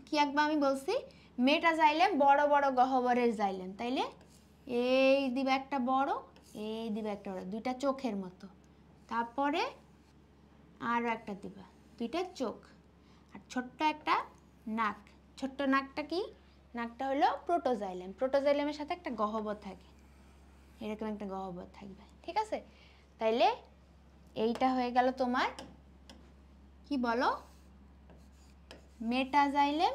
কি আঁকবা আমি বলছি? মেটাজাইলেম, বড় বড় গহ্বরের জাইলেম, তাইলে এই দিবে একটা বড়, এই দিবে একটা বড়, দুইটা চোখের মতো। তারপরে আরও একটা দিবা, দুইটা চোখ, আর ছোট্ট একটা নাক। ছোট্ট নাকটা কি? নাকটা হলো প্রোটোজাইলেম। প্রোটোজাইলেমের সাথে একটা গহ্বর থাকে, এরকম একটা গহ্বর থাকবে, ঠিক আছে? তাইলে এইটা হয়ে গেল তোমার কি বলো? মেটাজাইলেম,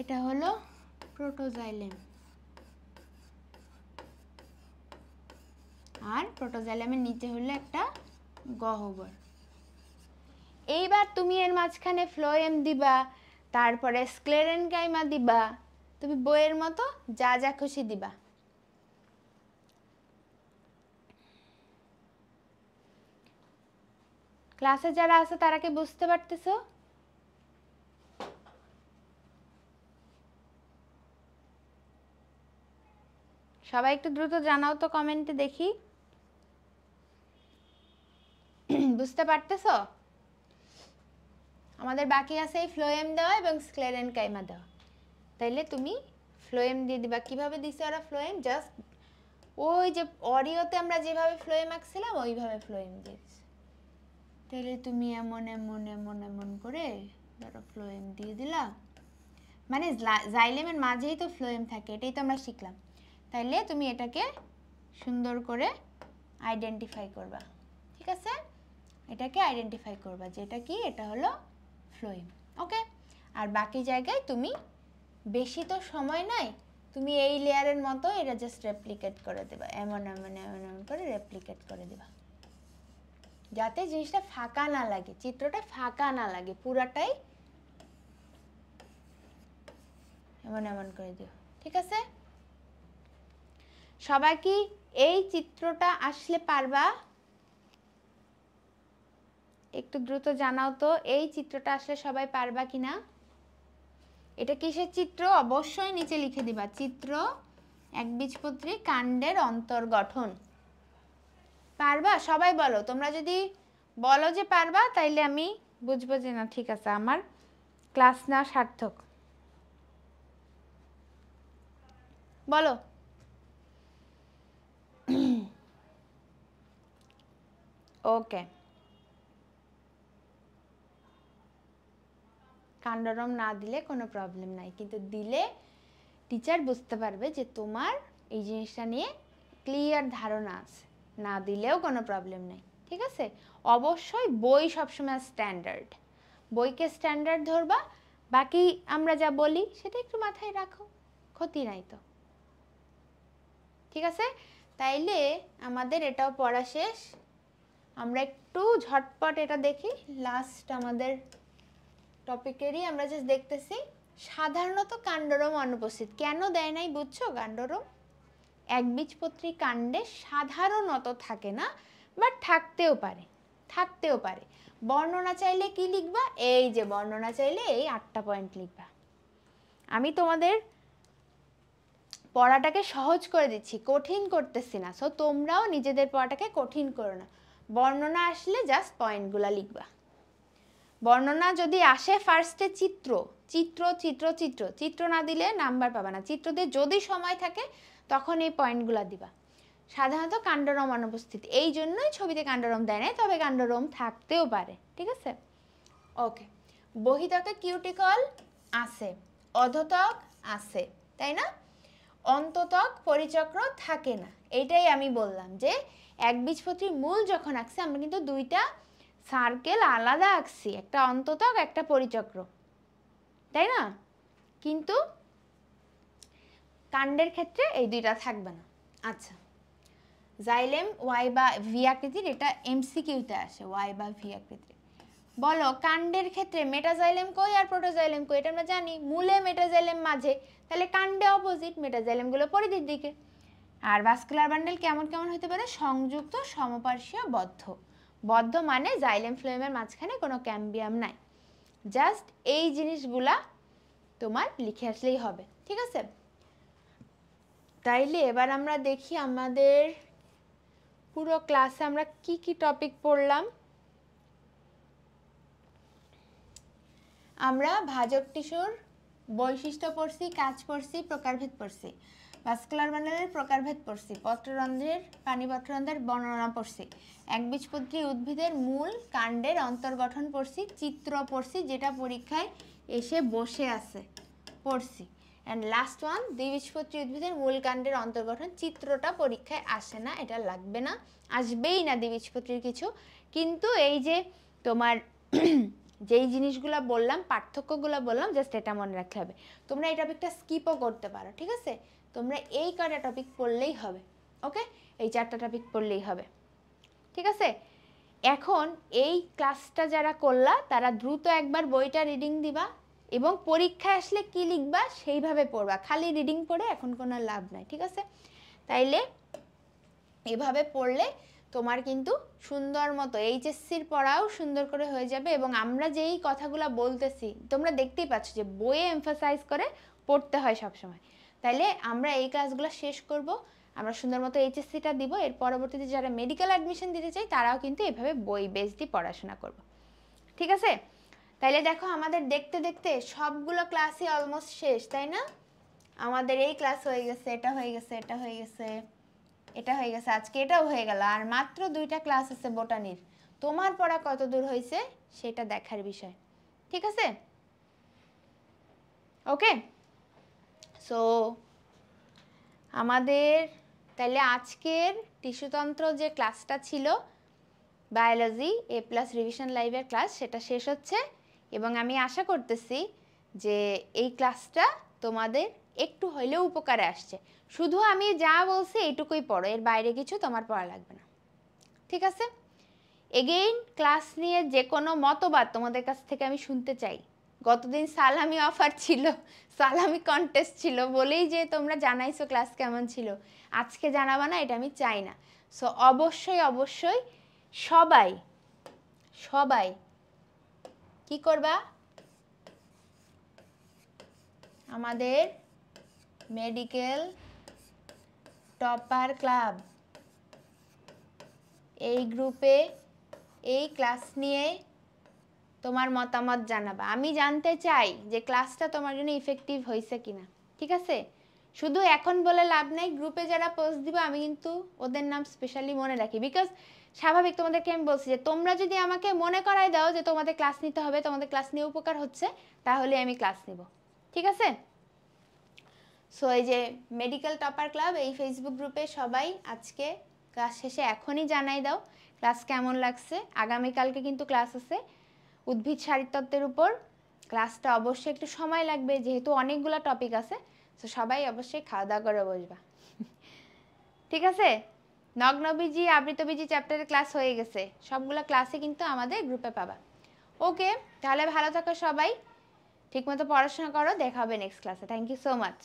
এটা হলো প্রোটোজাইলেম, আর প্রোটোজাইলেমের নিচে হলো একটা গহ্বর। এইবার তুমি এর মাঝখানে ফ্লোয়েম দিবা, তারপরে স্ক্লেরেনকাইমা দিবা, তুমি বইয়ের মতো যা যা খুশি দিবা। ক্লাসে যারা আছে তারা কি বুঝতে পারতেছো? সবাই একটু দ্রুত জানাও তো কমেন্টে দেখি, বুঝতে পারতেছো? আমাদের বাকি আছে এই ফ্লোয়েম দেওয়া এবং স্ক্লেরেনকাইমা দেওয়া। তাইলে তুমি ফ্লোয়েম দিয়ে দিবা। কিভাবে দিছে ওরা ফ্লোয়েম? জাস্ট ওই যে অডিওতে আমরা যেভাবে ফ্লোয়েম আঁকছিলাম ওইভাবে ফ্লোয়েম দিয়েছি। তাহলে তুমি এমন এমন এমন এমন করে ধরো ফ্লোয়েম দিয়ে দিলা, মানে জাইলেমের মাঝেই তো ফ্লোয়েম থাকে, এটাই তো আমরা শিখলাম। তাইলে তুমি এটাকে সুন্দর করে আইডেন্টিফাই করবা, ঠিক আছে? এটাকে আইডেন্টিফাই করবা যে এটা কি, এটা হলো ফ্লোয়েম। ওকে, আর বাকি জায়গায় তুমি বেশি তো সময় নাই, তুমি এই লেয়ারের মতো এটা জাস্ট রেপ্লিকেট করে দেবা, এমন এমন এমন এমন করে রেপ্লিকেট করে দেবা, যাতে জিনিসটা ফাঁকা না লাগে, চিত্রটা ফাঁকা না লাগে, পুরাটাই এমন এমন করে দিও, ঠিক আছে? সবাই কি এই চিত্রটা আসলে পারবা? একটু দ্রুত জানাও তো, এই চিত্রটা আসলে সবাই পারবা কিনা? এটা কিসের চিত্র? অবশ্যই নিচে লিখে দিবা, চিত্র একবীজপত্রী কাণ্ডের অন্তর্গঠন। পারবা? সবাই বলো। তোমরা যদি বলো যে পারবা তাইলে আমি বুঝবো যে না ঠিক আছে, আমার ক্লাস না সার্থক। বলো। ওকে, কাণ্ডরম না দিলে কোনো প্রবলেম নাই, কিন্তু দিলে টিচার বুঝতে পারবে যে তোমার এই জিনিসটা নিয়ে ক্লিয়ার ধারণা আছে। না দিলেও কোনো প্রবলেম নেই, ঠিক আছে? অবশ্যই বই সবসময় স্ট্যান্ডার্ড, বইকে স্ট্যান্ডার্ড ধরবা, বাকি আমরা যা বলি সেটা একটু মাথায় রাখো, ক্ষতি নাই তো, ঠিক আছে? তাইলে আমাদের এটাও পড়া শেষ। আমরা একটু ঝটপট এটা দেখি, লাস্ট আমাদের টপিকেরই আমরা জাস্ট দেখতেছি। সাধারণত কাণ্ডরম অনুপস্থিত কেন দেয় নাই বুঝছো? কাণ্ডরম একবীজপত্রী কাণ্ডে সাধারণত থাকে না, বাট থাকতেও পারে, থাকতেও পারে। বর্ণনা চাইলে কি লিখবা? এই যে বর্ণনা চাইলে এই 8টা পয়েন্ট লিখবা। আমি তোমাদের পড়াটাকে সহজ করে দিচ্ছি, কঠিন করতেছি না, সো তোমরাও নিজেদের পড়াটাকে কঠিন করো না। বর্ণনা আসলে জাস্ট পয়েন্টগুলা লিখবা। বর্ণনা যদি আসে ফার্স্টে চিত্র চিত্র চিত্র চিত্র চিত্র না দিলে নাম্বার পাবা না, চিত্র দিয়ে যদি সময় থাকে তখন এই পয়েন্টগুলা দিবা। সাধারণত কাণ্ডরম অনুপস্থিত, এই জন্যই ছবিতে কাণ্ডরম দেয় না, তবে কাণ্ডরম থাকতেও পারে, ঠিক আছে? ওকে, বহিত্বকে কিউটিকল আছে, অধোত্বক আছে, তাই না? অন্তত্বক পরিচক্র থাকে না। এইটাই আমি বললাম যে একবীজপত্রীর মূল যখন আঁকছি আমরা কিন্তু দুইটা সার্কেল আলাদা আঁকছি, একটা অন্তত্বক একটা পরিচক্র, তাই না? কিন্তু কাণ্ডের ক্ষেত্রে এই দুইটা থাকবে না। আচ্ছা, জাইলেম ওয়াই বা ভি আকৃতির, এটা এমসিকিউতে আসে, ওয়াই বা ভি আকৃতির। বলো কাণ্ডের ক্ষেত্রে মেটাজাইলেম কই আর প্রোটোজাইলেম কই? এটা আমরা জানি, মূলে মেটাজাইলেম মাঝে, তাহলে কাণ্ডে অপোজিট, মেটাজাইলেমগুলো পরিধির দিকে। আর ভাস্কুলার বান্ডেল কেমন কেমন হতে পারে? সংযুক্ত, সমপার্শ্বীয়, বদ্ধ। বদ্ধ মানে জাইলেম ফ্লোয়েমের মাঝখানে কোনো ক্যাম্বিয়াম নাই। জাস্ট এই জিনিসগুলা তোমার লিখে আসলেই হবে, ঠিক আছে? তাইলে এবার আমরা দেখি আমাদের পুরো ক্লাসে আমরা কি কি টপিক পড়লাম। আমরা ভাজক টিস্যুর বৈশিষ্ট্য পড়ছি, কাজ পড়ছি, প্রকারভেদ পড়ছি, ভাস্কুলার বান্ডেলের প্রকারভেদ পড়ছি, পত্ররন্ধ্রের পানিপত্ররন্ধ্রের বর্ণনা পড়ছি, একবীজপত্রী উদ্ভিদের মূল কাণ্ডের অন্তর্গঠন পড়ছি, চিত্র পড়ছি যেটা পরীক্ষায় এসে বসে আছে পড়ছি, অ্যান্ড লাস্ট ওয়ান দ্বিবীজপত্রী উদ্ভিদের মূল কাণ্ডের অন্তর্গঠন। চিত্রটা পরীক্ষায় আসে না, এটা লাগবে না, আসবেই না দ্বিবীজপত্রীর কিছু, কিন্তু এই যে তোমার যেই জিনিসগুলো বললাম, পার্থক্যগুলো বললাম, জাস্ট এটা মনে রাখতে হবে। তোমরা এই টপিকটা স্কিপও করতে পারো, ঠিক আছে? তোমরা এই কয়টা টপিক পড়লেই হবে, ওকে? এই 4টা টপিক পড়লেই হবে, ঠিক আছে? এখন এই ক্লাসটা যারা করলা তারা দ্রুত একবার বইটা রিডিং দিবা এবং পরীক্ষায় আসলে কি লিখবা সেইভাবে পড়বা। খালি রিডিং পড়ে এখন কোনো লাভ নাই, ঠিক আছে? তাইলে এভাবে পড়লে তোমার কিন্তু সুন্দর মতো এইচএসসির পড়াও সুন্দর করে হয়ে যাবে। এবং আমরা যেই কথাগুলো বলতেছি তোমরা দেখতেই পাচ্ছ যে বইয়ে এমফাসাইজ করে পড়তে হয় সবসময়। তাইলে আমরা এই ক্লাসগুলো শেষ করব, আমরা সুন্দর মতো এইচএসসিটা দিব। এর পরবর্তীতে যারা মেডিকেল অ্যাডমিশন দিতে চাই তারাও কিন্তু এভাবে বই বেস দিয়ে পড়াশোনা করব, ঠিক আছে? তাইলে দেখো আমাদের দেখতে দেখতে সবগুলো ক্লাসই অলমোস্ট শেষ, তাই না? আমাদের এই ক্লাস হয়ে গেছে, এটা হয়ে গেছে, এটা হয়ে গেছে, এটা হয়ে গেছে, আজকে এটাও হয়ে গেল। আর মাত্র 2টা ক্লাস আছে বোটানির। তোমার পড়া কত দূর হয়েছে সেটা দেখার বিষয়, ঠিক আছে? ওকে, সো আমাদের তাহলে আজকের টিস্যুতন্ত্র যে ক্লাসটা ছিল বায়োলজি A+ রিভিশন লাইভের ক্লাস, সেটা শেষ হচ্ছে। এবং আমি আশা করতেছি যে এই ক্লাসটা তোমাদের একটু হইলেও উপকারে আসছে। শুধু আমি যা বলছি এইটুকুই পড়ো, এর বাইরে কিছু তোমার পড়া লাগবে না, ঠিক আছে? এগেইন ক্লাস নিয়ে যে কোনো মতবাদ তোমাদের কাছ থেকে আমি শুনতে চাই। গতদিন সালামি অফার ছিল, সালামি কন্টেস্ট ছিল বলেই যে তোমরা জানাইছো ক্লাস কেমন ছিল, আজকে জানাবা না এটা আমি চাই না। সো অবশ্যই অবশ্যই সবাই সবাই কি করবা, আমাদের মেডিকেল টপার ক্লাব এই গ্রুপে এই ক্লাস নিয়ে তোমার মতামত জানাবা। আমি জানতে চাই যে ক্লাসটা তোমার জন্য ইফেক্টিভ হয়েছে কিনা, ঠিক আছে? শুধু এখন বলে লাভ নেই, গ্রুপে যারা পোস্ট দিবে আমি কিন্তু ওদের নাম স্পেশালি মনে রাখি। বিকজ স্বাভাবিক তোমাদেরকে আমি বলছি যে তোমরা যদি আমাকে মনে করাই দাও যে তোমাদের ক্লাস নিতে হবে, তোমাদের ক্লাস নিয়ে উপকার হচ্ছে, তাহলে আমি ক্লাস নিব, ঠিক আছে? সো এই যে মেডিকেল টপার ক্লাব এই ফেসবুক গ্রুপে সবাই আজকে ক্লাস শেষে এখনই জানাই দাও ক্লাস কেমন লাগছে। আগামীকালকে কিন্তু ক্লাস আছে উদ্ভিদ শারীরতত্ত্বের উপর। ক্লাসটা অবশ্যই একটু সময় লাগবে যেহেতু অনেকগুলো টপিক আছে, তো সবাই অবশ্যই খাওয়া দাওয়া করে বসবা, ঠিক আছে? নগ্নবীজি আবৃতবীজি চ্যাপ্টারের ক্লাস হয়ে গেছে, সবগুলো ক্লাসে কিন্তু আমাদের গ্রুপে পাবা। ওকে, তাহলে ভালো থাকো সবাই, ঠিকমতো পড়াশোনা করো, দেখা হবে নেক্সট ক্লাসে। Thank you so much.